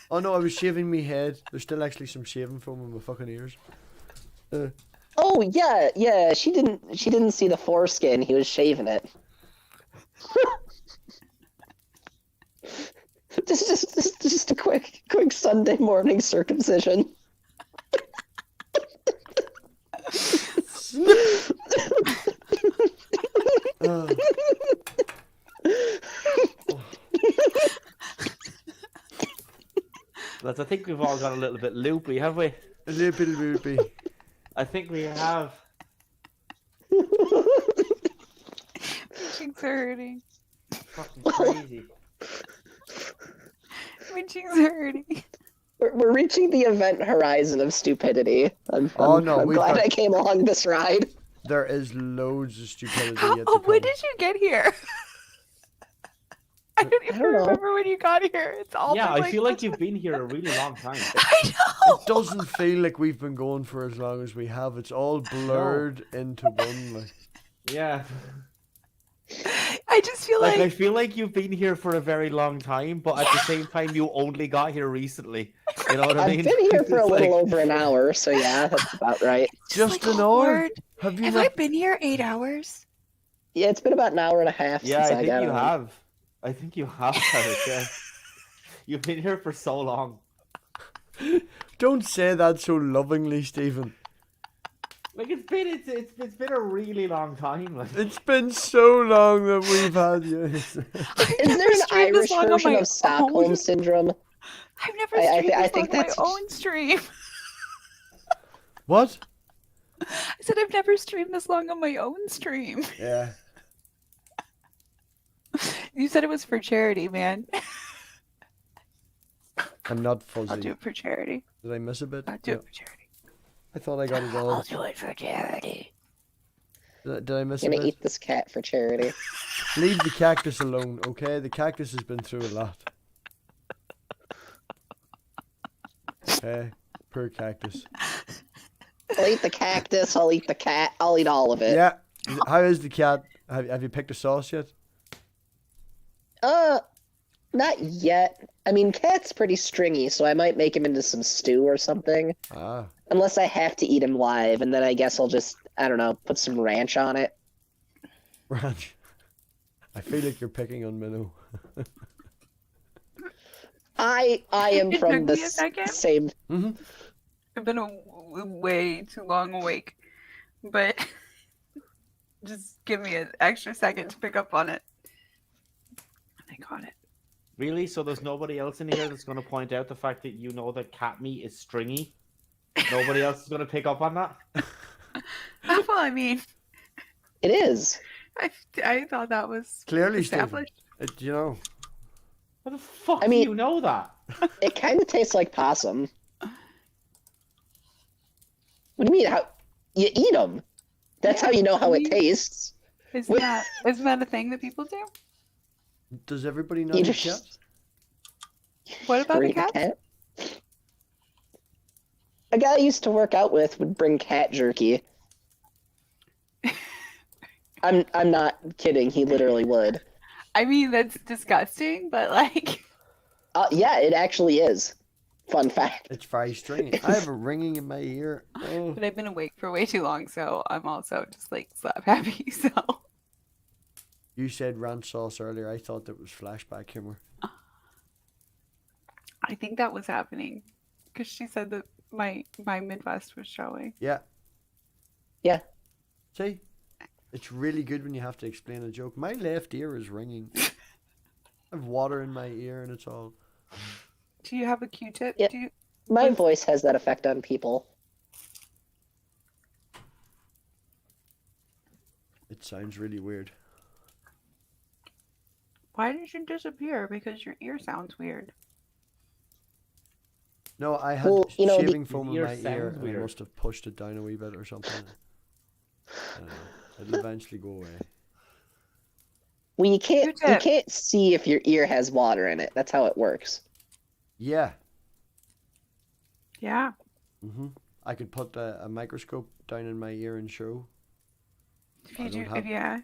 Speaker 1: Oh no, I was shaving me head. There's still actually some shaving foam in my fucking ears.
Speaker 4: Oh, yeah, she didn't see the foreskin. He was shaving it. Just a quick Sunday morning circumcision.
Speaker 1: Uh,
Speaker 3: Lads, I think we've all got a little bit loopy, have we?
Speaker 1: a little bit loopy.
Speaker 3: I think we have.
Speaker 2: Cheeks are hurting.
Speaker 3: fucking crazy.
Speaker 2: My cheeks are hurting.
Speaker 4: We're reaching the event horizon of stupidity. I'm
Speaker 1: we've
Speaker 4: glad
Speaker 1: got-
Speaker 4: I came along this ride.
Speaker 1: There is loads of stupidity
Speaker 2: How,
Speaker 1: yet to
Speaker 2: when
Speaker 1: come.
Speaker 2: did you get here? I don't even
Speaker 4: don't know.
Speaker 2: remember when you got here. It's all
Speaker 3: Yeah,
Speaker 2: been,
Speaker 3: I feel like you've been here a really long time.
Speaker 2: I know.
Speaker 1: It doesn't feel like we've been going for as long as we have. It's all blurred into one. Like.
Speaker 3: Yeah.
Speaker 2: I just feel
Speaker 3: Like, I
Speaker 2: like
Speaker 3: feel like you've been here for a very long time, but at the same time, you only got here recently. You know what I
Speaker 4: I've
Speaker 3: mean?
Speaker 4: been here for a
Speaker 3: It's
Speaker 4: little
Speaker 3: like-
Speaker 4: over an hour, so yeah, that's about right.
Speaker 1: Just
Speaker 2: like
Speaker 1: an hour?
Speaker 2: hard.
Speaker 1: Have you
Speaker 2: Have
Speaker 1: not?
Speaker 2: I been here 8 hours?
Speaker 4: Yeah, it's been about an hour and a half
Speaker 3: Yeah,
Speaker 4: since
Speaker 3: I
Speaker 4: I
Speaker 3: think
Speaker 4: got
Speaker 3: you
Speaker 4: on.
Speaker 3: have. I think you have, Tarek, yeah. You've been here for so long.
Speaker 1: Don't say that so lovingly, Stephen.
Speaker 3: Like it's been a really long time. Like
Speaker 1: It's been so long that we've had you.
Speaker 4: Is there an Irish version of Stockholm Syndrome?
Speaker 2: I've never
Speaker 4: I
Speaker 2: streamed
Speaker 4: think
Speaker 2: this long on my
Speaker 4: that's-
Speaker 2: own stream.
Speaker 1: What?
Speaker 2: I said I've never streamed this long on my own stream.
Speaker 1: Yeah.
Speaker 2: You said it was for charity, man.
Speaker 1: I'm not
Speaker 2: I'll
Speaker 1: fuzzy.
Speaker 2: do it for charity.
Speaker 1: Did I miss a bit?
Speaker 2: I'll do
Speaker 1: No.
Speaker 2: it for charity.
Speaker 1: I thought I got it all.
Speaker 2: I'll do it for charity.
Speaker 1: Did I miss a
Speaker 4: I'm gonna
Speaker 1: bit?
Speaker 4: eat this cat for charity.
Speaker 1: Leave the cactus alone, okay? The cactus has been through a lot. Okay? Poor cactus.
Speaker 4: I'll eat the cactus, I'll eat the cat, I'll eat all of it.
Speaker 1: Yeah. How is the cat? Have you picked a sauce yet?
Speaker 4: Not yet. I mean, cat's pretty stringy, so I might make him into some stew or something.
Speaker 1: Ah.
Speaker 4: Unless I have to eat him live, and then I guess I'll just, I don't know, put some ranch on it.
Speaker 1: Ranch. I feel like you're picking on Minnow.
Speaker 4: I am
Speaker 2: It
Speaker 4: from
Speaker 2: took
Speaker 4: the
Speaker 2: me a second.
Speaker 4: same.
Speaker 1: Mm-hmm.
Speaker 2: I've been way too long awake, but just give me an extra second to pick up on it. I got it.
Speaker 3: really? So there's nobody else in here that's going to point out the fact that you know that cat meat is stringy. Nobody else is going to pick up on that.
Speaker 2: Well, I mean,
Speaker 4: It is.
Speaker 2: I thought that was
Speaker 1: Clearly, Stephen.
Speaker 2: established.
Speaker 1: You know.
Speaker 3: How the fuck
Speaker 4: I mean-
Speaker 3: do you know that?
Speaker 4: It kind of tastes like possum. What do you mean? How you eat them? That's how you know how it tastes.
Speaker 2: Isn't that a thing that people do?
Speaker 1: Does everybody know
Speaker 4: You
Speaker 1: the
Speaker 4: just-
Speaker 1: cat?
Speaker 2: What about the
Speaker 4: Bring
Speaker 2: cat?
Speaker 4: cat? A guy I used to work out with would bring cat jerky. I'm not kidding. He literally would.
Speaker 2: I mean, that's disgusting, but like,
Speaker 4: Yeah, it actually is. Fun fact.
Speaker 1: It's very strange. I have a ringing in my ear. Oh.
Speaker 2: but I've been awake for way too long, so I'm also just like slap happy. So
Speaker 1: You said ranch sauce earlier. I thought that was flashback humor.
Speaker 2: I think that was happening because she said that my Midwest was showing.
Speaker 1: Yeah.
Speaker 4: Yeah.
Speaker 1: See? It's really good when you have to explain a joke. My left ear is ringing. I have water in my ear and it's all...
Speaker 2: Do you have a Q-tip?
Speaker 4: Yeah.
Speaker 2: Do you...
Speaker 4: My voice has that effect on people.
Speaker 1: It sounds really weird.
Speaker 2: Why did you disappear? Because your ear sounds weird.
Speaker 1: No, I had
Speaker 4: Well, you know, the-
Speaker 1: shaving foam in
Speaker 3: Your
Speaker 1: my
Speaker 3: sounds
Speaker 1: ear and I
Speaker 3: weird.
Speaker 1: must have pushed it down a wee bit or something. I don't know. It'll eventually go away.
Speaker 4: Well, you
Speaker 2: Q-tip.
Speaker 4: can't see if your ear has water in it. That's how it works.
Speaker 1: Yeah.
Speaker 2: Yeah.
Speaker 1: I could put a microscope down in my ear and show.
Speaker 2: If
Speaker 1: I
Speaker 2: you
Speaker 1: don't
Speaker 2: do,
Speaker 1: have-
Speaker 2: yeah.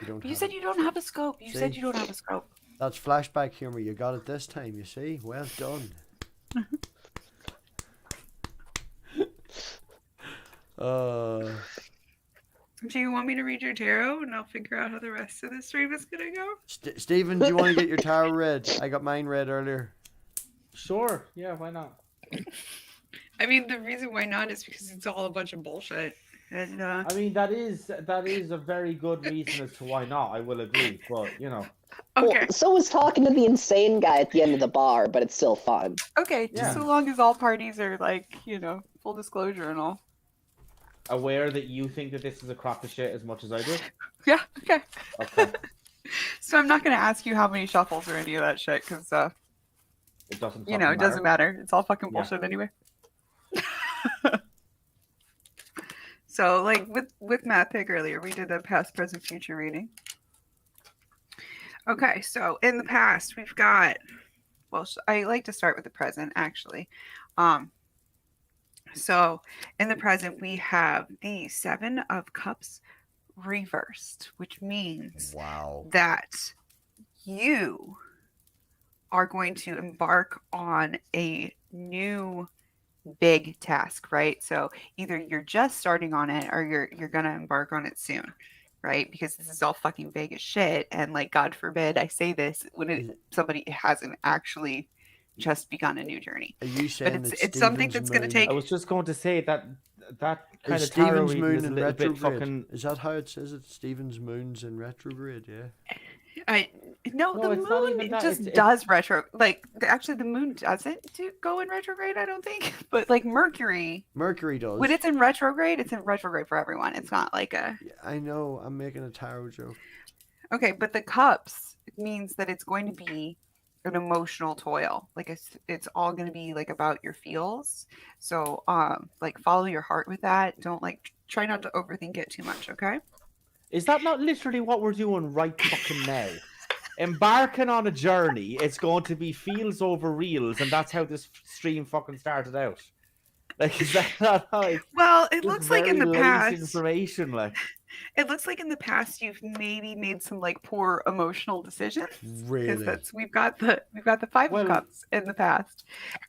Speaker 1: You don't
Speaker 2: You
Speaker 1: have
Speaker 2: said
Speaker 1: it.
Speaker 2: you don't have a scope. You said
Speaker 1: See?
Speaker 2: you don't have a scope.
Speaker 1: That's flashback humor. You got it this time, you see? Well done.
Speaker 2: Do you want me to read your tarot and I'll figure out how the rest of the stream is gonna go?
Speaker 1: Stephen, do you want to get your tarot read? I got mine read earlier.
Speaker 3: Sure. Yeah, why not?
Speaker 2: I mean, the reason why not is because it's all a bunch of bullshit. And
Speaker 3: I mean, that is a very good reason as to why not. I will agree, but you know,
Speaker 2: okay,
Speaker 4: Well, so was talking to the insane guy at the end of the bar, but it's still fun.
Speaker 2: okay,
Speaker 3: Yeah.
Speaker 2: just so long as all parties are like, full disclosure and all.
Speaker 3: aware that you think that this is a crock of shit as much as I do.
Speaker 2: Yeah. Okay.
Speaker 3: Okay.
Speaker 2: So I'm not going to ask you how many shuffles or any of that shit because,
Speaker 3: It doesn't.
Speaker 2: you know, it doesn't matter. It's all fucking
Speaker 3: Yeah.
Speaker 2: bullshit anyway. So, like with Matt Pig earlier, we did a past, present, future reading. Okay, so in the past, we've got. Well, I like to start with the present, actually. So in the present, we have the Seven of Cups reversed, which means
Speaker 1: Wow.
Speaker 2: that you are going to embark on a new big task, right? So either you're just starting on it or you're gonna embark on it soon, right? Because this is all fucking vague as shit, and like God forbid I say this when somebody hasn't actually just begun a new journey.
Speaker 1: Are you saying
Speaker 2: But
Speaker 1: that
Speaker 2: it's something
Speaker 1: Stephen's
Speaker 2: that's going to
Speaker 1: moon-
Speaker 2: take.
Speaker 3: I was just going to say that kind
Speaker 1: Is
Speaker 3: of tarot
Speaker 1: Stephen's
Speaker 3: reading
Speaker 1: moon
Speaker 3: is a
Speaker 1: in
Speaker 3: little bit
Speaker 1: retrograde?
Speaker 3: fucking.
Speaker 1: Is that how it says it? Stephen's moon's in retrograde, yeah.
Speaker 2: No,
Speaker 3: No,
Speaker 2: the
Speaker 3: it's not
Speaker 2: moon
Speaker 3: even that,
Speaker 2: just
Speaker 3: it's-
Speaker 2: does retro. Like actually, the moon doesn't go in retrograde. I don't think, but like Mercury,
Speaker 1: Mercury does.
Speaker 2: when it's in retrograde for everyone. It's not like a
Speaker 1: Yeah, I know. I'm making a tarot joke.
Speaker 2: okay, but the cups means that it's going to be an emotional toil. Like it's all going to be like about your feels. So like follow your heart with that. Don't like try not to overthink it too much. Okay.
Speaker 3: Is that not literally what we're doing right fucking now? Embarking on a journey, it's going to be feels over reels, and that's how this stream fucking started out. Like, is that not like?
Speaker 2: Well, it
Speaker 3: just
Speaker 2: looks like in
Speaker 3: very
Speaker 2: the
Speaker 3: late
Speaker 2: past.
Speaker 3: information, like.
Speaker 2: It looks like in the past you've maybe made some like poor emotional decisions.
Speaker 1: Really?
Speaker 2: Because we've got the Five
Speaker 3: Well-
Speaker 2: of Cups in the past.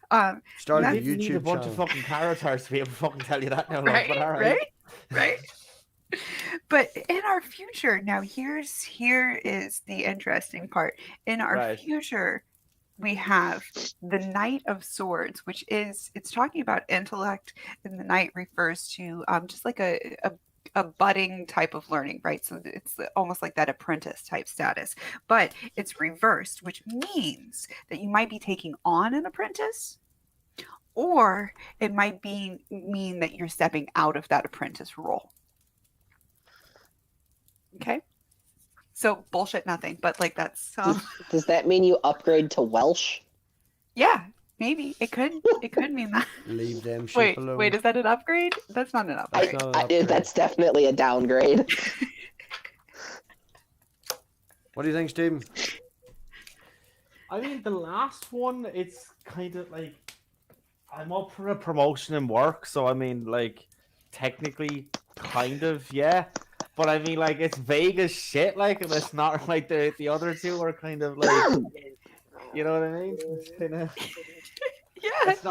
Speaker 1: Started
Speaker 3: I
Speaker 1: a
Speaker 2: That's-
Speaker 3: didn't need a
Speaker 1: YouTube
Speaker 3: bunch
Speaker 1: channel.
Speaker 3: of fucking tarot cards to be able to fucking tell you that now, love,
Speaker 2: Right,
Speaker 3: but all right.
Speaker 2: right. But in our future, now here is the interesting part. In our
Speaker 3: Right.
Speaker 2: future, we have the Knight of Swords, which is it's talking about intellect, and the Knight refers to just like a budding type of learning, right? So it's almost like that apprentice type status, but it's reversed, which means that you might be taking on an apprentice, or it might mean that you're stepping out of that apprentice role. Okay. So bullshit nothing, but like that's
Speaker 4: Does that mean you upgrade to Welsh?
Speaker 2: yeah, maybe it could mean that.
Speaker 1: Leave them sheep
Speaker 2: Wait,
Speaker 1: alone.
Speaker 2: is that an upgrade? That's not an upgrade.
Speaker 1: That's not an upgrade.
Speaker 4: That's definitely a downgrade.
Speaker 1: What do you think, Stephen?
Speaker 3: I mean, the last one, it's kind of like I'm up for a promotion in work, so I mean, like, technically, kind of, yeah. But I mean, like, it's vague as shit, like, and it's not like the other two are kind of like, you know what I mean? It's kinda,
Speaker 2: Yeah,
Speaker 3: let's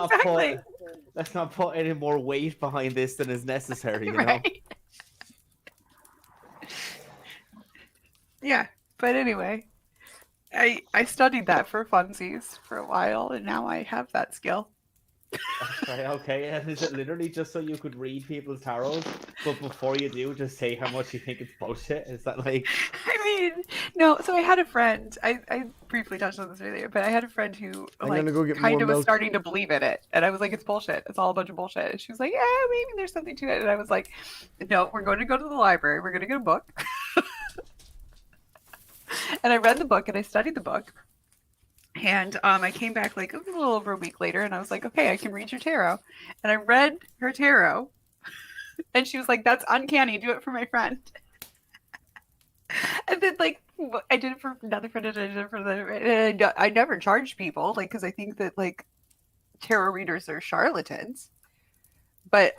Speaker 3: not put any more weight behind this than is necessary, you know?
Speaker 2: Right. Yeah, but anyway, I studied that for funsies for a while, and now I have that skill.
Speaker 3: Okay, and is it literally just so you could read people's tarots, but before you do, just say how much you think it's bullshit? Is that like...
Speaker 2: I mean, no. So I had a friend. I briefly touched on this earlier, but I had a friend who
Speaker 1: I'm
Speaker 2: like
Speaker 1: gonna go get
Speaker 2: kind
Speaker 1: more
Speaker 2: of was
Speaker 1: milk.
Speaker 2: starting to believe in it, and I was like, "It's bullshit. It's all a bunch of bullshit." And she was like, "Yeah, maybe there's something to it." And I was like, "No, we're going to go to the library. We're going to get a book." And I read the book and I studied the book. And I came back like a little over a week later, and I was like, "Okay, I can read your tarot." And I read her tarot, and she was like, "That's uncanny. Do it for my friend." And then like I did it for another friend, and I did it for the. And I never charged people, like, because I think that like tarot readers are charlatans. But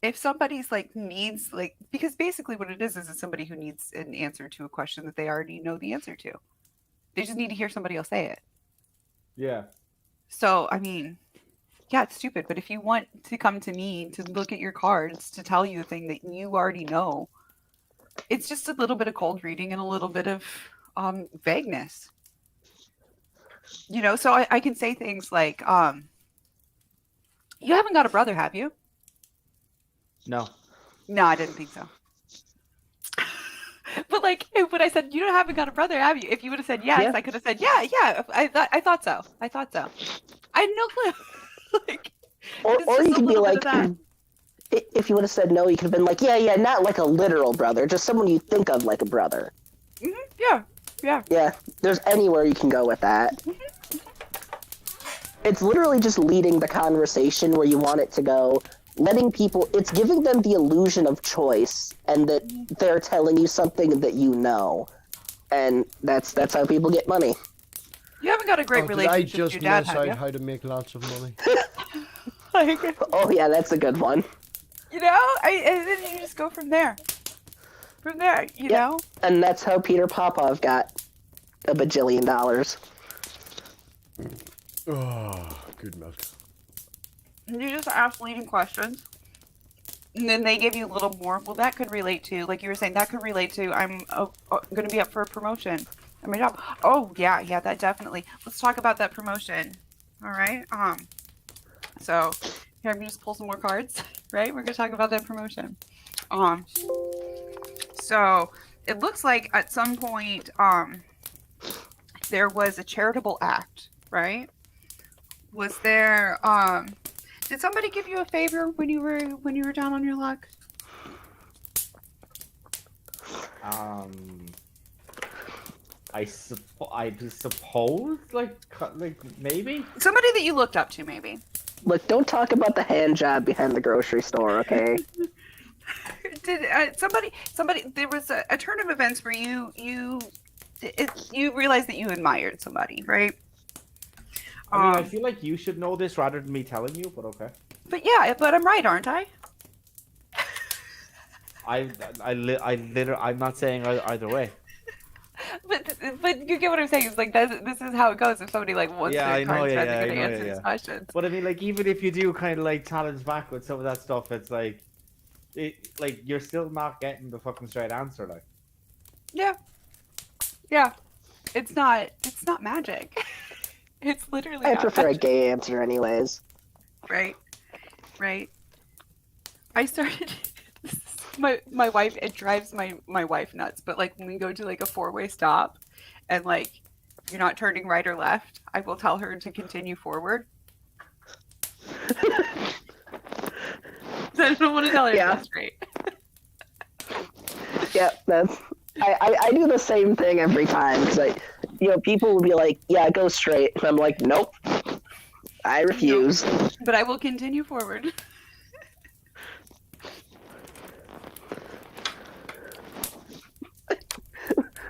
Speaker 2: if somebody's like needs like because basically what it is it's somebody who needs an answer to a question that they already know the answer to. They just need to hear somebody else say it.
Speaker 3: Yeah.
Speaker 2: So, I mean, yeah, it's stupid, but if you want to come to me to look at your cards to tell you the thing that you already know, it's just a little bit of cold reading and a little bit of vagueness. You know, so I can say things like, you haven't got a brother, have you?
Speaker 3: No.
Speaker 2: No, I didn't think so. But like, when I said you haven't got a brother, have you? If you would have said yes,
Speaker 4: Yeah.
Speaker 2: I could have said yeah. I thought so. I had no clue. Like,
Speaker 4: Or,
Speaker 2: it's
Speaker 4: or
Speaker 2: just
Speaker 4: you
Speaker 2: a
Speaker 4: could be
Speaker 2: little
Speaker 4: like,
Speaker 2: bit of that.
Speaker 4: if you would have said no, you could have been like, yeah, not like a literal brother, just someone you think of like a brother.
Speaker 2: Yeah, Yeah.
Speaker 4: Yeah, there's anywhere you can go with that. It's literally just leading the conversation where you want it to go, letting people, it's giving them the illusion of choice, and that they're telling you something that you know. And that's how people get money.
Speaker 2: You haven't got a great
Speaker 1: Did I
Speaker 2: relationship with
Speaker 1: just
Speaker 2: your dad,
Speaker 1: miss
Speaker 2: have
Speaker 1: out
Speaker 2: you?
Speaker 1: how to make lots of money?
Speaker 2: Like,
Speaker 4: Oh yeah, that's a good one.
Speaker 2: you know, and then you just go from there. From there, you
Speaker 4: Yeah.
Speaker 2: know?
Speaker 4: And that's how Peter Popov got $1 bajillion.
Speaker 1: Oh, good milk.
Speaker 2: And you just ask leading questions. And then they give you a little more. Well, that could relate to, like you were saying, that could relate to, I'm going to be up for a promotion at my job. Oh, yeah, that definitely. Let's talk about that promotion. All right. So here, I'm going to just pull some more cards, right? We're going to talk about that promotion. So it looks like at some point, there was a charitable act, right? Was there, did somebody give you a favor when you were down on your luck?
Speaker 3: I suppose, like maybe.
Speaker 2: Somebody that you looked up to, maybe.
Speaker 4: Look, don't talk about the hand job behind the grocery store, okay?
Speaker 2: Did somebody? There was a turn of events where you realized that you admired somebody, right?
Speaker 3: I mean, I feel like you should know this rather than me telling you, but okay.
Speaker 2: But yeah, but I'm right, aren't I?
Speaker 3: I'm not saying either way.
Speaker 2: But you get what I'm saying. It's like this is how it goes. If somebody like wants
Speaker 3: Yeah,
Speaker 2: their
Speaker 3: I know,
Speaker 2: cards read,
Speaker 3: yeah,
Speaker 2: they're
Speaker 3: I
Speaker 2: gonna
Speaker 3: know,
Speaker 2: answer
Speaker 3: yeah.
Speaker 2: these questions.
Speaker 3: But I mean, like, even if you do kind of like challenge back with some of that stuff, it's like, you're still not getting the fucking straight answer, like.
Speaker 2: Yeah. It's not magic. It's literally
Speaker 4: I
Speaker 2: not
Speaker 4: prefer a
Speaker 2: magic.
Speaker 4: gay answer anyways.
Speaker 2: Right. I started my wife, it drives my wife nuts, but like when we go to like a four-way stop and like you're not turning right or left, I will tell her to continue forward. I don't want to tell her to
Speaker 4: Yeah.
Speaker 2: go straight.
Speaker 4: Yeah, that's. I do the same thing every time because people will be like, "Yeah, go straight," and I'm like, "Nope, I refuse."
Speaker 2: But I will continue forward.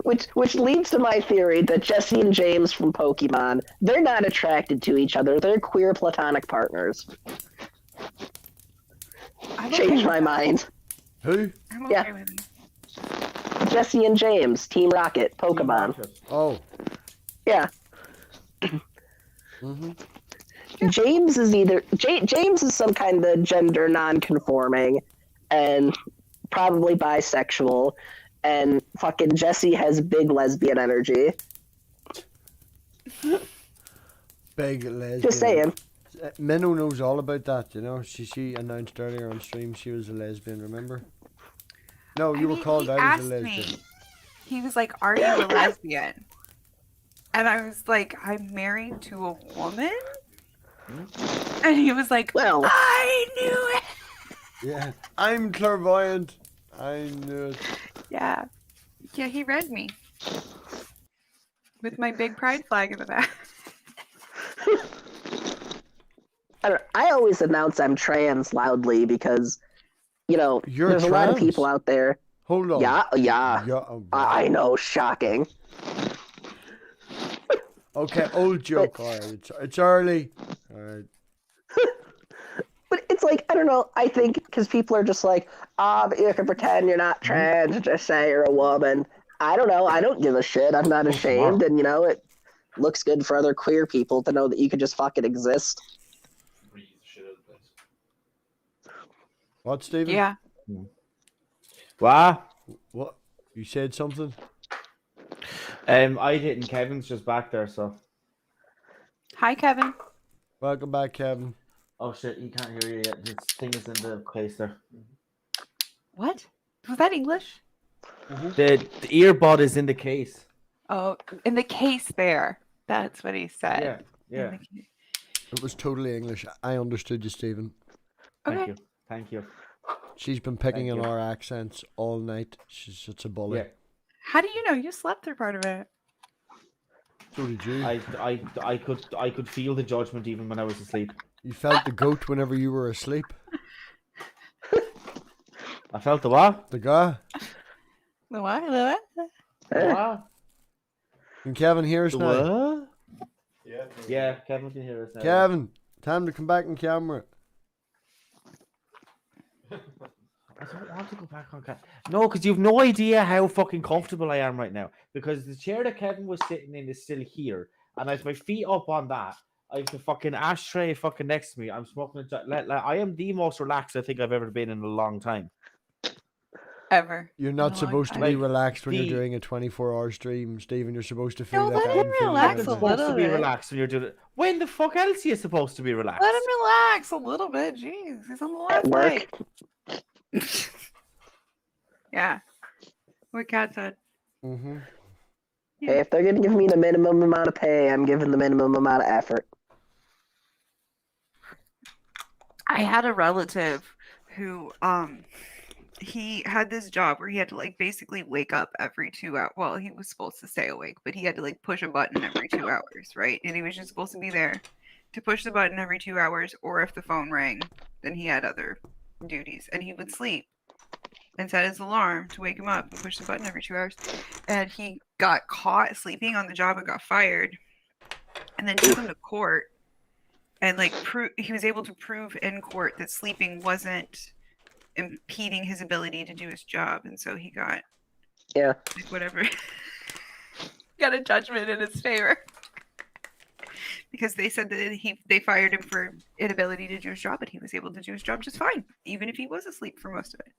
Speaker 4: Which leads to my theory that Jesse and James from Pokemon, they're not attracted to each other. They're queer platonic partners.
Speaker 2: I'm okay
Speaker 4: Changed
Speaker 2: with
Speaker 4: my
Speaker 2: that.
Speaker 4: mind.
Speaker 1: Who?
Speaker 2: I'm
Speaker 4: Yeah.
Speaker 2: okay with it.
Speaker 4: Jesse and James, Team Rocket, Pokemon.
Speaker 1: Oh.
Speaker 4: Yeah.
Speaker 1: Mm-hmm.
Speaker 4: James is James is some kind of gender non-conforming and probably bisexual, and fucking Jesse has big lesbian energy.
Speaker 1: Big lesbian.
Speaker 4: Just saying.
Speaker 1: Minnow knows all about that, you know. She announced earlier on stream she was a lesbian, remember? No, you were called
Speaker 2: he
Speaker 1: out as
Speaker 2: asked
Speaker 1: a lesbian.
Speaker 2: me. He was like, "Are you a lesbian?" And I was like, "I'm married to a woman." And he was like,
Speaker 4: Well,
Speaker 2: "I knew it."
Speaker 1: Yeah. I'm clairvoyant. I knew it.
Speaker 2: Yeah, he read me with my big pride flag in the back.
Speaker 4: I always announce I'm trans loudly because,
Speaker 1: You're
Speaker 4: there's a lot of
Speaker 1: trans?
Speaker 4: people out there.
Speaker 1: Hold on.
Speaker 4: Yeah.
Speaker 1: Yeah. Oh,
Speaker 4: I know, shocking.
Speaker 1: okay, old joke. All right. It's early. All right.
Speaker 4: But it's like, I don't know, I think because people are just like, but you can pretend you're not trans, just say you're a woman. I don't know, I don't give a shit. I'm not ashamed, and it looks good for other queer people to know that you could just fucking exist.
Speaker 1: What, Stephen?
Speaker 2: Yeah.
Speaker 3: Wow.
Speaker 1: What? You said something?
Speaker 3: I didn't. Kevin's just back there, so.
Speaker 2: Hi, Kevin.
Speaker 1: Welcome back, Kevin.
Speaker 3: Oh shit, he can't hear you yet. This thing is in the case there.
Speaker 2: What? Was that English?
Speaker 3: The earbud is in the case.
Speaker 2: Oh, in the case there. That's what he said.
Speaker 3: Yeah.
Speaker 2: In the case.
Speaker 1: It was totally English. I understood you, Stephen.
Speaker 2: Okay.
Speaker 3: Thank you.
Speaker 1: She's been picking
Speaker 3: Thank
Speaker 1: on
Speaker 3: you.
Speaker 1: our accents all night. She's such a bully.
Speaker 3: Yeah.
Speaker 2: How do you know? You slept through part of it.
Speaker 1: So did you.
Speaker 3: I could feel the judgment even when I was asleep.
Speaker 1: You felt the goat whenever you were asleep.
Speaker 3: I felt the what?
Speaker 1: The guy.
Speaker 2: The what? The what?
Speaker 3: The what?
Speaker 1: Can Kevin hear us
Speaker 3: The
Speaker 1: now?
Speaker 3: what? Yeah, Kevin can hear us now.
Speaker 1: Kevin, time to come back on camera.
Speaker 3: I don't want to go back on camera. No, because you have no idea how fucking comfortable I am right now. Because the chair that Kevin was sitting in is still here, and I have my feet up on that. I have the fucking ashtray fucking next to me. I'm smoking I am the most relaxed I think I've ever been in a long time.
Speaker 2: Ever.
Speaker 1: You're
Speaker 2: In
Speaker 1: not
Speaker 2: a long
Speaker 1: supposed to
Speaker 2: time.
Speaker 1: be
Speaker 3: Like,
Speaker 1: relaxed when you're
Speaker 3: the-
Speaker 1: doing a 24-hour stream, Stephen. You're supposed to feel
Speaker 2: No,
Speaker 1: like
Speaker 2: let him
Speaker 1: I'm feeling
Speaker 2: relax
Speaker 1: right
Speaker 2: a
Speaker 3: You're
Speaker 1: now.
Speaker 3: supposed to be
Speaker 2: little bit.
Speaker 3: relaxed when you're doing it. When the fuck else are you supposed to be relaxed?
Speaker 2: Let him relax a little bit. Jeez, he's on the last
Speaker 4: At work.
Speaker 2: night. Yeah. What Kat said.
Speaker 1: Mm-hmm.
Speaker 4: Hey, if they're gonna give me the minimum amount of pay, I'm giving the minimum amount of effort.
Speaker 2: I had a relative who he had this job where he had to like basically wake up every 2 hours. Well, he was supposed to stay awake, but he had to like push a button every 2 hours, right? And he was just supposed to be there to push the button every 2 hours, or if the phone rang, then he had other duties, and he would sleep and set his alarm to wake him up and push the button every 2 hours. And he got caught sleeping on the job and got fired, and then took him to court. And like he was able to prove in court that sleeping wasn't impeding his ability to do his job, and so he got
Speaker 4: Yeah.
Speaker 2: like, whatever got a judgment in his favor because they said that they fired him for inability to do his job, but he was able to do his job just fine, even if he was asleep for most of it.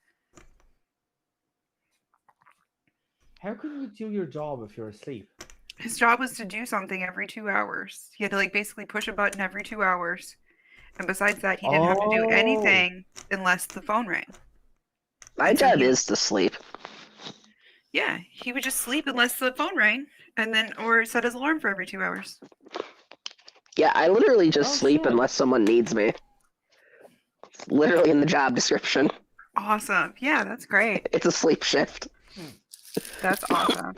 Speaker 3: How can you do your job if you're asleep?
Speaker 2: His job was to do something every 2 hours. He had to like basically push a button every 2 hours. And besides that, he didn't have to do
Speaker 3: Oh.
Speaker 2: anything unless the phone rang.
Speaker 4: My
Speaker 2: And so
Speaker 4: job
Speaker 2: he-
Speaker 4: is to sleep.
Speaker 2: Yeah, he would just sleep unless the phone rang, and then or set his alarm for every 2 hours.
Speaker 4: Yeah, I literally just
Speaker 3: Oh,
Speaker 4: sleep
Speaker 3: shit.
Speaker 4: unless someone needs me. It's literally in the job description.
Speaker 2: Awesome. Yeah, that's great.
Speaker 4: It's a sleep shift.
Speaker 2: That's awesome.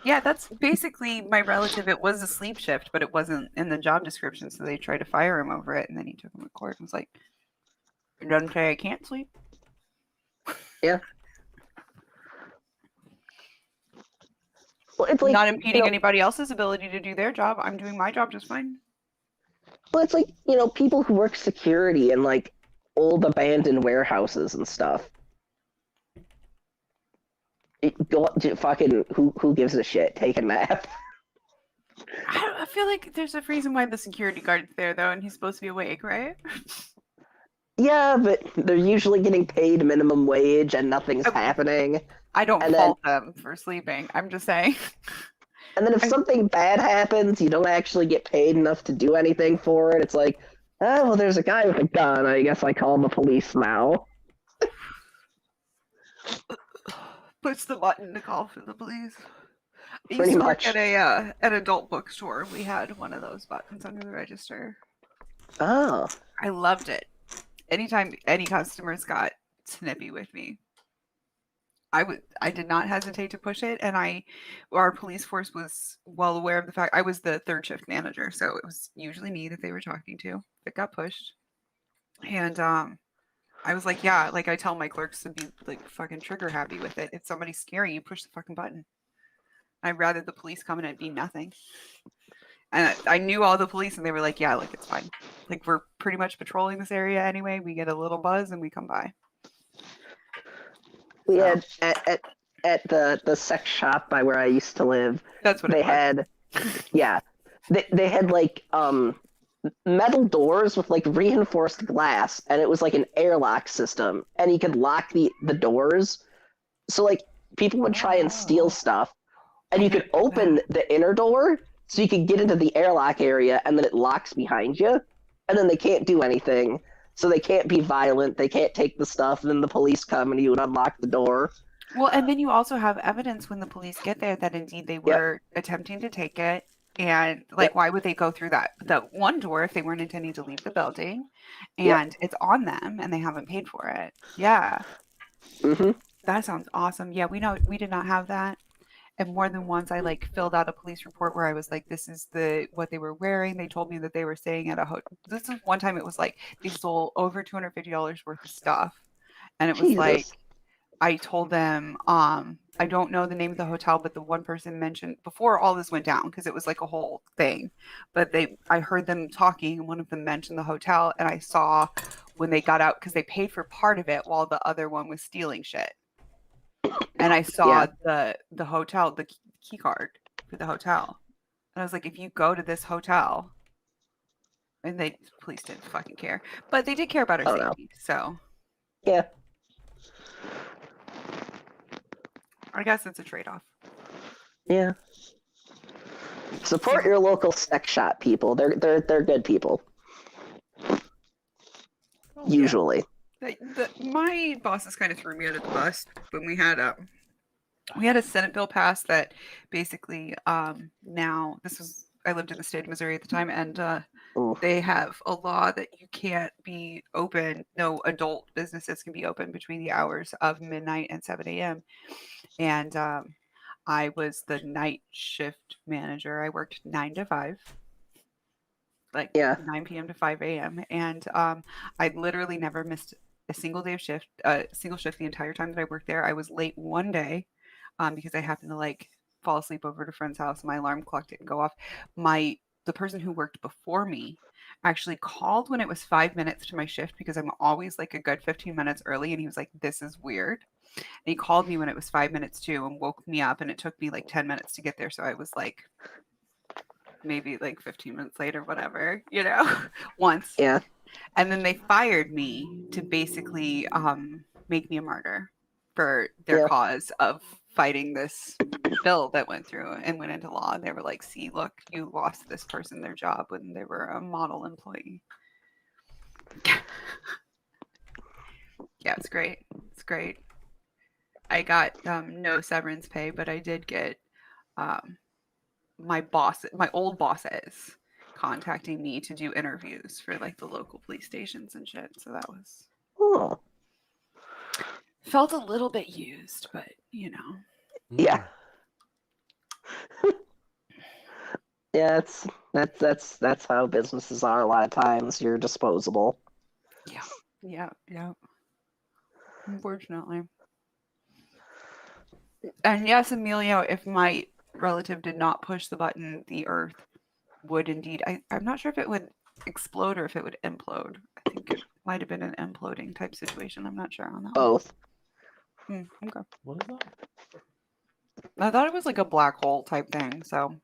Speaker 2: Yeah, that's basically my relative. It was a sleep shift, but it wasn't in the job description, so they tried to fire him over it, and then he took him to court and was like, "It doesn't say I can't sleep."
Speaker 4: Yeah. Well, it's like
Speaker 2: Not impeding
Speaker 4: you know,
Speaker 2: anybody else's ability to do their job. I'm doing my job just fine.
Speaker 4: well, it's like people who work security in like old abandoned warehouses and stuff. Fucking who gives a shit? Take a nap.
Speaker 2: I feel like there's a reason why the security guard's there, though, and he's supposed to be awake, right?
Speaker 4: Yeah, but they're usually getting paid minimum wage and nothing's
Speaker 2: Okay.
Speaker 4: happening.
Speaker 2: I don't
Speaker 4: And then-
Speaker 2: fault them for sleeping. I'm just saying.
Speaker 4: And then if something bad happens, you don't actually get paid enough to do anything for it. It's like, oh, well, there's a guy with a gun. I guess I call the police now.
Speaker 2: Push the button to call for the police. I
Speaker 4: Pretty
Speaker 2: used to work
Speaker 4: much.
Speaker 2: at an adult bookstore. We had one of those buttons under the register.
Speaker 4: Oh,
Speaker 2: I loved it. Anytime any customers got snippy with me, I did not hesitate to push it, and our police force was well aware of the fact I was the third shift manager, so it was usually me that they were talking to that got pushed. And I was like, yeah, like I tell my clerks to be like fucking trigger happy with it. If somebody's scary, you push the fucking button. I'd rather the police come in and be nothing. And I knew all the police, and they were like, yeah, like it's fine. Like we're pretty much patrolling this area anyway. We get a little buzz and we come by.
Speaker 4: we
Speaker 2: So,
Speaker 4: had at the sex shop by where I used to live.
Speaker 2: that's what
Speaker 4: They
Speaker 2: it was.
Speaker 4: had, yeah, they had like metal doors with like reinforced glass, and it was like an airlock system, and you could lock the doors. So like people would try and steal stuff, and you could open the inner door so you could get into the airlock area, and then it locks behind you, and then they can't do anything. So they can't be violent, they can't take the stuff, and then the police come and you would unlock the door.
Speaker 2: Well, and then you also have evidence when the police get there that indeed they were attempting to take it. And like, why would they go through that one door if they weren't intending to leave the building? And it's on them, and they haven't paid for it. Yeah,
Speaker 4: Mm-hmm.
Speaker 2: that sounds awesome. Yeah, we did not have that. And more than once, I like filled out a police report where I was like, "This is what they were wearing." They told me that they were staying at a hotel. This is one time it was like they stole over $250 worth of stuff, and it was like
Speaker 4: Jesus.
Speaker 2: I told them, I don't know the name of the hotel, but the one person mentioned before all this went down because it was like a whole thing. But I heard them talking, and one of them mentioned the hotel, and I saw when they got out because they paid for part of it while the other one was stealing shit. And I saw the hotel, the key card for the hotel. And I was like, if you go to this hotel, and police didn't fucking care, but they did care about our safety. So
Speaker 4: Yeah.
Speaker 2: I guess it's a trade-off.
Speaker 4: Yeah. Support your local sex shop people. They're good people. Usually.
Speaker 2: My bosses kind of threw me under the bus when we had a Senate bill passed that basically now I lived in the state of Missouri at the time, and they have a law that you can't be open. No adult businesses can be open between the hours of midnight and 7 a.m. And I was the night shift manager. I worked 9 to 5. Like 9 p.m. to 5 a.m. And I literally never missed a single day of shift, single shift the entire time that I worked there. I was late one day because I happened to like fall asleep over at a friend's house. My alarm clock didn't go off. The person who worked before me actually called when it was 5 minutes to my shift because I'm always like a good 15 minutes early. And he was like, "This is weird." And he called me when it was 5 minutes to and woke me up. And it took me like 10 minutes to get there. So I was like, maybe like 15 minutes later, whatever, once.
Speaker 4: Yeah.
Speaker 2: And then they fired me to basically make me a martyr for their cause of fighting this bill that went through and went into law. And they were like, "See, look, you lost this person their job when they were a model employee." Yeah, it's great. It's great. I got no severance pay, but I did get my old bosses contacting me to do interviews for like the local police stations and shit. So that was felt a little bit used, but
Speaker 4: Yeah. Yeah, that's how businesses are a lot of times. You're disposable.
Speaker 2: Yeah. Unfortunately. And yes, Emilio, if my relative did not push the button, the earth would indeed. I'm not sure if it would explode or if it would implode. I think it might have been an imploding type situation. I'm not sure on that.
Speaker 4: Both.
Speaker 2: Okay.
Speaker 3: What is that?
Speaker 2: I thought it was like a black hole type thing. So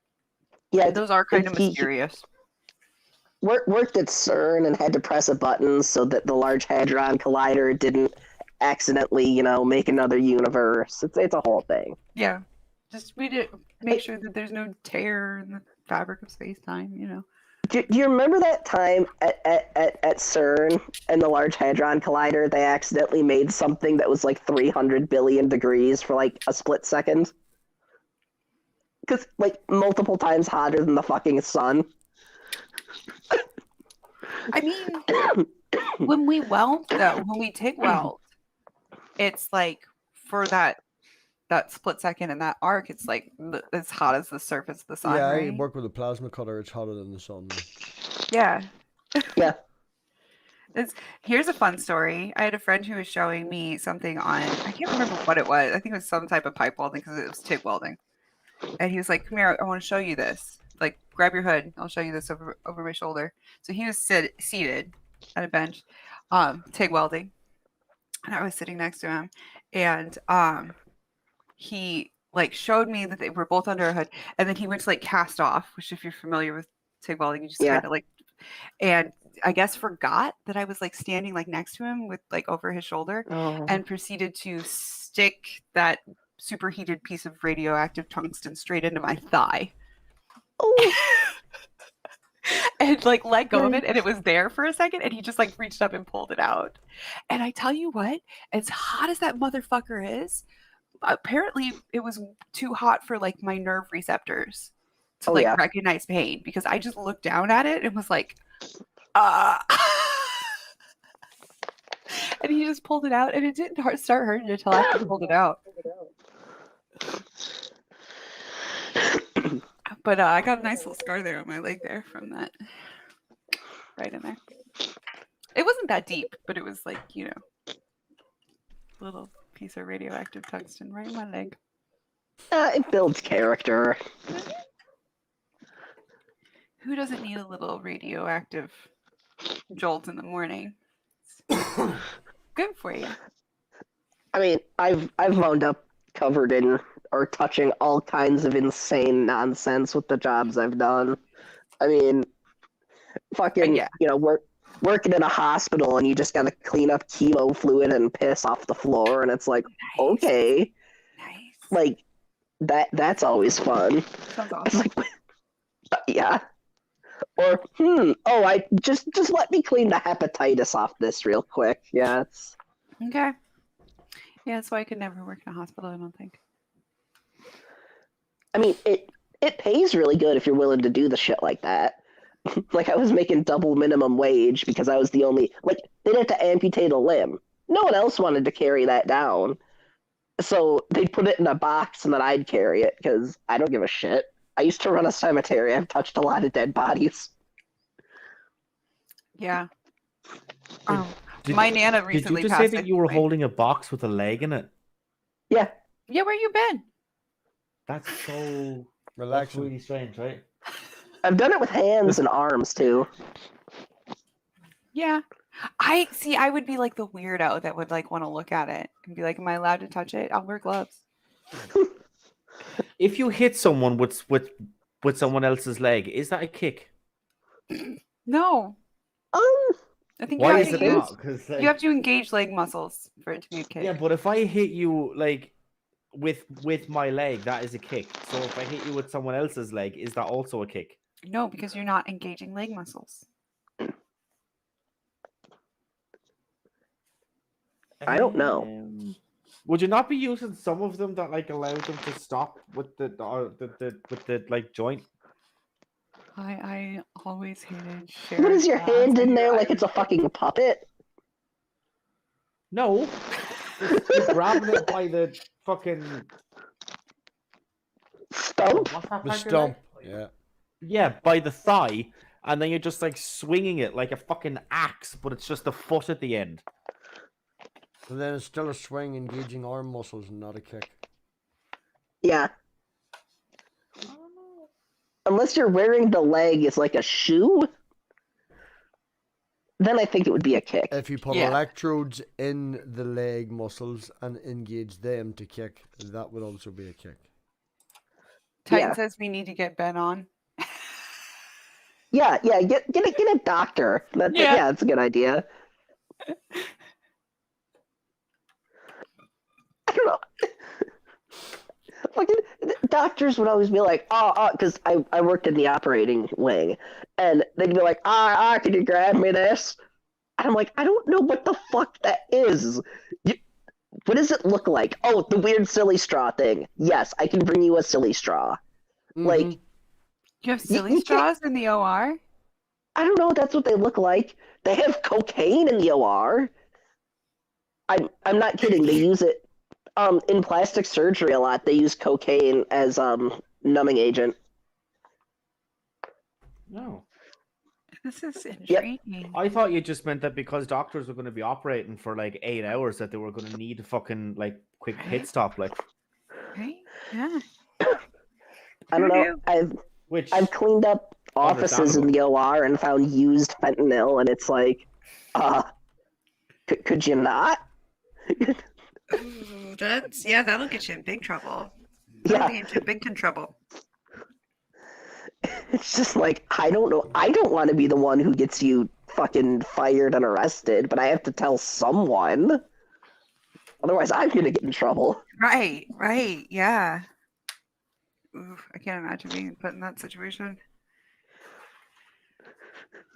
Speaker 4: yeah,
Speaker 2: those are kind of mysterious.
Speaker 4: Worked at CERN and had to press a button so that the Large Hadron Collider didn't accidentally, make another universe. It's a whole thing.
Speaker 2: Yeah. Just make sure that there's no tear in the fabric of space-time,
Speaker 4: Do you remember that time at CERN and the Large Hadron Collider, they accidentally made something that was like 300 billion degrees for like a split second? Because like multiple times hotter than the fucking sun.
Speaker 2: I mean, when we weld, though, when we TIG weld, it's like for that split second in that arc, it's like as hot as the surface of the sun.
Speaker 1: Yeah,
Speaker 2: right?
Speaker 1: I work with a plasma cutter. It's hotter than the sun.
Speaker 2: Yeah.
Speaker 4: Yeah.
Speaker 2: Here's a fun story. I had a friend who was showing me something on, I can't remember what it was. I think it was some type of pipe welding because it was TIG welding. And he was like, "Come here, I want to show you this. Like, grab your hood. I'll show you this over my shoulder." So he was seated at a bench, TIG welding. And I was sitting next to him. And he like showed me that they were both under a hood. And then he went to like cast off, which if you're familiar with TIG welding, you just kind of like, and I guess forgot that I was like standing like next to him with like over his shoulder and proceeded to stick that superheated piece of radioactive tungsten straight into my thigh. And like let go of it, and it was there for a second, and he just like reached up and pulled it out. And I tell you what, as hot as that motherfucker is, apparently it was too hot for like my nerve receptors to recognize pain, because I just looked down at it and was like, and he just pulled it out, and it didn't start hurting until after he pulled it out. But I got a nice little scar there on my leg there from that. Right in there. It wasn't that deep, but it was like, a little piece of radioactive tungsten right in my leg.
Speaker 4: It builds character.
Speaker 2: Who doesn't need a little radioactive jolt in the morning? Good for you.
Speaker 4: I mean, I've wound up covered in or touching all kinds of insane nonsense with the jobs I've done. I mean, fucking,
Speaker 2: Yeah.
Speaker 4: working in a hospital and you just gotta clean up chemo fluid and piss off the floor, and it's like,
Speaker 2: Nice.
Speaker 4: okay,
Speaker 2: Nice.
Speaker 4: like that's always fun.
Speaker 2: Sounds
Speaker 4: It's
Speaker 2: awesome.
Speaker 4: like, yeah. Or I just let me clean the hepatitis off this real quick. Yeah, it's
Speaker 2: Okay. Yeah, that's why I could never work in a hospital, I don't think.
Speaker 4: I mean, it pays really good if you're willing to do the shit like that. Like, I was making double minimum wage because I was the only, like, they'd have to amputate a limb. No one else wanted to carry that down. So they'd put it in a box and then I'd carry it because I don't give a shit. I used to run a cemetery. I've touched a lot of dead bodies.
Speaker 2: Yeah.
Speaker 5: Did-
Speaker 2: My Nana
Speaker 5: Did
Speaker 2: recently
Speaker 5: you just
Speaker 2: passed
Speaker 5: say that you were
Speaker 2: away.
Speaker 5: holding a box with a leg in it?
Speaker 4: Yeah.
Speaker 2: Yeah, where you been?
Speaker 5: That's so... That's
Speaker 1: Relaxing.
Speaker 5: really strange, right?
Speaker 4: I've done it with hands and arms, too.
Speaker 2: Yeah. I would be like the weirdo that would like want to look at it and be like, am I allowed to touch it? I'll wear gloves.
Speaker 5: If you hit someone with someone else's leg, is that a kick?
Speaker 2: No.
Speaker 4: Um,
Speaker 2: I think
Speaker 5: Why
Speaker 2: you
Speaker 5: is
Speaker 2: have
Speaker 5: it
Speaker 2: to
Speaker 5: not?
Speaker 2: use,
Speaker 5: 'Cause,
Speaker 2: you have to engage leg muscles for it to be a kick.
Speaker 5: yeah, but if I hit you like with my leg, that is a kick. So if I hit you with someone else's leg, is that also a kick?
Speaker 2: No, because you're not engaging leg muscles.
Speaker 4: I don't know.
Speaker 5: Would you not be using some of them that like allowed them to stop with the like joint?
Speaker 2: I always hated
Speaker 4: what is your
Speaker 2: sharing
Speaker 4: hand
Speaker 2: gloves.
Speaker 4: in there
Speaker 2: I
Speaker 4: like it's a fucking puppet?
Speaker 5: No, you're grabbing it by the fucking
Speaker 4: Stump?
Speaker 5: what's that
Speaker 1: The
Speaker 5: part of your
Speaker 1: stump.
Speaker 5: leg?
Speaker 1: Yeah.
Speaker 5: Yeah, by the thigh, and then you're just like swinging it like a fucking axe, but it's just a foot at the end.
Speaker 1: And then it's still a swing engaging arm muscles and not a kick.
Speaker 4: Yeah. Unless you're wearing the leg as like a shoe, then I think it would be a kick.
Speaker 1: If you put
Speaker 2: Yeah.
Speaker 1: electrodes in the leg muscles and engage them to kick, that would also be a kick.
Speaker 2: Titan
Speaker 4: Yeah.
Speaker 2: says we need to get Ben on.
Speaker 4: Yeah, get a doctor.
Speaker 2: Yeah.
Speaker 4: Yeah, that's a good idea. I don't know. Fucking doctors would always be like, because I worked in the operating wing, and they'd be like, can you grab me this? And I'm like, I don't know what the fuck that is. What does it look like? Oh, the weird silly straw thing. Yes, I can bring you a silly straw. Like,
Speaker 1: Mhm.
Speaker 2: You have
Speaker 4: You-
Speaker 2: silly
Speaker 4: you can't-
Speaker 2: straws in the OR?
Speaker 4: I don't know. That's what they look like. They have cocaine in the OR. I'm not kidding. They use it in plastic surgery a lot. They use cocaine as numbing agent.
Speaker 5: No.
Speaker 2: This is intriguing.
Speaker 5: I thought you just meant that because doctors were going to be operating for like 8 hours, that they were going to need a fucking like quick pit stop, like
Speaker 2: Right? Yeah.
Speaker 4: I don't
Speaker 2: Who
Speaker 4: know.
Speaker 2: knew?
Speaker 5: which
Speaker 4: I've cleaned up offices in the OR and found used fentanyl, and it's like, could you not?
Speaker 2: Ooh, that'll get you in big trouble.
Speaker 4: Yeah.
Speaker 2: get you in big trouble.
Speaker 4: It's just like, I don't know. I don't want to be the one who gets you fucking fired and arrested, but I have to tell someone. Otherwise, I'm gonna get in trouble.
Speaker 2: Right, yeah. Ooh, I can't imagine being put in that situation.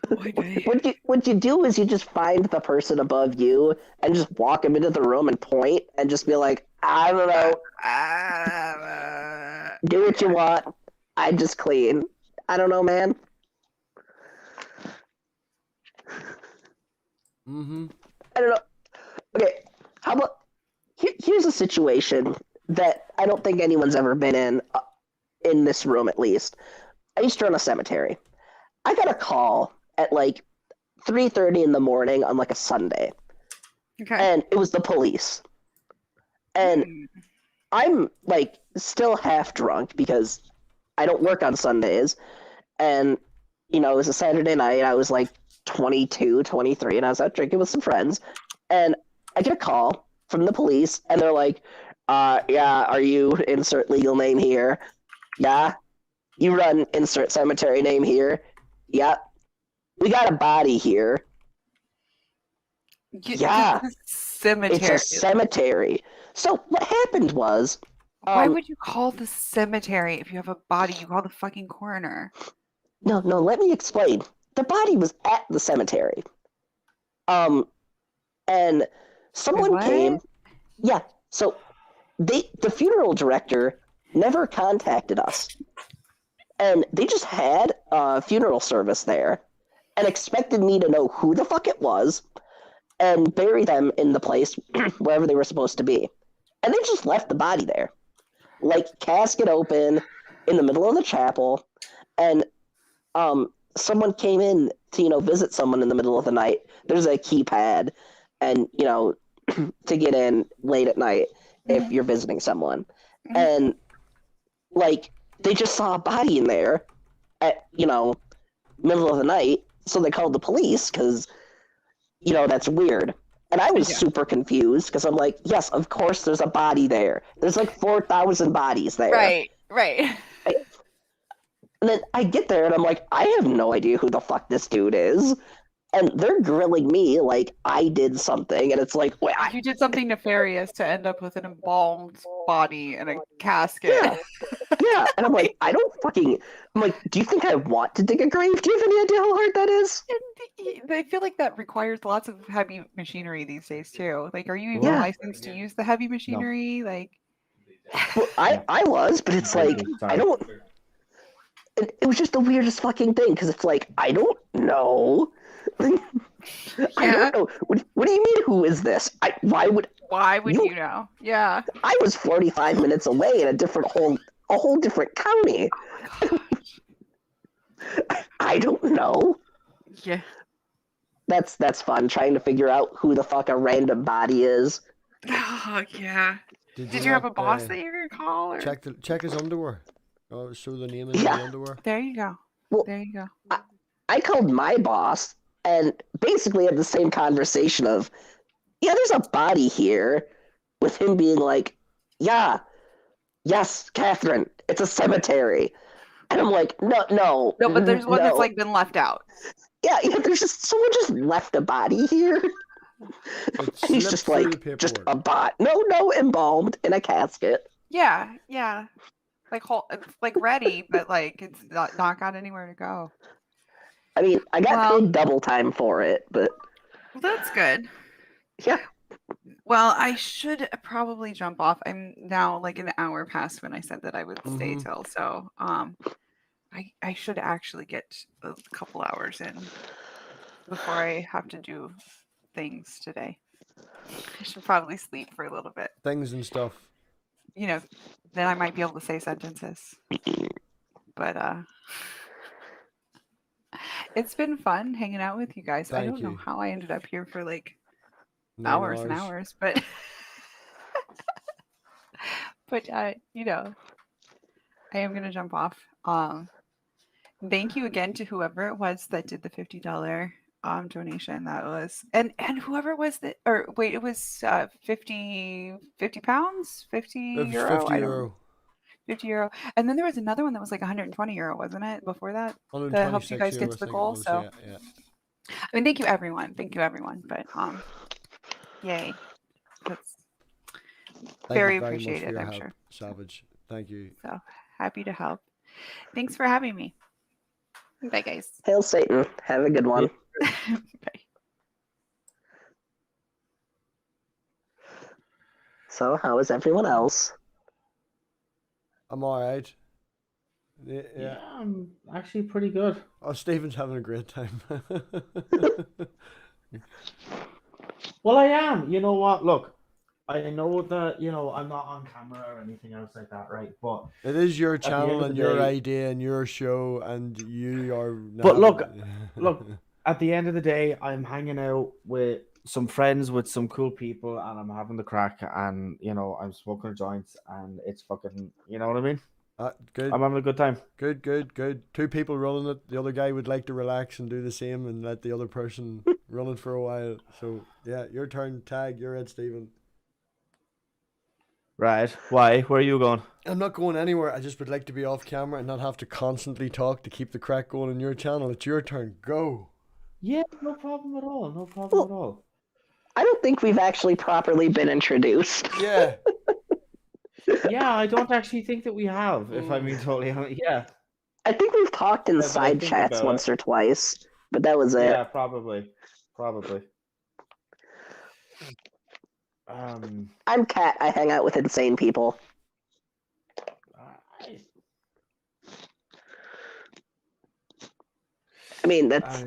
Speaker 2: Boy, babe.
Speaker 4: What you do is you just find the person above you and just walk them into the room and point and just be like, I don't know, do what you want. I just clean. I don't know, man.
Speaker 1: Mm-hmm.
Speaker 4: I don't know. Okay, how about here's a situation that I don't think anyone's ever been in this room at least. I used to run a cemetery. I got a call at like 3:30 in the morning on like a Sunday,
Speaker 2: Okay.
Speaker 4: and it was the police. And
Speaker 2: Hmm.
Speaker 4: I'm like still half drunk because I don't work on Sundays. And, it was a Saturday night. I was like 22, 23, and I was out drinking with some friends. And I get a call from the police, and they're like, yeah, are you insert legal name here? Yeah. You run insert cemetery name here? Yeah. We got a body here. Yeah.
Speaker 2: This cemetery.
Speaker 4: It's a cemetery. So what happened was,
Speaker 2: Why would you call the cemetery if you have a body? You call the fucking coroner.
Speaker 4: no, let me explain. The body was at the cemetery. And someone
Speaker 2: what?
Speaker 4: came. Yeah. So the funeral director never contacted us. And they just had a funeral service there and expected me to know who the fuck it was and bury them in the place wherever they were supposed to be. And they just left the body there. Like, casket open in the middle of the chapel. And someone came in to, visit someone in the middle of the night. There's a keypad and, to get in late at night if you're visiting someone.
Speaker 2: Mhm.
Speaker 4: And, like, they just saw a body in there at, middle of the night. So they called the police because, that's weird. And I was
Speaker 2: Yeah.
Speaker 4: super confused because I'm like, yes, of course there's a body there. There's like 4,000 bodies there.
Speaker 2: Right.
Speaker 4: And then I get there and I'm like, I have no idea who the fuck this dude is. And they're grilling me like I did something. And it's like, wait,
Speaker 2: You did something nefarious to end up with an embalmed body and a casket.
Speaker 4: Yeah. Yeah. And I'm like, I'm like, do you think I want to dig a grave? Do you have any idea how hard that is?
Speaker 2: And I feel like that requires lots of heavy machinery these days too. Like, are you even
Speaker 4: Yeah.
Speaker 2: licensed to use the heavy machinery? Like,
Speaker 4: Well, I was, but it's like, I don't. It was just the weirdest fucking thing because it's like, I don't know. I
Speaker 2: Yeah.
Speaker 4: don't know. What do you mean, who is this? Why would
Speaker 2: you know? Yeah.
Speaker 4: I was 45 minutes away in a whole different county. I don't know.
Speaker 2: Yeah.
Speaker 4: That's fun, trying to figure out who the fuck a random body is.
Speaker 2: Oh, yeah. Did you have a boss that you could call? Or?
Speaker 1: check his underwear? Oh, show the name in
Speaker 4: Yeah.
Speaker 1: the underwear.
Speaker 2: There you go.
Speaker 4: Well,
Speaker 2: There you go.
Speaker 4: I called my boss and basically had the same conversation of, yeah, there's a body here, with him being like, yeah, yes, Catherine, it's a cemetery. And I'm like, no.
Speaker 2: No, but there's one that's
Speaker 4: no.
Speaker 2: like been left out.
Speaker 4: Yeah, there's just someone just left a body here.
Speaker 1: It
Speaker 4: And he's
Speaker 1: slipped
Speaker 4: just
Speaker 1: through
Speaker 4: like,
Speaker 1: the
Speaker 4: just
Speaker 1: paperwork.
Speaker 4: a bot. No, embalmed in a casket.
Speaker 2: Yeah. Like it's like ready, but like it's not got anywhere to go.
Speaker 4: I mean, I got
Speaker 2: Well-
Speaker 4: paid double time for it, but
Speaker 2: Well, that's good.
Speaker 4: yeah.
Speaker 2: Well, I should probably jump off. I'm now like an hour past when I said that I would stay
Speaker 1: Mhm.
Speaker 2: till. So, I should actually get a couple hours in before I have to do things today. I should probably sleep for a little bit.
Speaker 1: Things and stuff.
Speaker 2: Then I might be able to say sentences. But it's been fun hanging out with you guys. I
Speaker 1: Thank
Speaker 2: don't know
Speaker 1: you.
Speaker 2: how I ended up here for like
Speaker 1: 9
Speaker 2: hours and hours, but but I am gonna jump off. Thank you again to whoever it was that did the $50 donation. That was and whoever it was that, or wait, it was 50 pounds, 50
Speaker 1: It was
Speaker 2: euro,
Speaker 1: 50
Speaker 2: I don't-
Speaker 1: euro.
Speaker 2: 50 euro, and then there was another one that was like 120 euro, wasn't it? Before that,
Speaker 1: 126
Speaker 2: helped you guys get
Speaker 1: euro,
Speaker 2: to the
Speaker 1: I think it
Speaker 2: goal,
Speaker 1: was,
Speaker 2: so-
Speaker 1: yeah.
Speaker 2: I mean, thank you everyone, but yay, that's
Speaker 1: Thank
Speaker 2: Very
Speaker 1: you much for
Speaker 2: appreciated,
Speaker 1: your
Speaker 2: I'm
Speaker 1: help,
Speaker 2: sure.
Speaker 1: Savage. Thank you.
Speaker 2: happy to help. Thanks for having me. Bye, guys.
Speaker 4: Hail Satan. Have a good one.
Speaker 2: Bye.
Speaker 4: So, how is everyone else?
Speaker 1: I'm alright. Yeah.
Speaker 3: Yeah, I'm actually pretty good.
Speaker 1: Oh, Stephen's having a great time.
Speaker 3: Well, I am. You know what? Look, I know that I'm not on camera or anything else like that, right? But
Speaker 1: It is your
Speaker 3: the end
Speaker 1: channel
Speaker 3: of
Speaker 1: and
Speaker 3: the
Speaker 1: your
Speaker 3: day-
Speaker 1: idea and your show, and you are.
Speaker 3: But look,
Speaker 1: look.
Speaker 3: at the end of the day, I'm hanging out with some friends, with some cool people, and I'm having the crack, and I'm smoking joints, and it's fucking, you know what I mean?
Speaker 1: Good.
Speaker 3: I'm having a good time.
Speaker 1: Good. Two people running it. The other guy would like to relax and do the same, and let the other person run it for a while. So yeah, your turn. Tag. You're Ed Stephen.
Speaker 3: Right? Why? Where are you going?
Speaker 1: I'm not going anywhere. I just would like to be off camera and not have to constantly talk to keep the crack going on your channel. It's your turn. Go.
Speaker 3: Yeah, no problem at all. No problem at all.
Speaker 4: I don't think we've actually properly been introduced.
Speaker 1: Yeah.
Speaker 3: Yeah, I don't actually think that we have, if I'm being totally honest. Yeah.
Speaker 4: I think we've talked in
Speaker 3: Now that I
Speaker 4: side
Speaker 3: think
Speaker 4: chats
Speaker 3: about
Speaker 4: once
Speaker 3: it.
Speaker 4: or twice, but that was it.
Speaker 3: Yeah, probably.
Speaker 4: I'm Kat. I hang out with insane people. I mean, that's.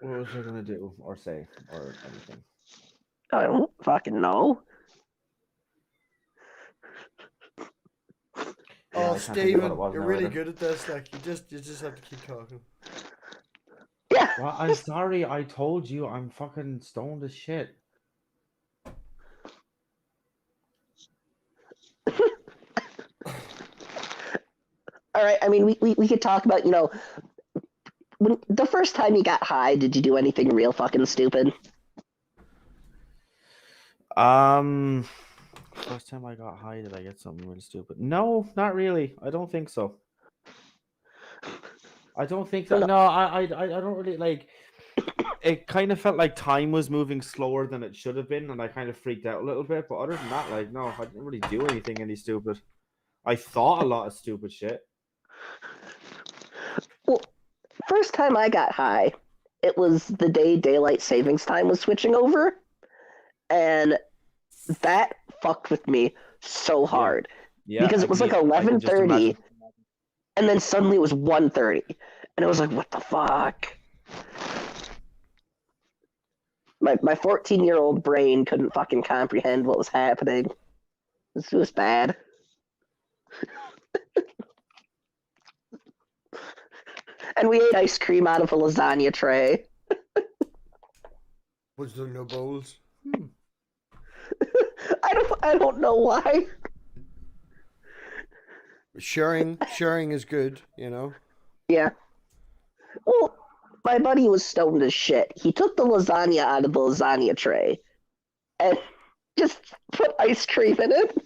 Speaker 3: What was I gonna do or say or anything?
Speaker 4: I don't fucking know.
Speaker 3: Yeah,
Speaker 1: Oh,
Speaker 3: I can't think of what
Speaker 1: Stephen,
Speaker 3: it was
Speaker 1: you're
Speaker 3: now
Speaker 1: really
Speaker 3: either.
Speaker 1: good at this. Like you just have to keep talking.
Speaker 4: Yeah.
Speaker 3: Well, I'm sorry. I told you I'm fucking stoned as shit.
Speaker 4: All right. I mean, we could talk about, when the first time you got high, did you do anything real fucking stupid?
Speaker 3: First time I got high, did I get something really stupid? No, not really. I don't think so. I don't think so. No, I don't really like. It kind of felt like time was moving slower than it should have been, and I kind of freaked out a little bit. But other than that, like, no, I didn't really do anything any stupid. I thought a lot of stupid shit.
Speaker 4: Well, first time I got high, it was the day daylight savings time was switching over, and that fucked with me so hard.
Speaker 3: Yeah,
Speaker 4: Because it was like
Speaker 3: I can just
Speaker 4: 11:30,
Speaker 3: imagine.
Speaker 4: and then suddenly it was 1:30, and it was like, what the fuck? My 14-year-old brain couldn't fucking comprehend what was happening. This was bad. And we ate ice cream out of a lasagna tray.
Speaker 1: Was there no bowls?
Speaker 4: I don't know why.
Speaker 1: Sharing is good,
Speaker 4: Yeah. Well, my buddy was stoned as shit. He took the lasagna out of the lasagna tray and just put ice cream in it.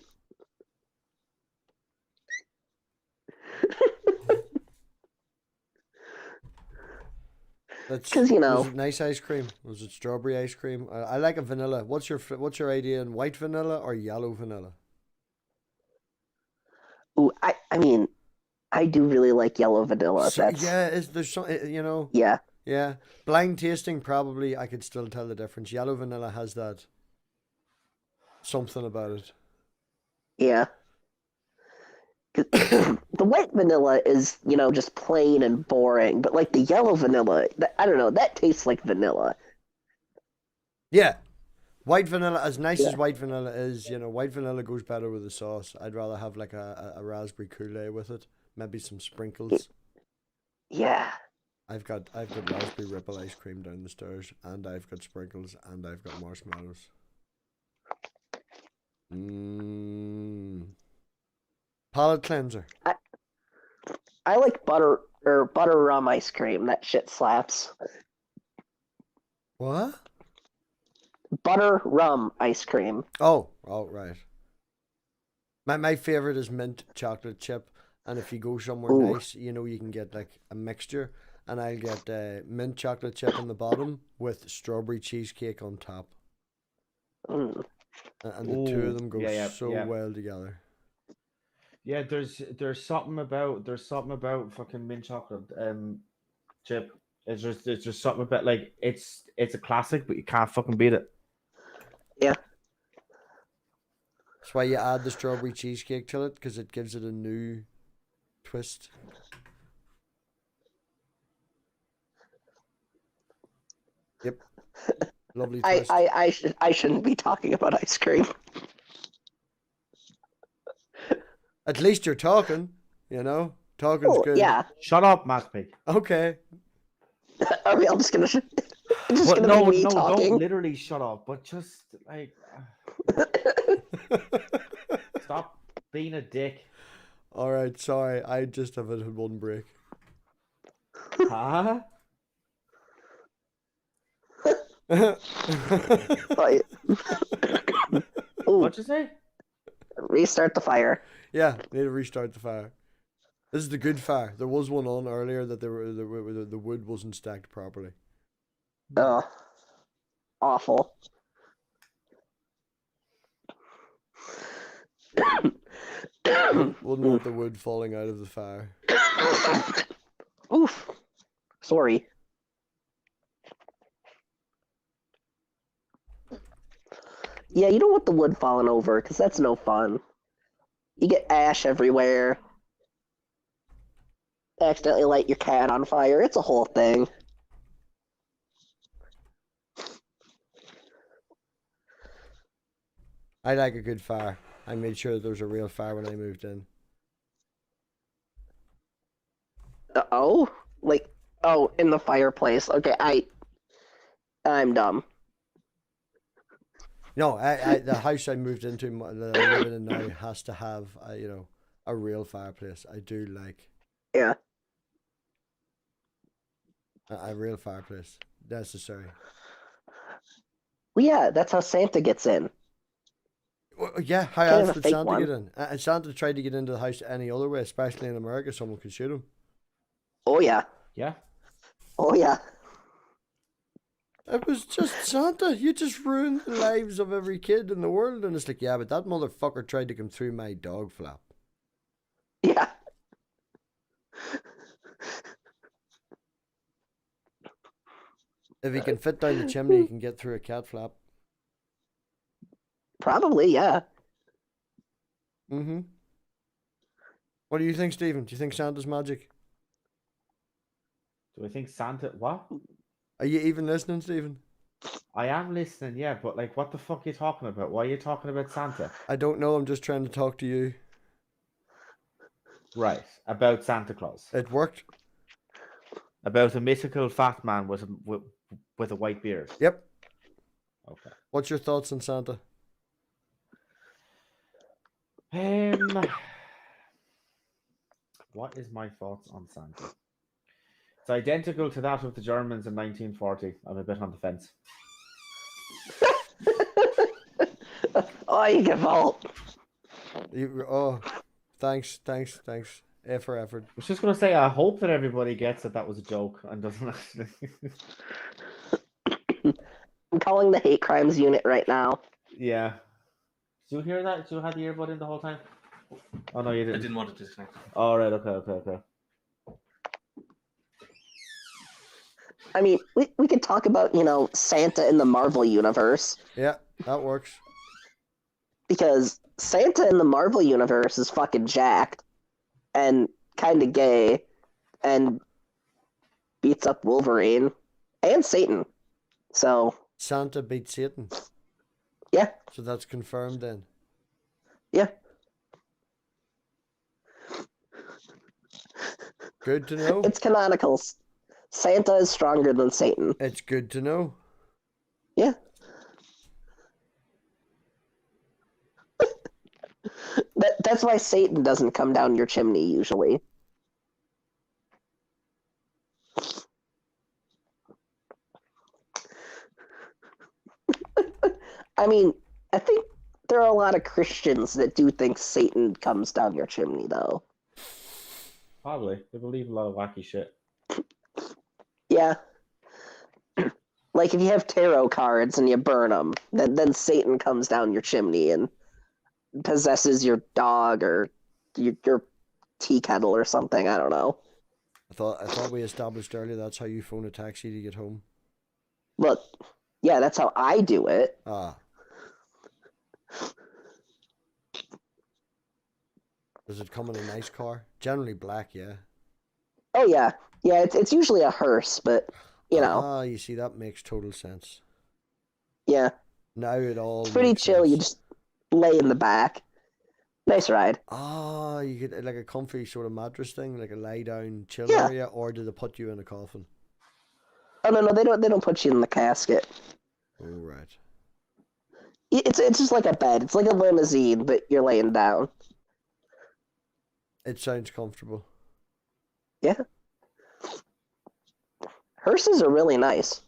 Speaker 1: That's
Speaker 4: 'Cause,
Speaker 1: was it nice ice cream? Was it strawberry ice cream? I like a vanilla. What's your idea in white vanilla or yellow vanilla?
Speaker 4: Ooh, I mean, I do really like yellow vanilla.
Speaker 1: So,
Speaker 4: That's
Speaker 1: yeah, there's some
Speaker 4: yeah.
Speaker 1: yeah. Blind tasting probably I could still tell the difference. Yellow vanilla has that something about it.
Speaker 4: Yeah. The white vanilla is, just plain and boring, but like the yellow vanilla, I don't know, that tastes like vanilla.
Speaker 1: Yeah. White vanilla, as nice
Speaker 4: Yeah.
Speaker 1: as white vanilla is, white vanilla goes better with the sauce. I'd rather have like a raspberry Kool-Aid with it. Maybe some sprinkles.
Speaker 4: Yeah.
Speaker 1: I've got raspberry ripple ice cream down the stairs, and I've got sprinkles, and I've got marshmallows. Palate cleanser.
Speaker 4: I like butter rum ice cream. That shit slaps.
Speaker 1: What?
Speaker 4: Butter rum ice cream.
Speaker 1: Oh, right. My favorite is mint chocolate chip, and if you go somewhere
Speaker 4: Ooh.
Speaker 1: nice, you can get like a mixture, and I'll get mint chocolate chip on the bottom with strawberry cheesecake on top,
Speaker 4: Mm.
Speaker 1: and the two of them go
Speaker 3: yeah,
Speaker 1: so
Speaker 3: yeah.
Speaker 1: well together.
Speaker 3: Yeah, there's something about fucking mint chocolate chip. It's just something about, like, it's a classic, but you can't fucking beat it.
Speaker 4: Yeah.
Speaker 1: That's why you add the strawberry cheesecake to it, because it gives it a new twist. Yep. Lovely
Speaker 4: I,
Speaker 1: twist.
Speaker 4: I shouldn't be talking about ice cream.
Speaker 1: At least you're talking, you know? Talking's
Speaker 4: Oh,
Speaker 1: good.
Speaker 4: yeah.
Speaker 5: Shut up, Matt Pig.
Speaker 1: Okay.
Speaker 4: Are we all just gonna? It's just
Speaker 5: But
Speaker 4: gonna
Speaker 5: no,
Speaker 4: be me
Speaker 5: no, don't
Speaker 4: talking.
Speaker 5: literally shut up. But just like stop being a dick.
Speaker 1: All right, sorry. I just have had one break.
Speaker 5: Huh?
Speaker 4: Like, ooh,
Speaker 5: What'd you say?
Speaker 4: restart the fire.
Speaker 1: Yeah, need to restart the fire. This is the good fire. There was one on earlier that the wood wasn't stacked properly.
Speaker 4: Ugh, awful.
Speaker 1: Wouldn't want the wood falling out of the fire.
Speaker 4: Oof. Sorry. Yeah, you don't want the wood falling over, because that's no fun. You get ash everywhere. Accidentally light your cat on fire. It's a whole thing.
Speaker 1: I like a good fire. I made sure there was a real fire when I moved in.
Speaker 4: Oh? Like, oh, in the fireplace. Okay, I'm dumb.
Speaker 1: No, the house I moved into, that I'm living in now, has to have a real fireplace. I do like
Speaker 4: Yeah.
Speaker 1: a real fireplace. Necessary.
Speaker 4: Well, yeah, that's how Santa gets in.
Speaker 1: Well, yeah, how
Speaker 4: Can't
Speaker 1: else
Speaker 4: have a
Speaker 1: would
Speaker 4: fake
Speaker 1: Santa
Speaker 4: one.
Speaker 1: get in? And Santa tried to get into the house any other way, especially in America. Someone could shoot him.
Speaker 4: Oh, yeah.
Speaker 5: Yeah.
Speaker 4: Oh, yeah.
Speaker 1: It was just Santa. You just ruined the lives of every kid in the world. And it's like, yeah, but that motherfucker tried to come through my dog flap.
Speaker 4: Yeah.
Speaker 1: If he can fit down the chimney, he can get through a cat flap.
Speaker 4: Probably, yeah.
Speaker 1: Mm-hmm. What do you think, Stephen? Do you think Santa's magic?
Speaker 5: Do I think Santa? What?
Speaker 1: Are you even listening, Stephen?
Speaker 5: I am listening, yeah, but like, what the fuck are you talking about? Why are you talking about Santa?
Speaker 1: I don't know. I'm just trying to talk to you.
Speaker 5: Right, about Santa Claus.
Speaker 1: It worked.
Speaker 5: About a mythical fat man with a white beard.
Speaker 1: Yep.
Speaker 5: Okay.
Speaker 1: What's your thoughts on Santa?
Speaker 5: What is my thoughts on Santa? It's identical to that of the Germans in 1940. I'm a bit on the fence.
Speaker 4: Oh, you give up.
Speaker 1: Thanks. A for effort.
Speaker 5: I was just gonna say, I hope that everybody gets that was a joke and doesn't actually.
Speaker 4: I'm calling the hate crimes unit right now.
Speaker 5: Yeah. Did you hear that? Did you have the earbud in the whole time? Oh no, you
Speaker 6: I
Speaker 5: didn't.
Speaker 6: didn't want to disconnect.
Speaker 5: All right. Okay.
Speaker 4: I mean, we could talk about, Santa in the Marvel universe.
Speaker 1: Yeah, that works.
Speaker 4: Because Santa in the Marvel universe is fucking jacked and kind of gay and beats up Wolverine and Satan. So,
Speaker 1: Santa beat Satan.
Speaker 4: yeah.
Speaker 1: So that's confirmed then.
Speaker 4: Yeah.
Speaker 1: Good to know.
Speaker 4: It's canonical. Santa is stronger than Satan.
Speaker 1: It's good to know.
Speaker 4: Yeah. That's why Satan doesn't come down your chimney usually. I mean, I think there are a lot of Christians that do think Satan comes down your chimney, though.
Speaker 5: Probably. They believe a lot of wacky shit.
Speaker 4: Yeah. Like if you have tarot cards and you burn them, then Satan comes down your chimney and possesses your dog or your tea kettle or something. I don't know.
Speaker 1: I thought we established earlier that's how you phone a taxi to get home.
Speaker 4: Look, yeah, that's how I do it.
Speaker 1: Ah. Does it come in a nice car? Generally black, yeah.
Speaker 4: Oh yeah, yeah. It's usually a hearse, but you know.
Speaker 1: Ah, you see, that makes total sense.
Speaker 4: Yeah,
Speaker 1: Now it all
Speaker 4: it's pretty
Speaker 1: makes
Speaker 4: chill. You
Speaker 1: sense.
Speaker 4: just lay in the back. Nice ride.
Speaker 1: Ah, you get like a comfy sort of mattress thing, like a lie down chill
Speaker 4: Yeah.
Speaker 1: area, or do they put you in a coffin?
Speaker 4: Oh no, they don't. They don't put you in the casket.
Speaker 1: Oh right.
Speaker 4: It's just like a bed. It's like a limousine, but you're laying down.
Speaker 1: It sounds comfortable.
Speaker 4: Yeah. Hearses are really nice.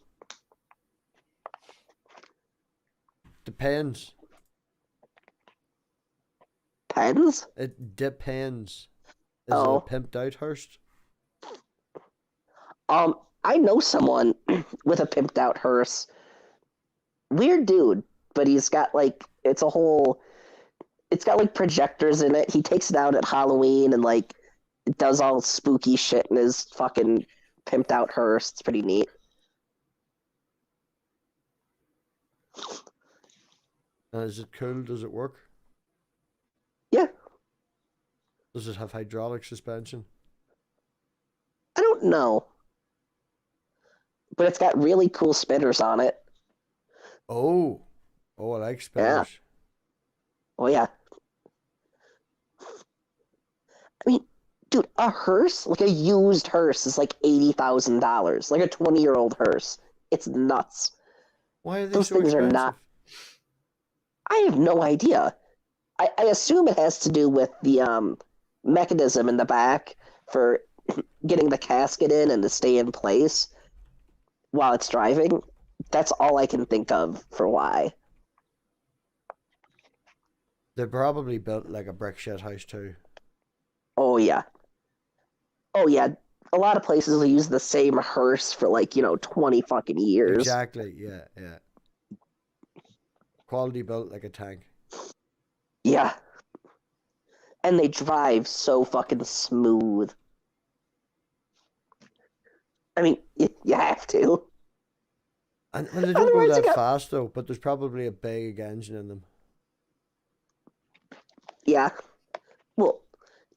Speaker 1: Depends.
Speaker 4: Pens?
Speaker 1: It depends. Is it a
Speaker 4: Oh.
Speaker 1: pimped out hearse?
Speaker 4: I know someone with a pimped out hearse. Weird dude, but he's got like it's got like projectors in it. He takes it out at Halloween and like does all spooky shit in his fucking pimped out hearse. It's pretty neat.
Speaker 1: And is it cool? Does it work?
Speaker 4: Yeah.
Speaker 1: Does it have hydraulic suspension?
Speaker 4: I don't know. But it's got really cool spinners on it.
Speaker 1: Oh. Oh, I like spinners.
Speaker 4: Oh yeah. I mean, dude, a hearse, like a used hearse, is like $80,000. Like a 20-year-old hearse. It's nuts.
Speaker 1: Why are they
Speaker 4: Those
Speaker 1: so
Speaker 4: things are
Speaker 1: expensive?
Speaker 4: not- I have no idea. I assume it has to do with the mechanism in the back for getting the casket in and to stay in place while it's driving. That's all I can think of for why.
Speaker 1: They probably built like a brick shit house too.
Speaker 4: Oh yeah. Oh yeah. A lot of places will use the same hearse for like, 20 fucking years.
Speaker 1: Exactly. Yeah. Yeah. Quality built like a tank.
Speaker 4: Yeah. And they drive so fucking smooth. I mean, you have to.
Speaker 1: And well, they don't go
Speaker 4: Otherwise, you
Speaker 1: that
Speaker 4: got-
Speaker 1: fast though. But there's probably a big engine in them.
Speaker 4: Yeah. Well,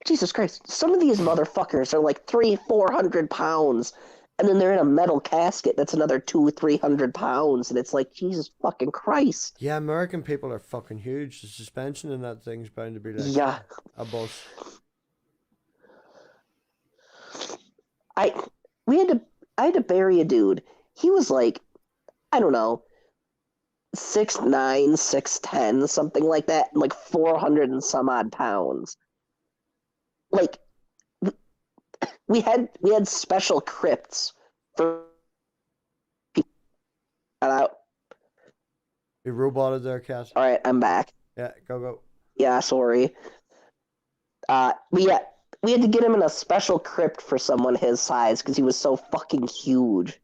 Speaker 4: Jesus Christ. Some of these motherfuckers are like 400 pounds. And then they're in a metal casket that's another 300 pounds. And it's like, Jesus fucking Christ.
Speaker 1: Yeah, American people are fucking huge. The suspension in that thing's bound to be like
Speaker 4: Yeah.
Speaker 1: a bus.
Speaker 4: I had to bury a dude. He was like, I don't know, 6'9", 6'10", something like that, and like 400 and some odd pounds. Like we had special crypts for people. Out.
Speaker 1: You roboted there, cat.
Speaker 4: All right, I'm back.
Speaker 1: Yeah, go.
Speaker 4: Yeah, sorry. We had to get him in a special crypt for someone his size because he was so fucking huge.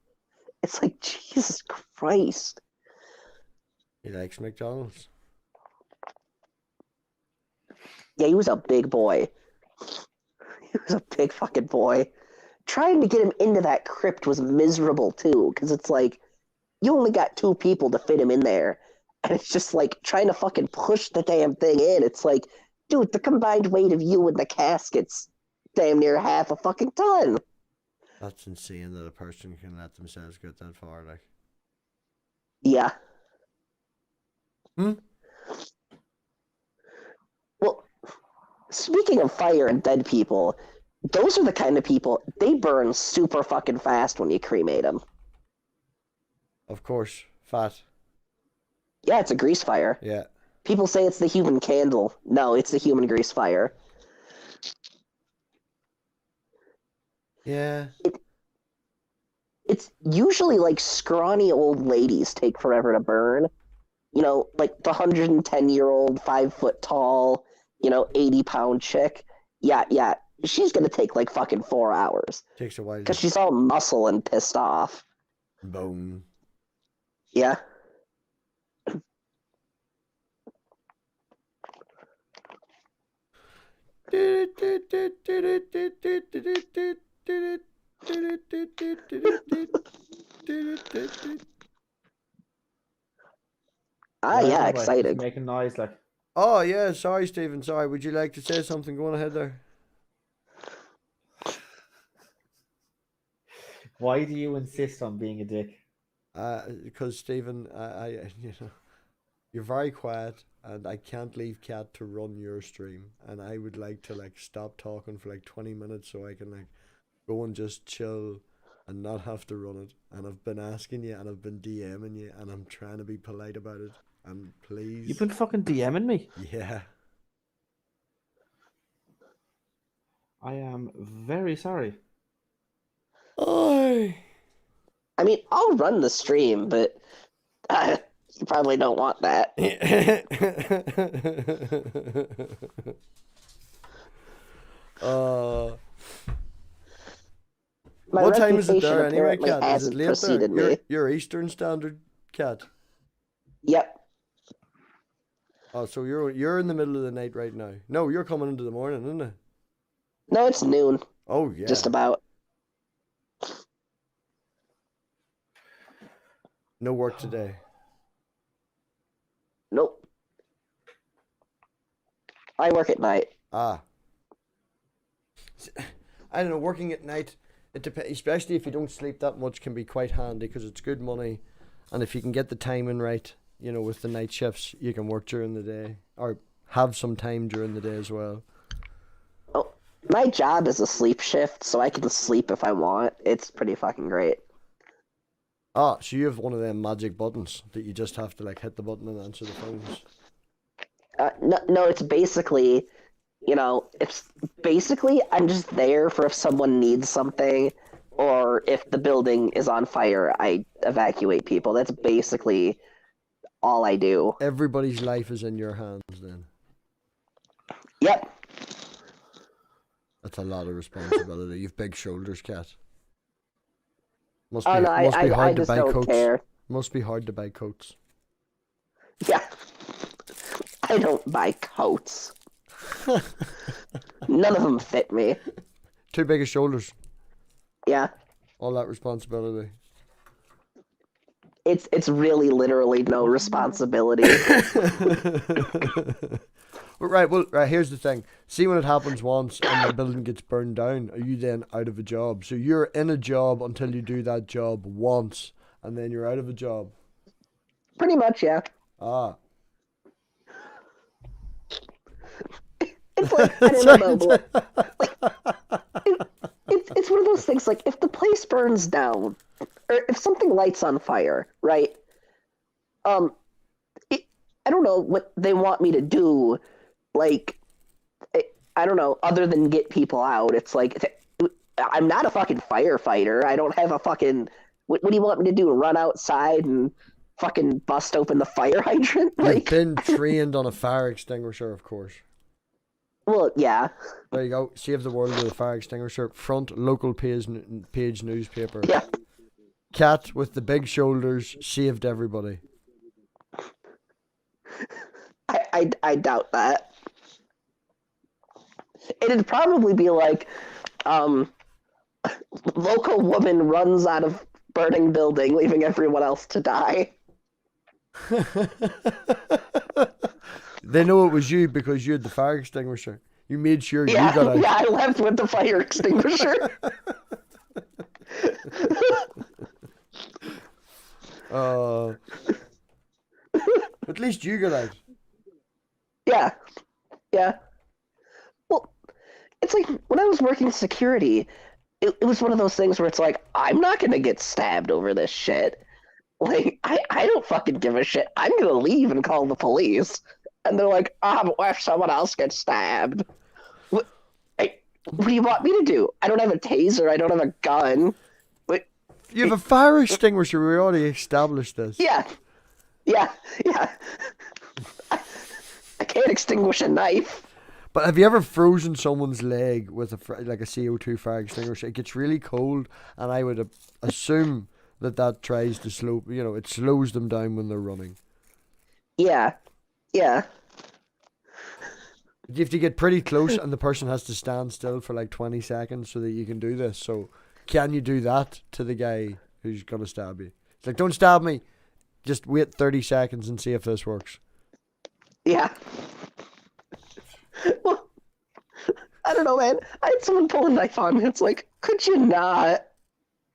Speaker 4: It's like, Jesus Christ.
Speaker 1: He likes McDonald's.
Speaker 4: Yeah, he was a big boy. He was a big fucking boy. Trying to get him into that crypt was miserable too, because it's like, you only got 2 people to fit him in there. And it's just like trying to fucking push the damn thing in. It's like, dude, the combined weight of you and the casket's damn near half a fucking ton.
Speaker 1: That's insane that a person can let themselves get that far. Like,
Speaker 4: Yeah.
Speaker 1: Hmm?
Speaker 4: Well, speaking of fire and dead people, those are the kind of people, they burn super fucking fast when you cremate them.
Speaker 1: of course, fat.
Speaker 4: Yeah, it's a grease fire.
Speaker 1: Yeah.
Speaker 4: People say it's the human candle. No, it's the human grease fire.
Speaker 1: Yeah.
Speaker 4: It's usually like scrawny old ladies take forever to burn. Like the 110-year-old, 5 foot tall, 80-pound chick. Yeah. She's gonna take like fucking 4 hours.
Speaker 1: Takes a while.
Speaker 4: Because she's all muscle and pissed off.
Speaker 1: Boom.
Speaker 4: Yeah. Yeah,
Speaker 5: Anyway,
Speaker 4: exciting.
Speaker 5: He's making noise like.
Speaker 1: Oh yeah, sorry, Stephen. Sorry. Would you like to say something? Go on ahead there.
Speaker 5: Why do you insist on being a dick?
Speaker 1: Because Stephen, you're very quiet, and I can't leave Kat to run your stream, and I would like to like stop talking for like 20 minutes so I can like go and just chill and not have to run it. And I've been asking you, and I've been DMing you, and I'm trying to be polite about it. And please,
Speaker 5: You've been fucking DMing me.
Speaker 1: yeah.
Speaker 5: I am very sorry.
Speaker 1: Oh.
Speaker 4: I mean, I'll run the stream, but you probably don't want that. My
Speaker 1: What time is it
Speaker 4: reputation
Speaker 1: there anyway,
Speaker 4: apparently
Speaker 1: Kat? Is it
Speaker 4: hasn't
Speaker 1: late
Speaker 4: preceded
Speaker 1: there?
Speaker 4: me.
Speaker 1: You're Eastern Standard, Kat.
Speaker 4: Yep.
Speaker 1: Oh, so you're in the middle of the night right now. No, you're coming into the morning, isn't it?
Speaker 4: No, it's noon.
Speaker 1: Oh yeah.
Speaker 4: Just about.
Speaker 1: No work today.
Speaker 4: Nope. I work at night.
Speaker 1: Ah. I don't know, working at night, it depends, especially if you don't sleep that much, can be quite handy because it's good money. And if you can get the timing right, you know, with the night shifts, you can work during the day or have some time during the day as well.
Speaker 4: Oh, my job is a sleep shift, so I can sleep if I want. It's pretty fucking great.
Speaker 1: Ah, so you have one of them magic buttons that you just have to like hit the button and answer the phones.
Speaker 4: No, it's basically, it's basically I'm just there for if someone needs something, or if the building is on fire, I evacuate people. That's basically all I do.
Speaker 1: Everybody's life is in your hands then.
Speaker 4: Yep.
Speaker 1: That's a lot of responsibility. You've big shoulders, Kat. Must
Speaker 4: Oh
Speaker 1: be,
Speaker 4: no,
Speaker 1: must be
Speaker 4: I
Speaker 1: hard to
Speaker 4: just
Speaker 1: buy
Speaker 4: don't
Speaker 1: coats.
Speaker 4: care.
Speaker 1: Must be hard to buy coats.
Speaker 4: Yeah. I don't buy coats. None of them fit me.
Speaker 1: Too big of shoulders.
Speaker 4: Yeah.
Speaker 1: All that responsibility.
Speaker 4: It's really literally no responsibility.
Speaker 1: Right, well, here's the thing. See, when it happens once and the building gets burned down, are you then out of a job? So you're in a job until you do that job once, and then you're out of a job.
Speaker 4: Pretty much, yeah.
Speaker 1: Ah.
Speaker 4: It's like, I don't know, but it's one of those things, like, if the place burns down, or if something lights on fire, right? I don't know what they want me to do, like, I don't know, other than get people out. It's like, I'm not a fucking firefighter. I don't have a fucking, what do you want me to do, run outside and fucking bust open the fire hydrant?
Speaker 1: You've
Speaker 4: Like,
Speaker 1: been trained on a fire extinguisher, of course.
Speaker 4: well, yeah.
Speaker 1: There you go. Save the world with a fire extinguisher. Front local page newspaper.
Speaker 4: Yeah.
Speaker 1: Kat with the big shoulders saved everybody.
Speaker 4: I doubt that. It'd probably be like, local woman runs out of burning building, leaving everyone else to die.
Speaker 1: They know it was you because you had the fire extinguisher. You made sure
Speaker 4: Yeah,
Speaker 1: you got out.
Speaker 4: yeah, I left with the fire extinguisher.
Speaker 1: At least you got out.
Speaker 4: Yeah, yeah. Well, it's like when I was working security, it was one of those things where it's like, I'm not gonna get stabbed over this shit. Like, I don't fucking give a shit. I'm gonna leave and call the police. And they're like, but what if someone else gets stabbed? What do you want me to do? I don't have a taser. I don't have a gun.
Speaker 1: You have a fire extinguisher. We already established this.
Speaker 4: Yeah. I can't extinguish a knife.
Speaker 1: But have you ever frozen someone's leg with a CO2 fire extinguisher? It gets really cold, and I would assume that tries to slow. It slows them down when they're running.
Speaker 4: Yeah.
Speaker 1: You have to get pretty close, and the person has to stand still for like 20 seconds so that you can do this. So, can you do that to the guy who's gonna stab you? It's like, don't stab me. Just wait 30 seconds and see if this works.
Speaker 4: Yeah. Well, I don't know, man. I had someone pull a knife on me. It's like, could you not?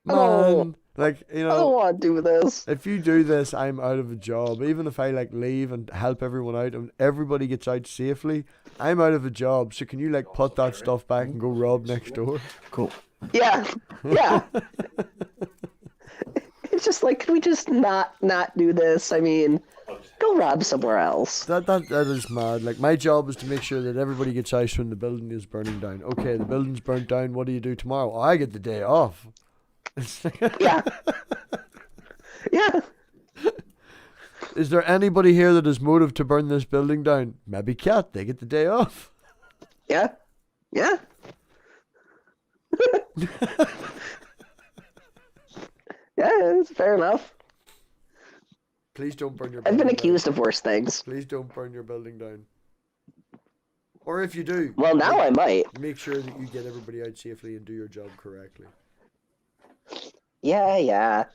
Speaker 1: Man,
Speaker 4: Oh.
Speaker 1: Like, you
Speaker 4: I don't
Speaker 1: know,
Speaker 4: want to do this.
Speaker 1: if you do this, I'm out of a job. Even if I like leave and help everyone out and everybody gets out safely, I'm out of a job. So can you like put that stuff back and go rob next door?
Speaker 5: Cool.
Speaker 4: Yeah, yeah. It's just like, can we just not do this? I mean, go rob somewhere else.
Speaker 1: That is mad. Like, my job is to make sure that everybody gets out when the building is burning down. Okay, the building's burnt down. What do you do tomorrow? Oh, I get the day off.
Speaker 4: Yeah. Yeah.
Speaker 1: Is there anybody here that has motive to burn this building down? Maybe Cat. They get the day off.
Speaker 4: Yeah. Yeah. Yeah, it's fair enough.
Speaker 1: Please don't burn your
Speaker 4: I've
Speaker 1: building
Speaker 4: been
Speaker 1: down.
Speaker 4: accused of worse things.
Speaker 1: Please don't burn your building down. Or if you do,
Speaker 4: Well, now I might.
Speaker 1: make sure that you get everybody out safely and do your job correctly.
Speaker 4: Yeah, yeah.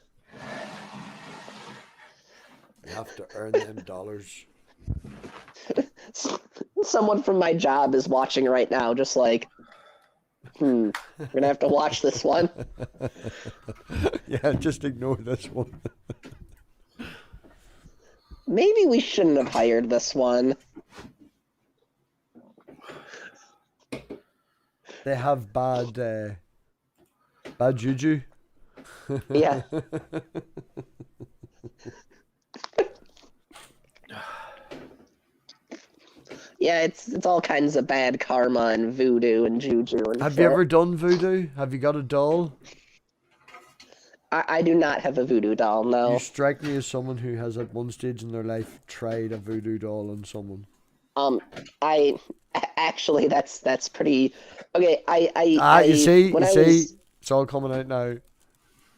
Speaker 1: You have to earn them dollars.
Speaker 4: Someone from my job is watching right now, just like, we're gonna have to watch this one.
Speaker 1: Yeah, just ignore this one.
Speaker 4: Maybe we shouldn't have hired this one.
Speaker 1: They have bad juju.
Speaker 4: Yeah. Yeah, it's all kinds of bad karma and voodoo and juju and
Speaker 1: Have
Speaker 4: shit.
Speaker 1: you ever done voodoo? Have you got a doll?
Speaker 4: I do not have a voodoo doll,
Speaker 1: You
Speaker 4: no.
Speaker 1: strike me as someone who has at one stage in their life tried a voodoo doll on someone.
Speaker 4: I actually that's pretty okay.
Speaker 1: You see,
Speaker 4: when
Speaker 1: it's all coming out now.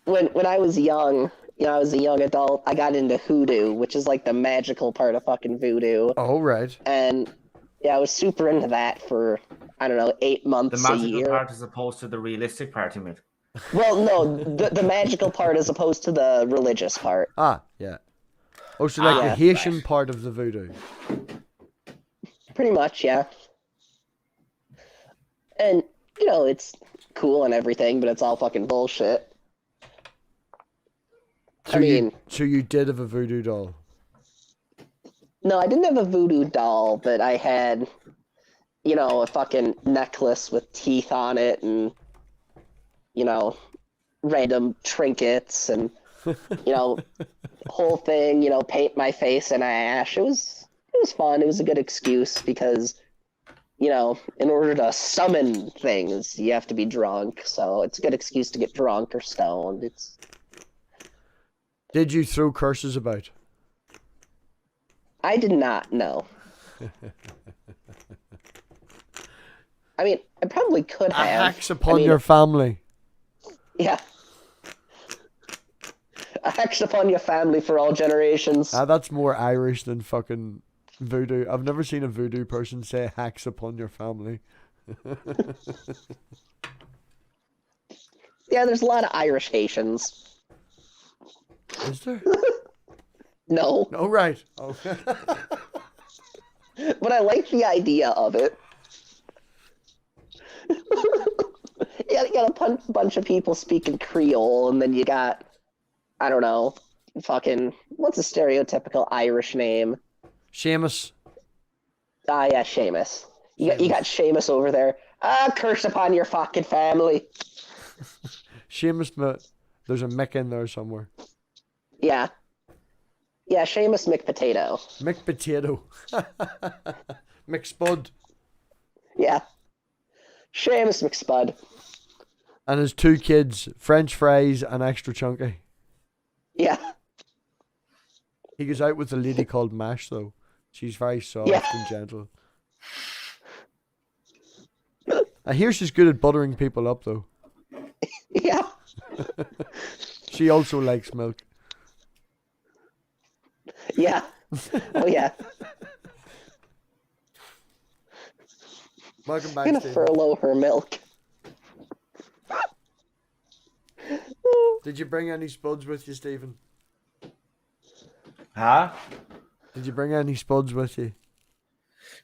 Speaker 4: when I was young, I was a young adult. I got into hoodoo, which is like the magical part of fucking voodoo,
Speaker 1: Oh, right.
Speaker 4: and yeah, I was super into that for I don't know 8
Speaker 3: The
Speaker 4: months a
Speaker 3: magical
Speaker 4: year.
Speaker 3: part as opposed to the realistic part, you mean?
Speaker 4: Well, no, the magical part as opposed to the religious part.
Speaker 1: Ah, yeah. Oh, so like the
Speaker 4: Yeah.
Speaker 1: Haitian part of the voodoo.
Speaker 4: Pretty much, yeah. And it's cool and everything, but it's all fucking bullshit.
Speaker 1: So so you did have a voodoo doll.
Speaker 4: No, I didn't have a voodoo doll, but I had, a fucking necklace with teeth on it and, random trinkets and, whole thing, paint my face in ash. It was fun. It was a good excuse because, in order to summon things, you have to be drunk. So it's a good excuse to get drunk or stoned.
Speaker 1: Did you throw curses about?
Speaker 4: I did not know. I mean, I probably could
Speaker 1: A
Speaker 4: have.
Speaker 1: hex upon
Speaker 4: I mean,
Speaker 1: your family.
Speaker 4: Yeah. A hex upon your family for all generations.
Speaker 1: That's more Irish than fucking voodoo. I've never seen a voodoo person say hex upon your family.
Speaker 4: Yeah, there's a lot of Irish Haitians.
Speaker 1: Is there?
Speaker 4: No,
Speaker 1: Oh, right. Oh.
Speaker 4: but I like the idea of it. Yeah, you got a bunch of people speaking Creole, and then you got, I don't know, fucking, what's a stereotypical Irish name?
Speaker 1: Seamus.
Speaker 4: Ah, yeah, Seamus. You got Seamus over there. Ah, curse upon your fucking family.
Speaker 1: Seamus, there's a Mick in there somewhere.
Speaker 4: Yeah. Yeah, Seamus McPotato.
Speaker 1: Mick Potato. Mick Spud.
Speaker 4: Yeah. Seamus McSpud.
Speaker 1: And his 2 kids, French fries and extra chunky.
Speaker 4: Yeah.
Speaker 1: He goes out with a lady called Mash, though. She's very soft
Speaker 4: Yeah.
Speaker 1: and gentle. I hear she's good at buttering people up, though.
Speaker 4: Yeah.
Speaker 1: She also likes milk.
Speaker 4: Yeah. Oh, yeah.
Speaker 1: Welcome
Speaker 4: I'm
Speaker 1: back,
Speaker 4: gonna
Speaker 1: Steve.
Speaker 4: furlough her milk.
Speaker 1: Did you bring any spuds with you, Stephen?
Speaker 3: Huh?
Speaker 1: Did you bring any spuds with you?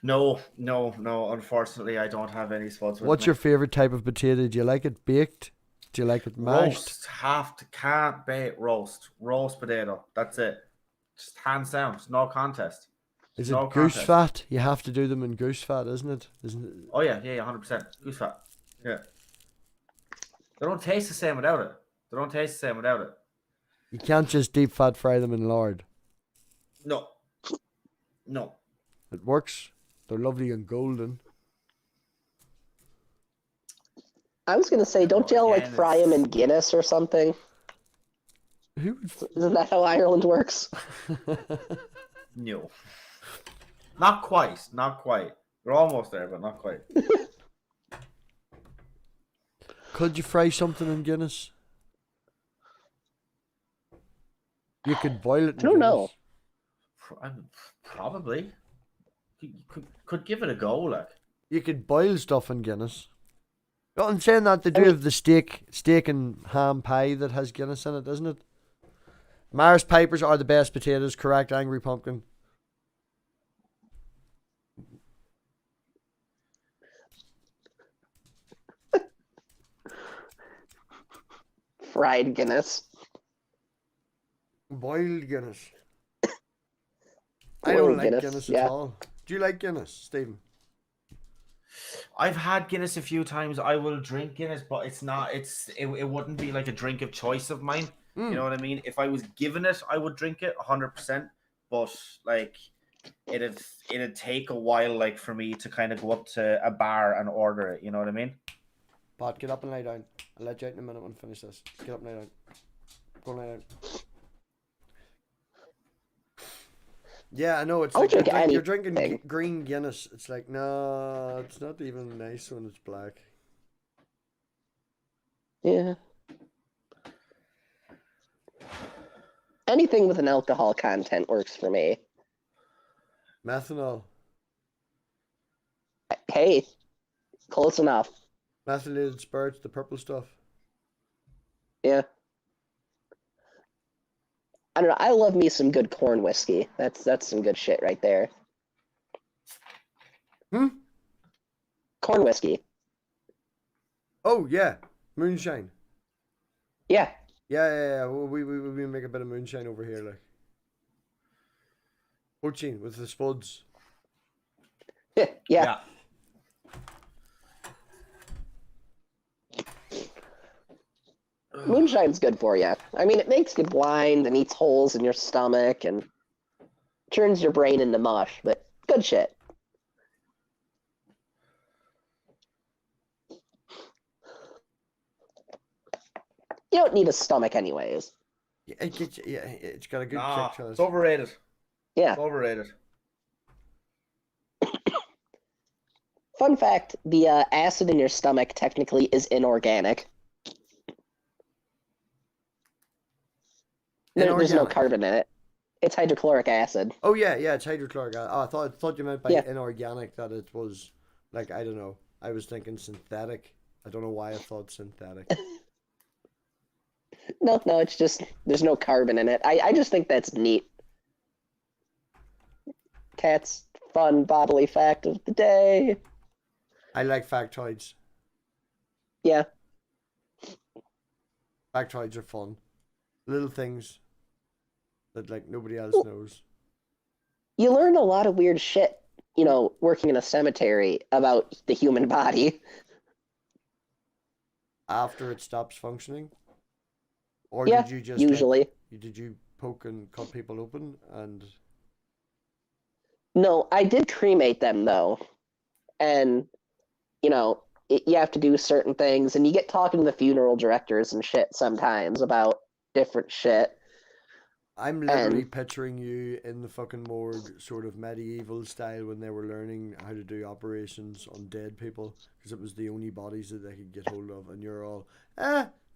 Speaker 3: No. Unfortunately, I don't have any spots with
Speaker 1: What's
Speaker 3: me.
Speaker 1: your favourite type of potato? Do you like it baked, Do you like it mashed?
Speaker 3: Roast, can't bait roast potato. That's it. Just hands down. It's no contest.
Speaker 1: Is
Speaker 3: No
Speaker 1: it goose
Speaker 3: contest.
Speaker 1: fat? You have to do them in goose fat, isn't it? Isn't it?
Speaker 3: Oh yeah, 100%. Goose fat. Yeah. They don't taste the same without it.
Speaker 1: You can't just deep fat fry them in lard.
Speaker 3: No.
Speaker 1: It works. They're lovely and golden.
Speaker 4: I was gonna say, don't y'all like
Speaker 3: Again,
Speaker 4: fry them in Guinness or something?
Speaker 1: Who would?
Speaker 4: Isn't that how Ireland works?
Speaker 3: No. Not quite. You're almost there, but not quite.
Speaker 1: Could you fry something in Guinness? You could boil it in
Speaker 4: I don't know.
Speaker 1: Guinness.
Speaker 3: Probably. You could give it a go, like.
Speaker 1: You could boil stuff in Guinness. Oh, I'm saying that they do have the steak and ham pie that has Guinness in it, isn't it? Mars Pipers are the best potatoes, correct, Angry Pumpkin?
Speaker 4: Fried Guinness.
Speaker 1: Boiled Guinness. I don't
Speaker 4: Boiled
Speaker 1: like
Speaker 4: Guinness,
Speaker 1: Guinness
Speaker 4: yeah.
Speaker 1: at all. Do you like Guinness, Stephen?
Speaker 3: I've had Guinness a few times. I will drink Guinness, but it wouldn't be like a drink of choice of mine. You know what I mean? If I was given it, I would drink it 100%. But like, it'd take a while, like, for me to kind of go up to a bar and order it. You know what I mean?
Speaker 1: Pat, get up and lie down. I'll let you out in a minute when I finish this. Get up and lie down. Go and lie down. Yeah, I know. It's
Speaker 4: I'll
Speaker 1: like
Speaker 4: drink
Speaker 1: you're drinking
Speaker 4: anything.
Speaker 1: green Guinness. It's like, no, it's not even nice when it's black.
Speaker 4: Yeah. Anything with an alcohol content works for me.
Speaker 1: Methanol.
Speaker 4: Hey, close enough.
Speaker 1: Methylated spirits, the purple stuff.
Speaker 4: Yeah. I don't know. I love me some good corn whiskey. That's some good shit right there. Corn whiskey.
Speaker 1: Oh, yeah. Moonshine.
Speaker 4: Yeah.
Speaker 1: Yeah. Well, we make a bit of moonshine over here, like. Poaching with the spuds.
Speaker 4: Yeah. Moonshine's good for you. I mean, it makes you blind and eats holes in your stomach and turns your brain into mush, but good shit. You don't need a stomach anyways.
Speaker 1: Yeah, it's got a good
Speaker 3: Nah,
Speaker 1: kick to
Speaker 3: it's
Speaker 1: it.
Speaker 3: overrated.
Speaker 4: Yeah.
Speaker 3: It's overrated.
Speaker 4: Fun fact, the acid in your stomach technically is inorganic. There's no
Speaker 1: Inorganic?
Speaker 4: carbon in it. It's hydrochloric acid.
Speaker 1: Oh yeah, it's hydrochloric acid. Oh, I thought you meant by
Speaker 4: Yeah.
Speaker 1: inorganic that it was like, I don't know. I was thinking synthetic. I don't know why I thought synthetic.
Speaker 4: No, it's just there's no carbon in it. I just think that's neat. Cat's fun bodily fact of the day.
Speaker 1: I like factoids.
Speaker 4: Yeah.
Speaker 1: Factoids are fun. Little things that like nobody else knows.
Speaker 4: You learn a lot of weird shit, working in a cemetery about the human body.
Speaker 1: After it stops functioning? Or
Speaker 4: Yeah,
Speaker 1: did you just
Speaker 4: usually.
Speaker 1: did you poke and cut people open and
Speaker 4: No, I did cremate them though. And, you have to do certain things and you get talking to the funeral directors and shit sometimes about different shit.
Speaker 1: I'm literally picturing you in the fucking morgue, sort of medieval style, when they were learning how to do operations on dead people, because it was the only bodies that they could get hold of, and you're all,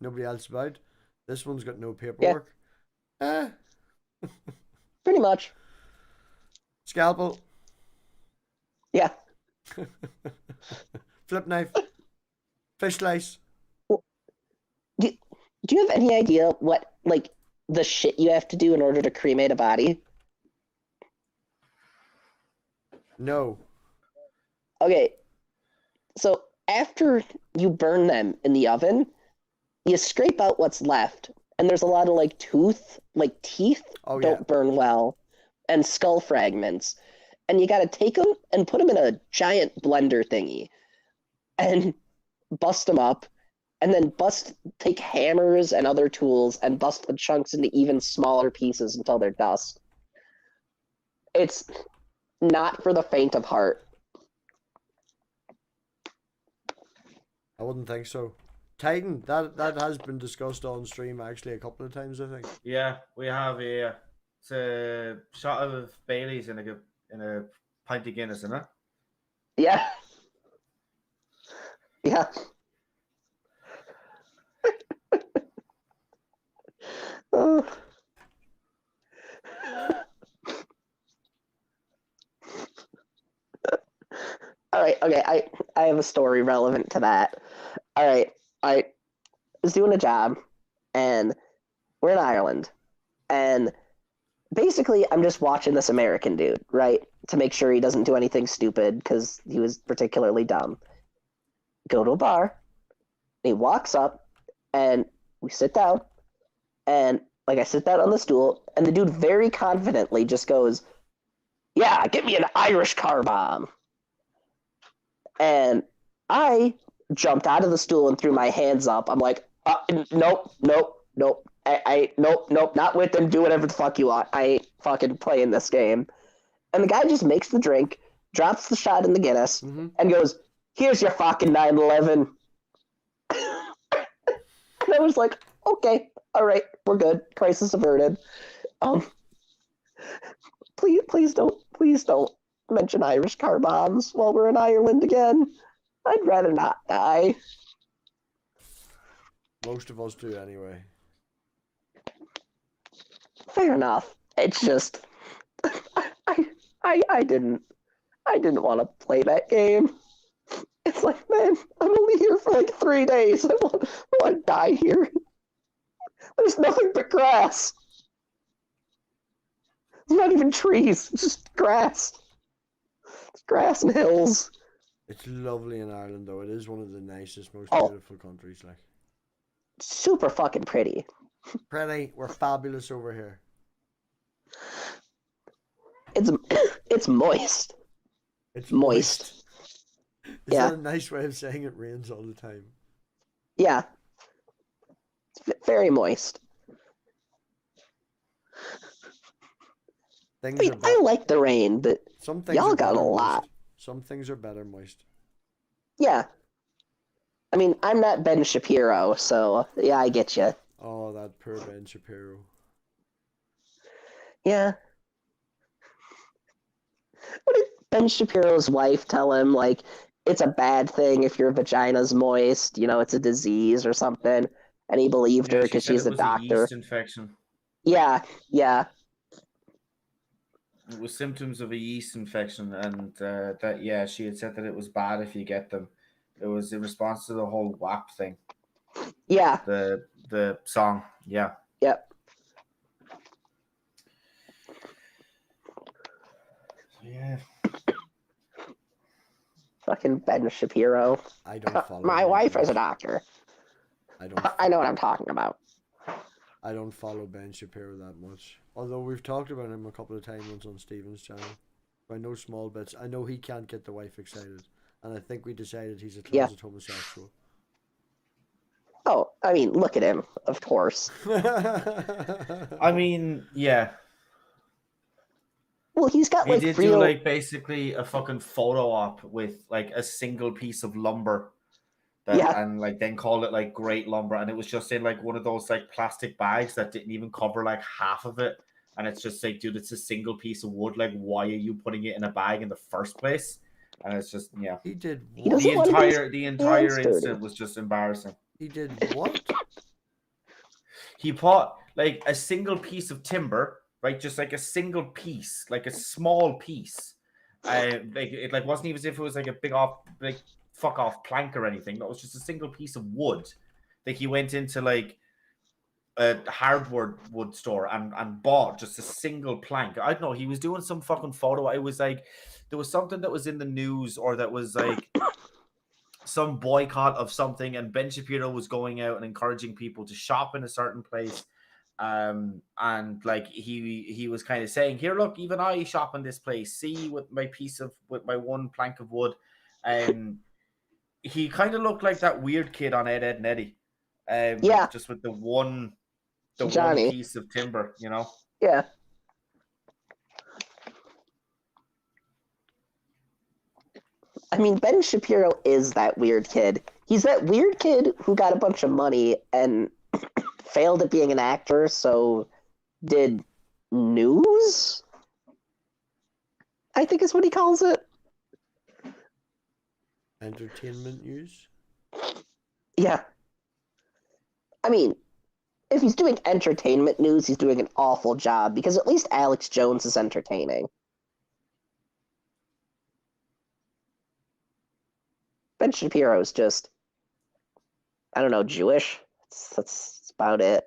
Speaker 1: nobody else about. This one's got no paperwork.
Speaker 4: Pretty much.
Speaker 1: Scalpel.
Speaker 4: Yeah.
Speaker 1: Flip knife. Fish slice.
Speaker 4: Do you have any idea what, the shit you have to do in order to cremate a body?
Speaker 1: No.
Speaker 4: Okay. So after you burn them in the oven, you scrape out what's left, and there's a lot of like teeth
Speaker 1: Oh yeah.
Speaker 4: don't burn well, and skull fragments, and you got to take them and put them in a giant blender thingy, and bust them up, and then take hammers and other tools and bust the chunks into even smaller pieces until they're dust. It's not for the faint of heart.
Speaker 1: I wouldn't think so. Titan, that has been discussed on stream actually a couple of times, I think.
Speaker 3: Yeah, we have it's a shot of Bailey's in a pint of Guinness, isn't it?
Speaker 4: Yeah. Yeah. Oh. All right, okay, I have a story relevant to that. All right, I was doing a job, and we're in Ireland, and basically I'm just watching this American dude, right, to make sure he doesn't do anything stupid because he was particularly dumb. Go to a bar, and he walks up, and we sit down, and like I sit down on the stool, and the dude very confidently just goes, "Yeah, get me an Irish car bomb." And I jumped out of the stool and threw my hands up. I'm like, nope. Nope, not with them. Do whatever the fuck you want. I ain't fucking playing this game. And the guy just makes the drink, drops the shot in the Guinness, and goes, "Here's your fucking 911." And I was like, okay, all right, we're good. Crisis averted. Please don't mention Irish car bombs while we're in Ireland again. I'd rather not die.
Speaker 1: Most of us do anyway.
Speaker 4: Fair enough. It's just I didn't want to play that game. It's like, man, I'm only here for like 3 days. I want to die here. There's nothing but grass. It's not even trees. It's just grass. It's grass and hills.
Speaker 1: It's lovely in Ireland, though. It is one of the nicest, most
Speaker 4: Oh.
Speaker 1: beautiful countries. Like,
Speaker 4: Super fucking pretty.
Speaker 1: pretty, we're fabulous over here.
Speaker 4: It's moist.
Speaker 1: It's
Speaker 4: Moist.
Speaker 1: Is
Speaker 4: Yeah.
Speaker 1: that a nice way of saying it rains all the time?
Speaker 4: Yeah. It's very moist.
Speaker 1: Things
Speaker 4: I mean,
Speaker 1: are
Speaker 4: I
Speaker 1: better.
Speaker 4: like the rain, but
Speaker 1: Some things
Speaker 4: y'all
Speaker 1: are
Speaker 4: got a
Speaker 1: better
Speaker 4: lot.
Speaker 1: moist. Some things are better moist.
Speaker 4: yeah. I mean, I'm not Ben Shapiro, so yeah, I get you.
Speaker 1: Oh, that poor Ben Shapiro.
Speaker 4: Yeah. What did Ben Shapiro's wife tell him? Like, it's a bad thing if your vagina's moist, it's a disease or something. And he believed her
Speaker 3: She
Speaker 4: because
Speaker 3: said
Speaker 4: she's
Speaker 3: it
Speaker 4: a
Speaker 3: was
Speaker 4: doctor.
Speaker 3: yeast infection.
Speaker 4: Yeah.
Speaker 3: It was symptoms of a yeast infection, and she had said that it was bad if you get them. It was in response to the whole WAP thing,
Speaker 4: Yeah.
Speaker 3: the song. Yeah.
Speaker 4: Yep.
Speaker 3: Yeah.
Speaker 4: Fucking Ben Shapiro.
Speaker 1: I don't follow
Speaker 4: My
Speaker 1: him
Speaker 4: wife
Speaker 1: that
Speaker 4: is a
Speaker 1: much.
Speaker 4: doctor.
Speaker 1: I
Speaker 4: I know what I'm talking about.
Speaker 1: don't follow Ben Shapiro that much. Although we've talked about him a couple of times on Steven's channel. I know small bits. I know he can't get the wife excited. And I think we decided he's a
Speaker 4: Yeah.
Speaker 1: closet homosexual.
Speaker 4: Oh, I mean, look at him, of course.
Speaker 3: I mean, yeah.
Speaker 4: Well, he's got
Speaker 3: He
Speaker 4: like
Speaker 3: did
Speaker 4: real.
Speaker 3: do like basically a fucking photo op with like a single piece of lumber. And like then call it like great lumber, and it was just in like one of those like plastic bags that didn't even cover like half of it, and it's just like, dude, it's a single piece of wood. Like, why are you putting it in a bag in the first place? And it's just, yeah.
Speaker 1: He did
Speaker 4: He
Speaker 1: what?
Speaker 4: doesn't want to get
Speaker 3: The
Speaker 4: his
Speaker 3: entire
Speaker 4: hands dirty.
Speaker 3: incident was just embarrassing.
Speaker 1: He did what?
Speaker 3: He put like a single piece of timber, right? Just like a single piece, like a small piece. Like it like wasn't even as if it was like a big fuck off plank or anything. No, it was just a single piece of wood. Like he went into like a hardwood wood store and bought just a single plank. I don't know. He was doing some fucking photo. I was like, there was something that was in the news or that was like some boycott of something, and Ben Shapiro was going out and encouraging people to shop in a certain place. And like he was kind of saying, here, look, even I shop in this place. See, with my one plank of wood. He kind of looked like that weird kid on Ed, Edd n Eddy.
Speaker 4: Yeah.
Speaker 3: Just with the one
Speaker 4: Johnny.
Speaker 3: piece of timber, you know?
Speaker 4: Yeah. I mean, Ben Shapiro is that weird kid. He's that weird kid who got a bunch of money and failed at being an actor, so did news? I think is what he calls it.
Speaker 1: Entertainment news?
Speaker 4: Yeah. I mean, if he's doing entertainment news, he's doing an awful job, because at least Alex Jones is entertaining. Ben Shapiro's just, I don't know, Jewish. That's about it.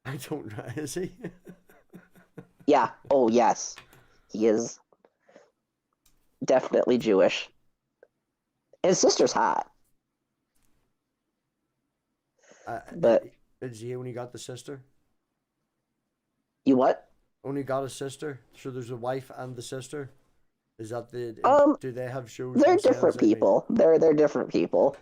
Speaker 1: I don't know. Is he?
Speaker 4: Yeah. Oh, yes. He is definitely Jewish. His sister's hot. But
Speaker 1: Is he only got the sister?
Speaker 4: you what?
Speaker 1: Only got a sister? So there's a wife and the sister? Is that do they have shows?
Speaker 4: They're
Speaker 1: themselves,
Speaker 4: different
Speaker 1: I mean?
Speaker 4: people. They're different people.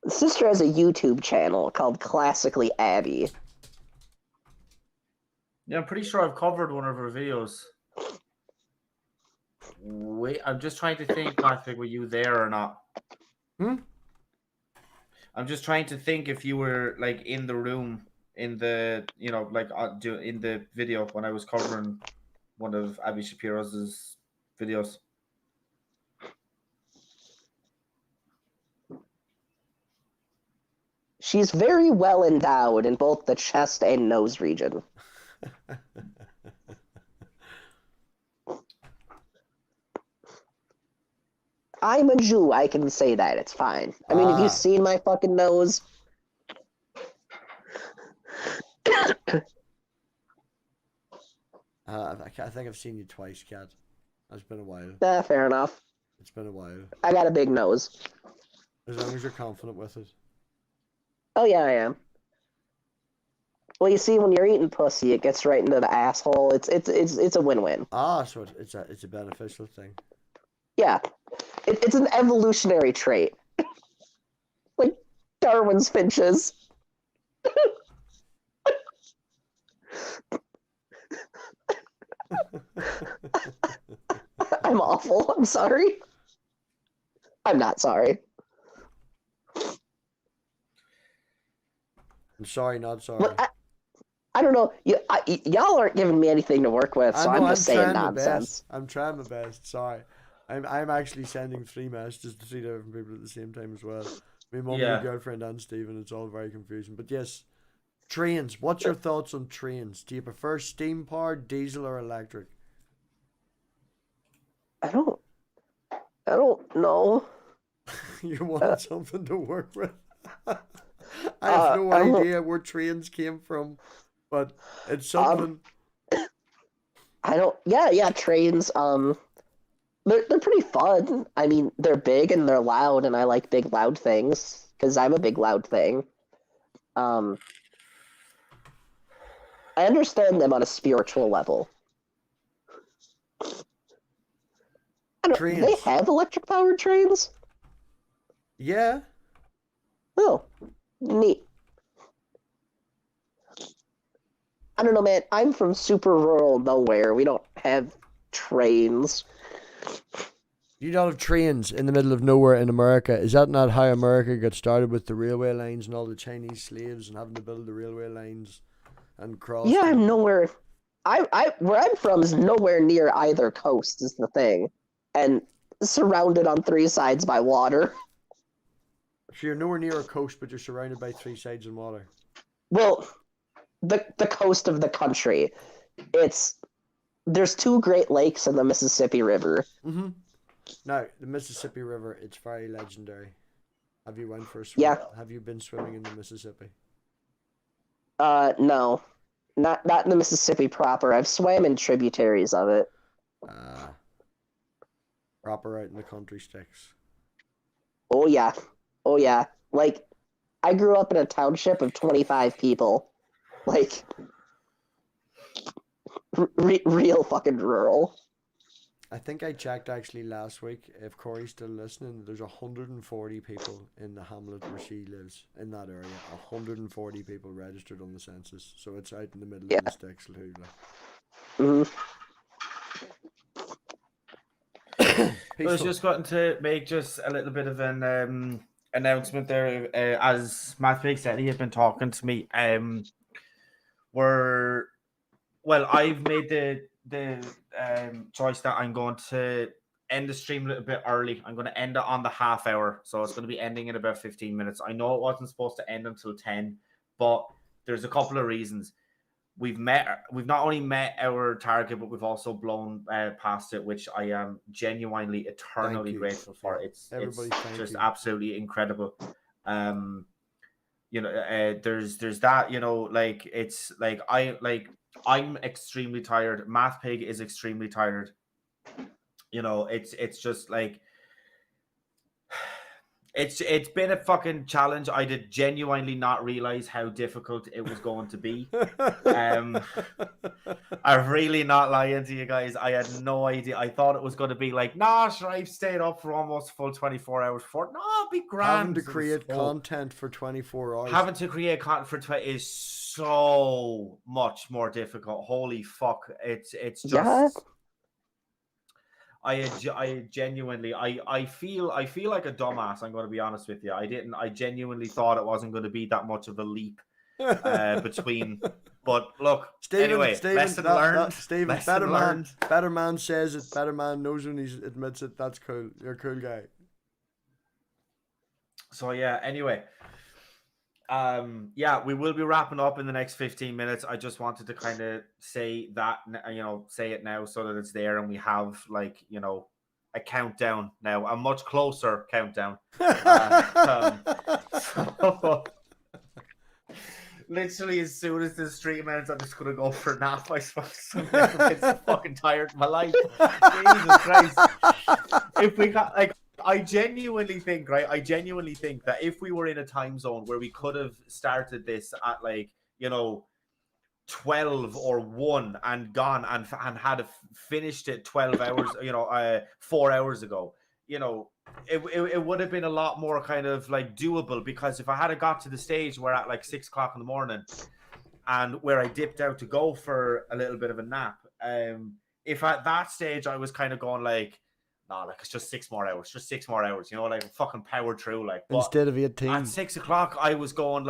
Speaker 4: The sister has a YouTube channel called Classically Abby.
Speaker 3: Yeah, I'm pretty sure I've covered one of her videos. Wait, I'm just trying to think, Patrick, were you there or not?
Speaker 1: Hmm?
Speaker 3: I'm just trying to think if you were like in the room in the, you know, like in the video when I was covering one of Abby Shapiro's videos.
Speaker 4: She's very well endowed in both the chest and nose region. I'm a Jew. I can say that. It's fine. I mean, have you seen my fucking nose?
Speaker 1: I think I've seen you twice, Kat. It's been a while.
Speaker 4: Fair enough.
Speaker 1: It's been a while.
Speaker 4: I got a big nose.
Speaker 1: As long as you're confident with it.
Speaker 4: Oh, yeah, I am. Well, you see, when you're eating pussy, it gets right into the asshole. It's a win-win.
Speaker 1: So it's a beneficial thing.
Speaker 4: Yeah. It's an evolutionary trait. Like Darwin's finches. I'm awful. I'm sorry. I'm not sorry.
Speaker 1: I'm sorry, not sorry.
Speaker 4: Well, I don't know. Y'all aren't giving me anything to work with, so I'm just saying nonsense.
Speaker 1: I'm trying my best. Sorry. I'm actually sending 3 messages to 3 different people at the same time as well. My mum, my girlfriend, and Stephen. It's all very confusing. But yes, trains. What's your thoughts on trains? Do you prefer steam powered, diesel, or electric?
Speaker 4: I don't know.
Speaker 1: You want something to work with? I have no idea where trains came from, but it's something.
Speaker 4: Yeah, trains. They're pretty fun. I mean, they're big and they're loud, and I like big loud things because I'm a big loud thing. I understand them on a spiritual level. They have electric powered trains?
Speaker 1: Yeah.
Speaker 4: Oh, neat. I don't know, man. I'm from super rural nowhere. We don't have trains.
Speaker 1: You don't have trains in the middle of nowhere in America. Is that not how America got started with the railway lines and all the Chinese slaves and having to build the railway lines and cross?
Speaker 4: Yeah, I'm nowhere. Where I'm from is nowhere near either coast is the thing, and surrounded on 3 sides by water.
Speaker 1: So you're nowhere near a coast, but you're surrounded by 3 sides of water.
Speaker 4: Well, the coast of the country. There's 2 Great Lakes and the Mississippi River.
Speaker 1: Mm-hmm. Now, the Mississippi River, it's very legendary. Have you went for a swim?
Speaker 4: Yeah.
Speaker 1: Have you been swimming in the Mississippi?
Speaker 4: No. Not in the Mississippi proper. I've swam in tributaries of it.
Speaker 1: proper out in the country sticks.
Speaker 4: Oh yeah. Oh yeah. Like, I grew up in a township of 25 people. Like, real fucking rural.
Speaker 1: I think I checked actually last week. If Corey's still listening, there's 140 people in the hamlet where she lives in that area. 140 people registered on the census, so it's out in the middle
Speaker 4: Yeah.
Speaker 1: of the sticks too.
Speaker 4: Mhm.
Speaker 3: I was
Speaker 1: Peaceful.
Speaker 3: just going to make just a little bit of an announcement there. As Matt Big said, he had been talking to me. I've made the choice that I'm going to end the stream a little bit early. I'm going to end it on the half hour, so it's going to be ending in about 15 minutes. I know it wasn't supposed to end until 10, but there's a couple of reasons. We've not only met our target, but we've also blown past it, which I am genuinely eternally
Speaker 1: you.
Speaker 3: grateful for.
Speaker 1: Yeah.
Speaker 3: It's
Speaker 1: Everybody, thank
Speaker 3: just
Speaker 1: you.
Speaker 3: absolutely incredible. There's that, like it's like I'm extremely tired. Math Pig is extremely tired. It's just like it's been a fucking challenge. I did genuinely not realize how difficult it was going to be. I'm really not lying to you guys. I had no idea. I thought it was going to be like, nah, sure, I've stayed up for almost full 24 hours for it. No, it'll be grand.
Speaker 1: Having to create content for 24 hours.
Speaker 3: Having to create content for 20 is so much more difficult. Holy fuck. It's just...
Speaker 4: Yeah.
Speaker 3: I genuinely I feel like a dumbass. I'm going to be honest with you. I genuinely thought it wasn't going to be that much of a leap between. But look,
Speaker 1: Stephen,
Speaker 3: lesson learned.
Speaker 1: Stephen,
Speaker 3: Lesson
Speaker 1: better man says it. Better man knows when he admits it. That's cool. You're a cool guy.
Speaker 3: So yeah. Anyway, we will be wrapping up in the next 15 minutes. I just wanted to kind of say that, say it now so that it's there and we have a countdown now, a much closer countdown. Literally, as soon as the stream ends, I'm just gonna go for a nap. I suppose I'm never been so fucking tired in my life. Jesus Christ! If we got I genuinely think that if we were in a time zone where we could have started this at 12 or 1 and gone and had finished it 12 hours, 4 hours ago, it would have been a lot more kind of doable, because if I had got to the stage where at 6 o'clock in the morning and where I dipped out to go for a little bit of a nap, if at that stage I was kind of going it's just 6 more hours, fucking power through, but
Speaker 1: instead of 18
Speaker 3: at 6 o'clock I was going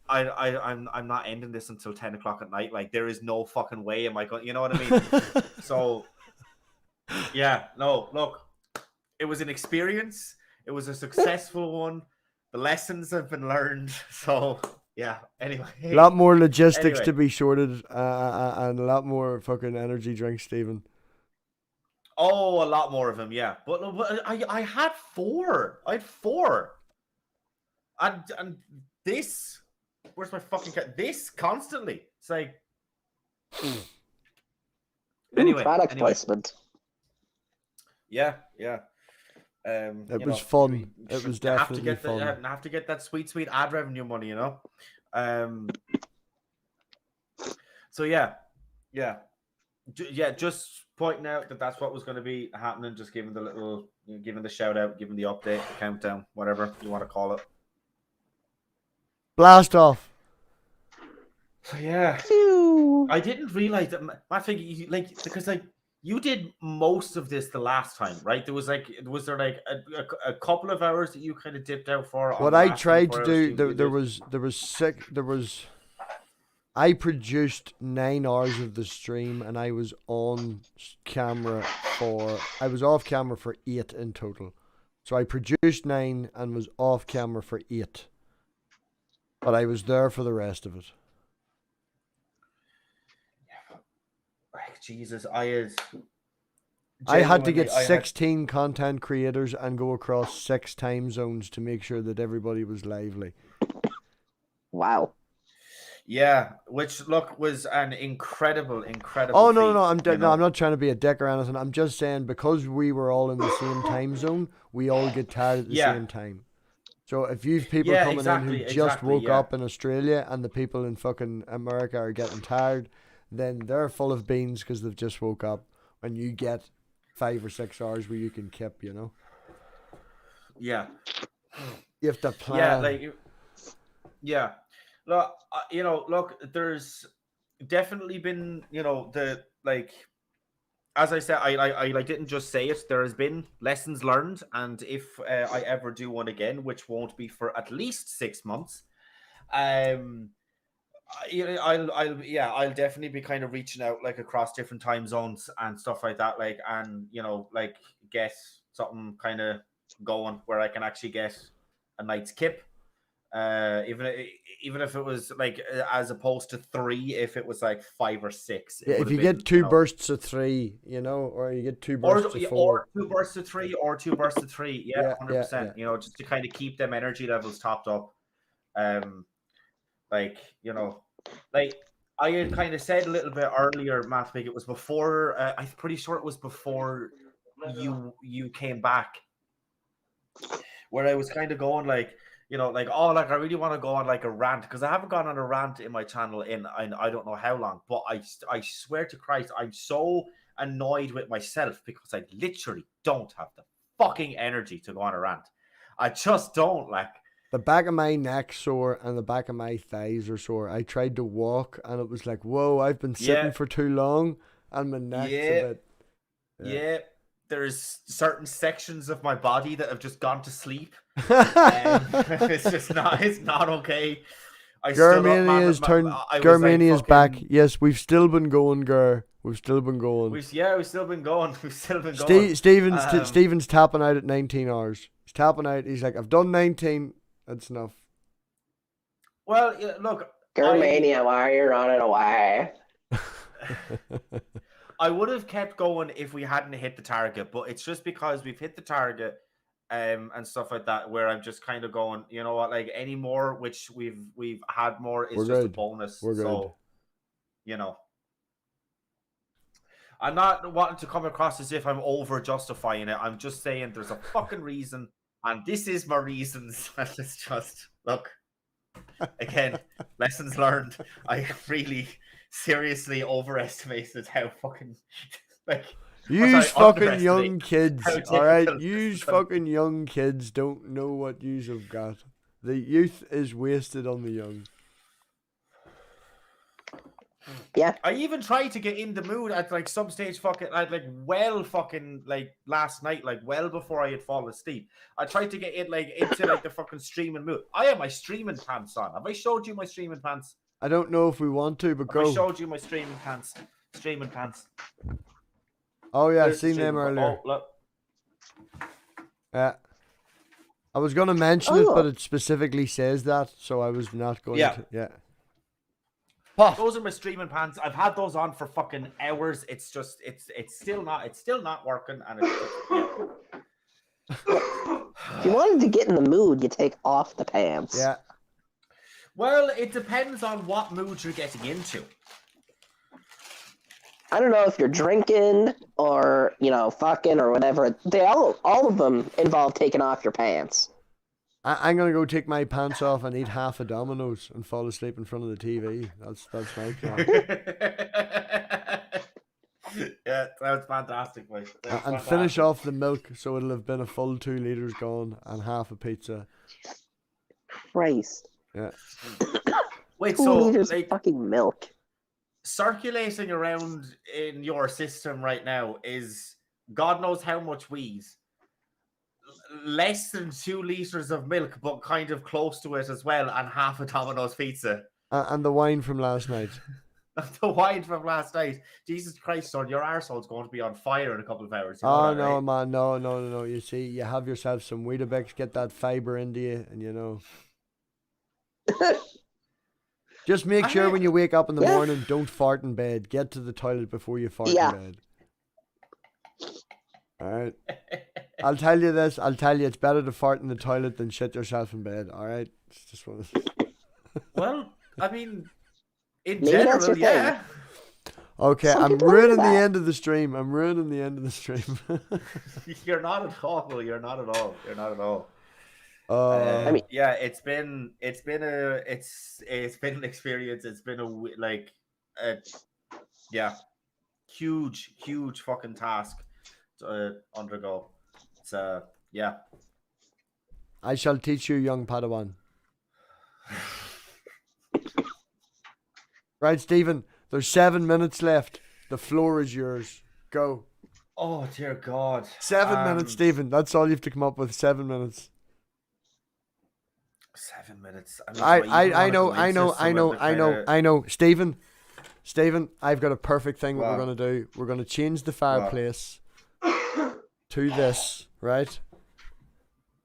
Speaker 3: I'm not ending this until 10 o'clock at night. There is no fucking way am I going, you know what I mean? So yeah, no, look, it was an experience. It was a successful one. The lessons have been learned. So yeah, anyway.
Speaker 1: A lot more logistics
Speaker 3: Anyway.
Speaker 1: to be sorted, and a lot more fucking energy drinks, Stephen.
Speaker 3: Oh, a lot more of them, yeah. But I had 4. I had 4. And this, where's my fucking cat? This constantly. It's anyway.
Speaker 4: Product placement.
Speaker 3: Yeah.
Speaker 1: It was fun. It was definitely fun.
Speaker 3: Have to get that sweet ad revenue money, So yeah. Just pointing out that that's what was going to be happening. Just giving giving the shout out, giving the update, the countdown, whatever you want to call it.
Speaker 1: Blast off.
Speaker 3: So yeah, I didn't realize that. I think because you did most of this the last time, right? There was a couple of hours that you kind of dipped out for.
Speaker 1: What I tried to do, there was I produced 9 hours of the stream, and I was off camera for 8 in total. So I produced 9 and was off camera for 8. But I was there for the rest of it.
Speaker 3: Jesus,
Speaker 1: I had to get 16 content creators and go across 6 time zones to make sure that everybody was lively.
Speaker 4: Wow.
Speaker 3: Yeah, which look was an incredible.
Speaker 1: Oh no,
Speaker 3: feat,
Speaker 1: no, I'm
Speaker 3: you
Speaker 1: no,
Speaker 3: know?
Speaker 1: I'm not trying to be a dick or anything. I'm just saying because we were all in the same time zone, we all get tired at the
Speaker 3: Yeah.
Speaker 1: same time. So if you've people
Speaker 3: Yeah,
Speaker 1: coming in who
Speaker 3: exactly,
Speaker 1: just woke
Speaker 3: yeah.
Speaker 1: up in Australia and the people in fucking America are getting tired, then they're full of beans because they've just woke up. And you get 5 or 6 hours where you can kip, you know.
Speaker 3: Yeah.
Speaker 1: You have to
Speaker 3: Yeah,
Speaker 1: plan.
Speaker 3: like, yeah. Look, look, there's definitely been, as I said, I didn't just say it. There has been lessons learned, and if I ever do one again, which won't be for at least 6 months, I'll definitely be kind of reaching out like across different time zones and stuff like that, like, and get something kind of going where I can actually get a night's kip, even if it was like as opposed to 3, if it was like 5 or 6.
Speaker 1: Yeah, if you get 2 bursts of 3, you know, or you get 2 bursts of 4.
Speaker 3: Or 2 bursts of 3, or 2 bursts of 3, yeah,
Speaker 1: Yeah,
Speaker 3: 100%.
Speaker 1: yeah.
Speaker 3: Just to kind of keep them energy levels topped up. Like, like I had kind of said a little bit earlier, Matt, it was before, I'm pretty sure it was before you came back, where I was kind of going like, I really want to go on like a rant, because I haven't gone on a rant in my channel in I don't know how long, but I swear to Christ, I'm so annoyed with myself because I literally don't have the fucking energy to go on a rant. I just don't, like.
Speaker 1: The back of my neck sore and the back of my thighs are sore. I tried to walk and it was like, whoa, I've been sitting for too long and my neck's a bit.
Speaker 3: Yeah. There's certain sections of my body that have just gone to sleep. It's not okay.
Speaker 1: Germania's back. Yes, we've still been going, Ger. We've still been going.
Speaker 3: We've still been going.
Speaker 1: Stephen's tapping out at 19 hours. He's tapping out. He's like, I've done 19. That's enough.
Speaker 3: Well, look.
Speaker 4: Germania, why are you running away?
Speaker 3: I would have kept going if we hadn't hit the target, but it's just because we've hit the target and stuff like that, where I'm just kind of going, you know what, like, any more, which we've had more, is just a bonus.
Speaker 1: We're
Speaker 3: so good. I'm not wanting to come across as if I'm over justifying it. I'm just saying there's a fucking reason, and this is my reasons. Let's just look again. Lessons learned. I really seriously overestimated how fucking
Speaker 1: use fucking young kids. All right, use fucking young kids don't know what yous have got. The youth is wasted on the young.
Speaker 4: Yeah.
Speaker 3: I even tried to get in the mood at like some stage fucking last night, like well before I had fallen asleep. I tried to get in into the fucking streaming mood. I have my streaming pants on. Have I showed you my streaming pants?
Speaker 1: I don't know if we want to, but go.
Speaker 3: I showed you my streaming pants. Streaming pants.
Speaker 1: Oh yeah, I've seen them earlier.
Speaker 3: Oh, look.
Speaker 1: Yeah. I was gonna mention it, but it specifically says that, so I was not going to. Yeah.
Speaker 3: Those are my streaming pants. I've had those on for fucking hours. It's just it's still not working, and
Speaker 4: If you wanted to get in the mood, you take off the pants.
Speaker 1: Yeah.
Speaker 3: Well, it depends on what mood you're getting into.
Speaker 4: I don't know if you're drinking or, fucking or whatever. They all of them involve taking off your pants.
Speaker 1: I'm gonna go take my pants off and eat half a Domino's and fall asleep in front of the TV. That's my plan.
Speaker 3: Yeah, that's fantastic, mate.
Speaker 1: And finish off the milk, so it'll have been a full 2 liters gone and half a pizza.
Speaker 4: Christ.
Speaker 1: Yeah.
Speaker 3: Wait,
Speaker 4: 2
Speaker 3: so
Speaker 4: liters of fucking milk.
Speaker 3: Circulating around in your system right now is God knows how much weed. Less than 2 liters of milk, but kind of close to it as well, and half a Domino's pizza.
Speaker 1: And the wine from last night.
Speaker 3: The wine from last night. Jesus Christ, son, your arsehole's going to be on fire in a couple of hours.
Speaker 1: Oh, no, right? Man, no. You see, you have yourself some Weetabix, get that fiber into you, and Just make sure when you wake up in the morning, don't fart in bed. Get to the toilet before you fart in bed. Alright. I'll tell you this. It's better to fart in the toilet than shit yourself in bed. Alright? It's just one of those.
Speaker 3: Well, I mean, In
Speaker 4: Maybe that's
Speaker 3: general,
Speaker 4: your thing.
Speaker 3: yeah.
Speaker 1: Okay,
Speaker 4: Some
Speaker 1: I'm
Speaker 4: people do
Speaker 1: ruining the
Speaker 4: that.
Speaker 1: end of the stream. I'm ruining the end of the stream.
Speaker 3: You're not at all. You're not at all. You're not at all.
Speaker 1: I
Speaker 4: mean-
Speaker 3: yeah, it's been an experience. It's been huge fucking task to undergo. It's yeah.
Speaker 1: I shall teach you, young Padawan. Right, Stephen. There's 7 minutes left. The floor is yours. Go.
Speaker 3: Oh dear God.
Speaker 1: 7 minutes, Stephen. That's all you have to come up with. 7 minutes.
Speaker 3: 7 minutes. I
Speaker 1: I know. Stephen, I've got a perfect thing. What
Speaker 3: Wow.
Speaker 1: we're gonna do? We're gonna change the fireplace to this, right?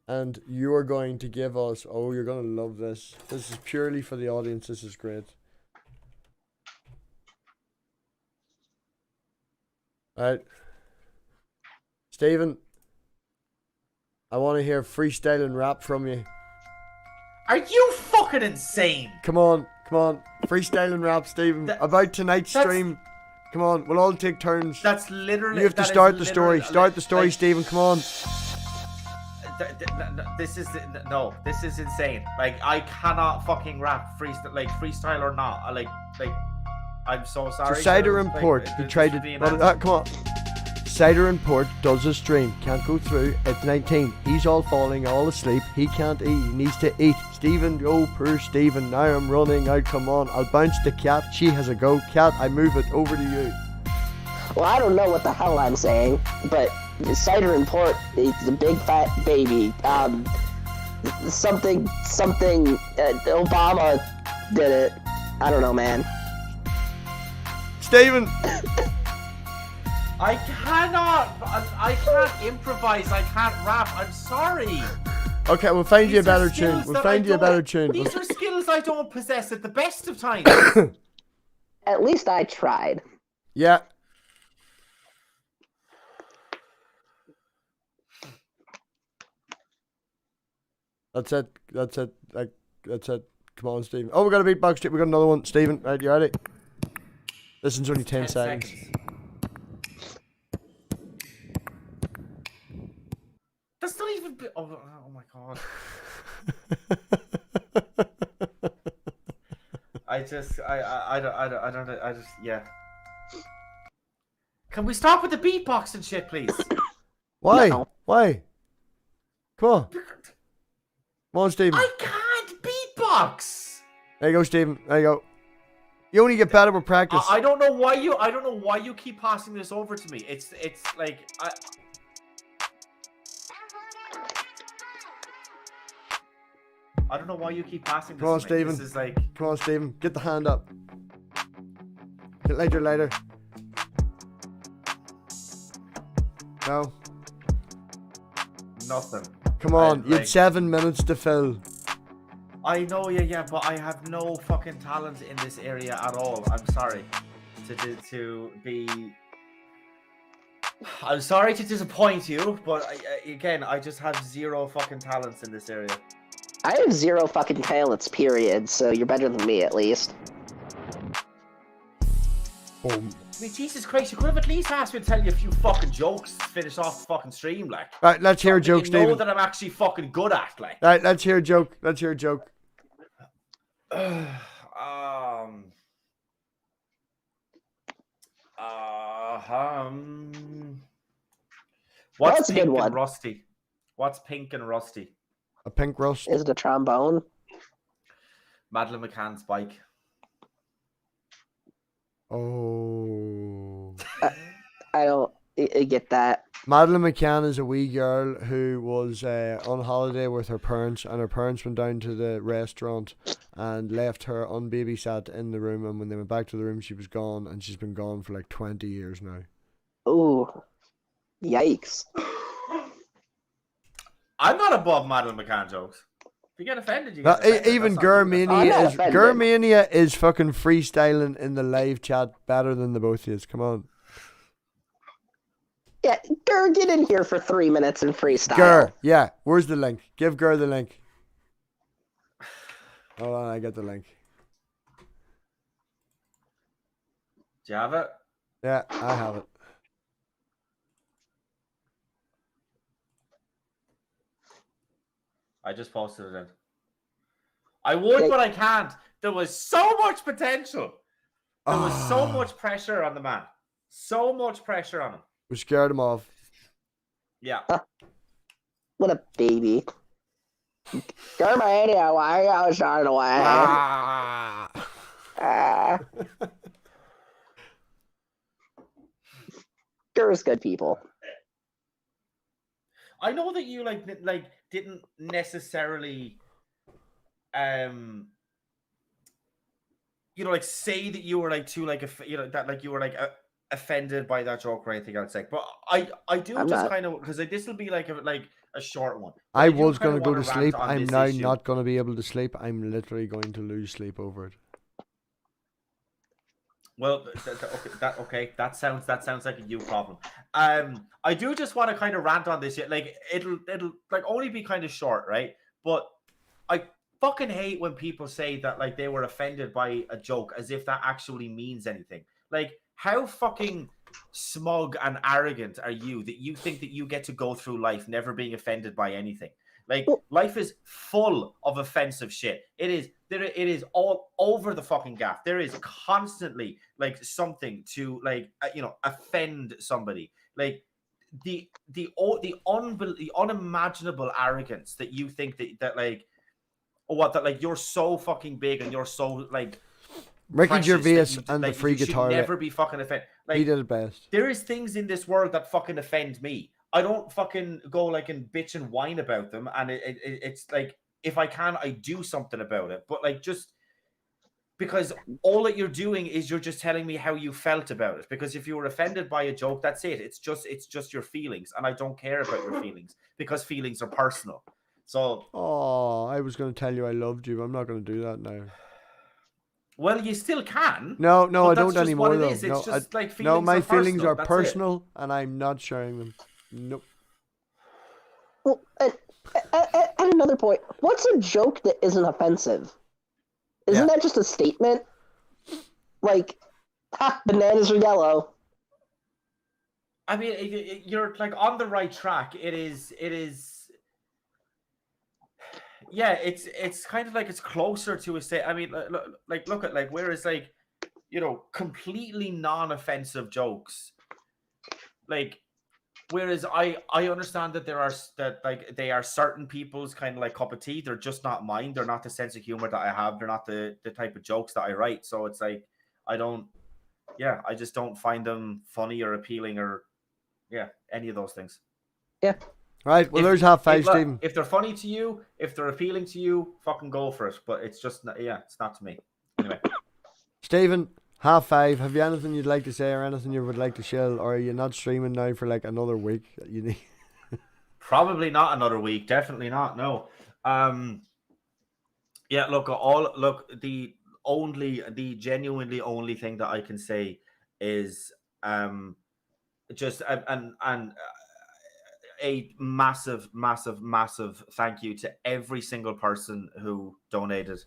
Speaker 1: And you are going to give us. Oh, you're gonna love this. This is purely for the audience. This is great. Right, Stephen. I want to hear freestyle and rap from you.
Speaker 3: Are you fucking insane?
Speaker 1: Come on, freestyle and rap, Stephen. About tonight's
Speaker 3: that's-
Speaker 1: stream. Come on, we'll all take turns.
Speaker 3: That's literally.
Speaker 1: You have to
Speaker 3: that is
Speaker 1: start the story.
Speaker 3: literally-
Speaker 1: Start the story,
Speaker 3: like,
Speaker 1: Stephen. Come on.
Speaker 3: This is no. This is insane. Like I cannot fucking rap freestyle or not. I'm so sorry.
Speaker 1: So Cider
Speaker 3: Like,
Speaker 1: and Port, he
Speaker 3: this
Speaker 1: tried
Speaker 3: is
Speaker 1: to.
Speaker 3: being
Speaker 1: Come on. Cider and Port does a stream. Can't go through. It's 19. He's all falling, all asleep. He can't eat. He needs to eat. Stephen, oh poor Stephen. Now I'm running out. Come on. I'll bounce the cat. She has a go. Cat, I move it over to you.
Speaker 4: Well, I don't know what the hell I'm saying, but Cider and Port, it's a big fat baby. Something, Obama did it. I don't know, man.
Speaker 1: Stephen.
Speaker 3: I can't improvise. I can't rap. I'm sorry.
Speaker 1: Okay, we'll find you a
Speaker 3: These are
Speaker 1: better tune.
Speaker 3: skills
Speaker 1: We'll
Speaker 3: that
Speaker 1: find
Speaker 3: I
Speaker 1: you a better
Speaker 3: don't-
Speaker 1: tune.
Speaker 3: These are skills I don't possess at the best of times.
Speaker 4: At least I tried.
Speaker 1: Yeah. That's it. That's it. That's it. Come on, Stephen. Oh, we got a beatbox. We got another one. Stephen, right, you ready? This one's only 10 seconds.
Speaker 3: That's not even. Oh my god. I just yeah. Can we stop with the beatbox and shit, please?
Speaker 1: Why?
Speaker 4: No.
Speaker 1: Why? Come on. Come on, Stephen.
Speaker 3: I can't beatbox.
Speaker 1: There you go, Stephen. There you go. You only get better with practice.
Speaker 3: I don't know why you keep passing this over to me. It's like I don't know why you keep passing this
Speaker 1: Come on,
Speaker 3: to me.
Speaker 1: Stephen.
Speaker 3: This is like
Speaker 1: Come on, Stephen. Get the hand up. Get lighter. No.
Speaker 3: nothing.
Speaker 1: Come on.
Speaker 3: I,
Speaker 1: You had
Speaker 3: like-
Speaker 1: 7 minutes to fill.
Speaker 3: I know, yeah, but I have no fucking talent in this area at all. I'm sorry to be. I'm sorry to disappoint you, but again, I just have zero fucking talents in this area.
Speaker 4: I have zero fucking talents, period, so you're better than me at least.
Speaker 1: Boom.
Speaker 3: I mean, Jesus Christ, you could have at least asked me to tell you a few fucking jokes to finish off the fucking stream, like.
Speaker 1: Right, let's hear a joke,
Speaker 3: You know
Speaker 1: Stephen.
Speaker 3: that I'm actually fucking good at, like.
Speaker 1: Right, let's hear a joke.
Speaker 3: What's
Speaker 4: That's a good
Speaker 3: pink
Speaker 4: one.
Speaker 3: and rusty? What's pink and rusty?
Speaker 1: A pink rust.
Speaker 4: Is it a trombone?
Speaker 3: Madeleine McCann's bike.
Speaker 1: Oh.
Speaker 4: I don't get that.
Speaker 1: Madeleine McCann is a wee girl who was on holiday with her parents, and her parents went down to the restaurant and left her unbabysat in the room, and when they went back to the room she was gone, and she's been gone for like 20 years now.
Speaker 4: Ooh. Yikes.
Speaker 3: I'm not above Madeleine McCann jokes. If you get offended, you get offended.
Speaker 1: Even
Speaker 3: That's not me.
Speaker 4: I'm not
Speaker 1: Gurmania
Speaker 4: offended.
Speaker 1: Gurmania is fucking freestyling in the live chat better than the both of you. Come on.
Speaker 4: Yeah, Gur, get in here for 3 minutes and freestyle.
Speaker 1: Gur, yeah. Where's the link? Give Gur the link. Hold on, I get the link.
Speaker 3: Do you have it?
Speaker 1: Yeah, I have it.
Speaker 3: I just posted it in. I would,
Speaker 4: Okay.
Speaker 3: but I can't. There was so much potential. There was so
Speaker 1: Ah,
Speaker 3: much pressure on the man. So much pressure on him.
Speaker 1: we scared him off.
Speaker 3: Yeah.
Speaker 4: What a baby. Germania, why are you shot away?
Speaker 1: Ah.
Speaker 4: There's good people.
Speaker 3: I know that you like didn't necessarily you know, like say that you were like too like you know that like you were like offended by that joke or anything else. Like, but I do
Speaker 4: I'm
Speaker 3: just
Speaker 4: not.
Speaker 3: kind of because like, this will be like a short one. But
Speaker 1: I
Speaker 3: do
Speaker 1: was
Speaker 3: kinda
Speaker 1: going to go
Speaker 3: wanna
Speaker 1: to
Speaker 3: rant
Speaker 1: sleep.
Speaker 3: on
Speaker 1: I'm
Speaker 3: this
Speaker 1: now
Speaker 3: issue.
Speaker 1: not going to be able to sleep. I'm literally going to lose sleep over it.
Speaker 3: Well, okay. That sounds like a you problem. I do just want to kind of rant on this. Like it'll like only be kind of short, right? But I fucking hate when people say that like they were offended by a joke as if that actually means anything. Like how fucking smug and arrogant are you that you think that you get to go through life never being offended by anything? Like life is full of offensive shit. It is all over the fucking gaff. There is constantly like something to like you know offend somebody. Like the unimaginable arrogance that you think that like what that like you're so fucking big and you're so like
Speaker 1: Ricky
Speaker 3: precious
Speaker 1: Gervais
Speaker 3: that you,
Speaker 1: and the
Speaker 3: like,
Speaker 1: free
Speaker 3: you should
Speaker 1: guitar.
Speaker 3: never be fucking offended. Like
Speaker 1: He did it best.
Speaker 3: there is things in this world that fucking offend me. I don't fucking go like and bitch and whine about them, and it's like if I can, I do something about it. But like just because all that you're doing is you're just telling me how you felt about it. Because if you were offended by a joke, that's it. It's just your feelings, and I don't care about your feelings because feelings are personal. So,
Speaker 1: Oh, I was going to tell you I loved you. I'm not going to do that now.
Speaker 3: well, you still can.
Speaker 1: No,
Speaker 3: but
Speaker 1: I
Speaker 3: that's
Speaker 1: don't
Speaker 3: just
Speaker 1: anymore
Speaker 3: what it
Speaker 1: though.
Speaker 3: is. It's
Speaker 1: No,
Speaker 3: just like
Speaker 1: no,
Speaker 3: feelings
Speaker 1: my
Speaker 3: are
Speaker 1: feelings
Speaker 3: personal.
Speaker 1: are
Speaker 3: That's it.
Speaker 1: personal, and I'm not sharing them. Nope.
Speaker 4: Well, at another point, what's a joke that isn't offensive? Isn't that just a statement? Like, ha, bananas are yellow.
Speaker 3: I mean, you're like on the right track. It is. Yeah, it's kind of like it's closer to a state. I mean, look at like whereas like you know completely non-offensive jokes, like whereas I understand that there are that like they are certain people's kind of like cup of tea. They're just not mine. They're not the sense of humor that I have. They're not the type of jokes that I write. So it's like I don't. Yeah, I just don't find them funny or appealing or yeah any of those things.
Speaker 4: Yeah.
Speaker 1: Right. Well, there's half five,
Speaker 3: look,
Speaker 1: Stephen.
Speaker 3: if they're funny to you, if they're appealing to you, fucking go for it. But it's just, yeah, it's not to me. Anyway.
Speaker 1: Stephen, half five. Have you anything you'd like to say or anything you would like to share? Or are you not streaming now for like another week? You need.
Speaker 3: Probably not another week. Definitely not. No. Yeah. Look. The genuinely only thing that I can say is just and a massive thank you to every single person who donated.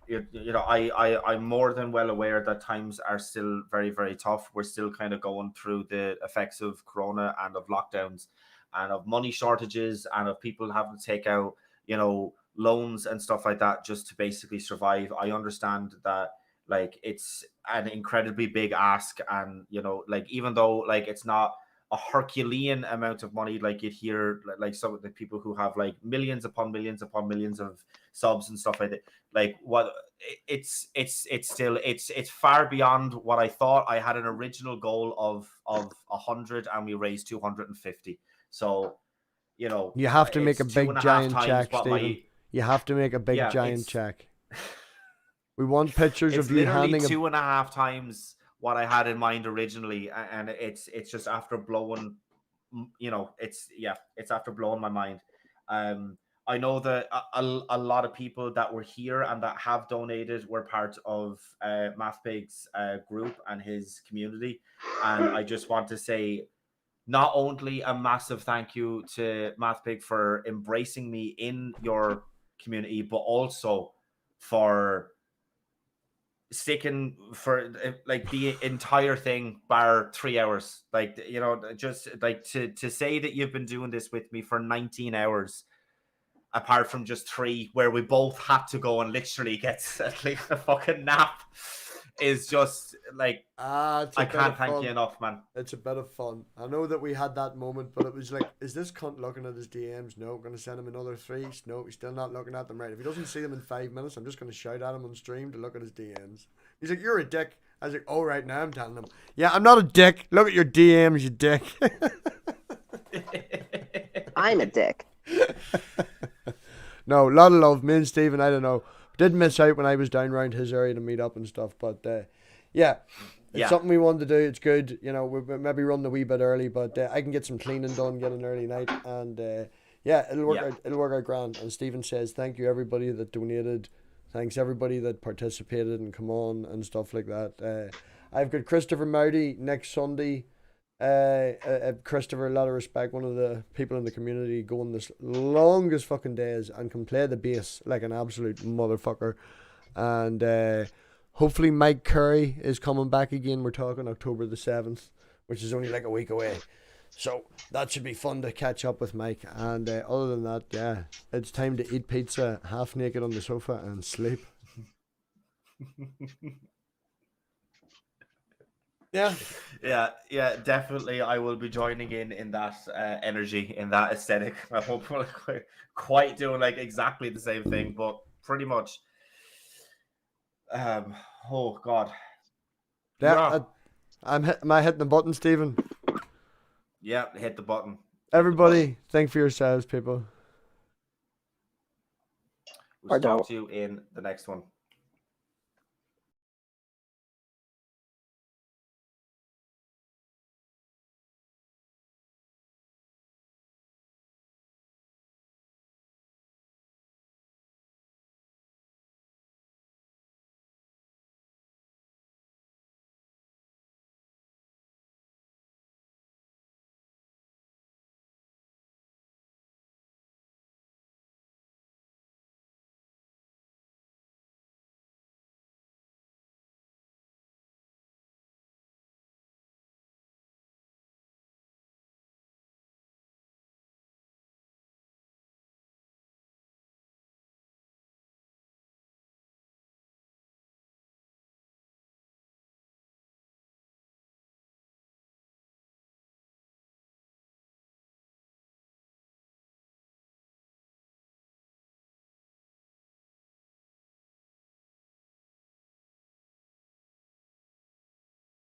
Speaker 3: You know, I'm more than well aware that times are still very, very tough. We're still kind of going through the effects of Corona and of lockdowns and of money shortages and of people having to take out, you know, loans and stuff like that just to basically survive. I understand that like it's an incredibly big ask, and you know, like even though like it's not a Herculean amount of money like you'd hear like some of the people who have like millions upon millions upon millions of subs and stuff like that, like what it's still it's far beyond what I thought. I had an original goal of 100 and we raised 250, so you know
Speaker 1: You have to make
Speaker 3: it's
Speaker 1: a big
Speaker 3: 2.5
Speaker 1: giant
Speaker 3: times
Speaker 1: check,
Speaker 3: what
Speaker 1: Stephen. You have to make a big
Speaker 3: Yeah,
Speaker 1: giant
Speaker 3: it's-
Speaker 1: check. We want pictures
Speaker 3: it's
Speaker 1: of you
Speaker 3: literally
Speaker 1: handing a
Speaker 3: 2.5 times what I had in mind originally, and it's just after blowing, you know, it's after blowing my mind. I know that a lot of people that were here and that have donated were part of MathPig's group and his community, and I just want to say not only a massive thank you to MathPig for embracing me in your community, but also for sticking for like the entire thing bar 3 hours. Like, you know, just like to say that you've been doing this with me for 19 hours, apart from just 3 where we both had to go and literally get like a fucking nap, is just like,
Speaker 1: It's a
Speaker 3: I
Speaker 1: bit
Speaker 3: can't
Speaker 1: of
Speaker 3: thank
Speaker 1: fun.
Speaker 3: you enough, man.
Speaker 1: It's a bit of fun. I know that we had that moment, but it was like, is this cunt looking at his DMs? No, I'm going to send him another 3. No, he's still not looking at them. Right. If he doesn't see them in 5 minutes, I'm just going to shout at him on stream to look at his DMs. He's like, you're a dick. I was like, oh, right, now I'm telling him. Yeah, I'm not a dick. Look at your DMs, you dick.
Speaker 4: I'm a dick.
Speaker 1: No, a lot of love. Me and Stephen, I don't know, did miss out when I was down around his area to meet up and stuff. But yeah, it's something we wanted to do. It's good. You know, we maybe run the wee bit early, but I can get some cleaning done, get an early night, and yeah, it'll work out. It'll work out grand. And Stephen says, thank you everybody that donated. Thanks everybody that participated and come on and stuff like that. I've got Christopher Mowdy next Sunday. Christopher, a lot of respect, one of the people in the community going this longest fucking days and can play the bass like an absolute motherfucker. And hopefully Mike Curry is coming back again. We're talking October the 7th, which is only like a week away. So that should be fun to catch up with Mike. And other than that, yeah, it's time to eat pizza half naked on the sofa and sleep. Yeah.
Speaker 3: Yeah, definitely. I will be joining in that energy, in that aesthetic. I hope we're quite doing like exactly the same thing, but pretty much. Oh God.
Speaker 1: Yeah. Am I hitting the button, Stephen?
Speaker 3: Yeah, hit the button.
Speaker 1: Everybody, think for yourselves, people.
Speaker 3: We'll talk to you in the next one.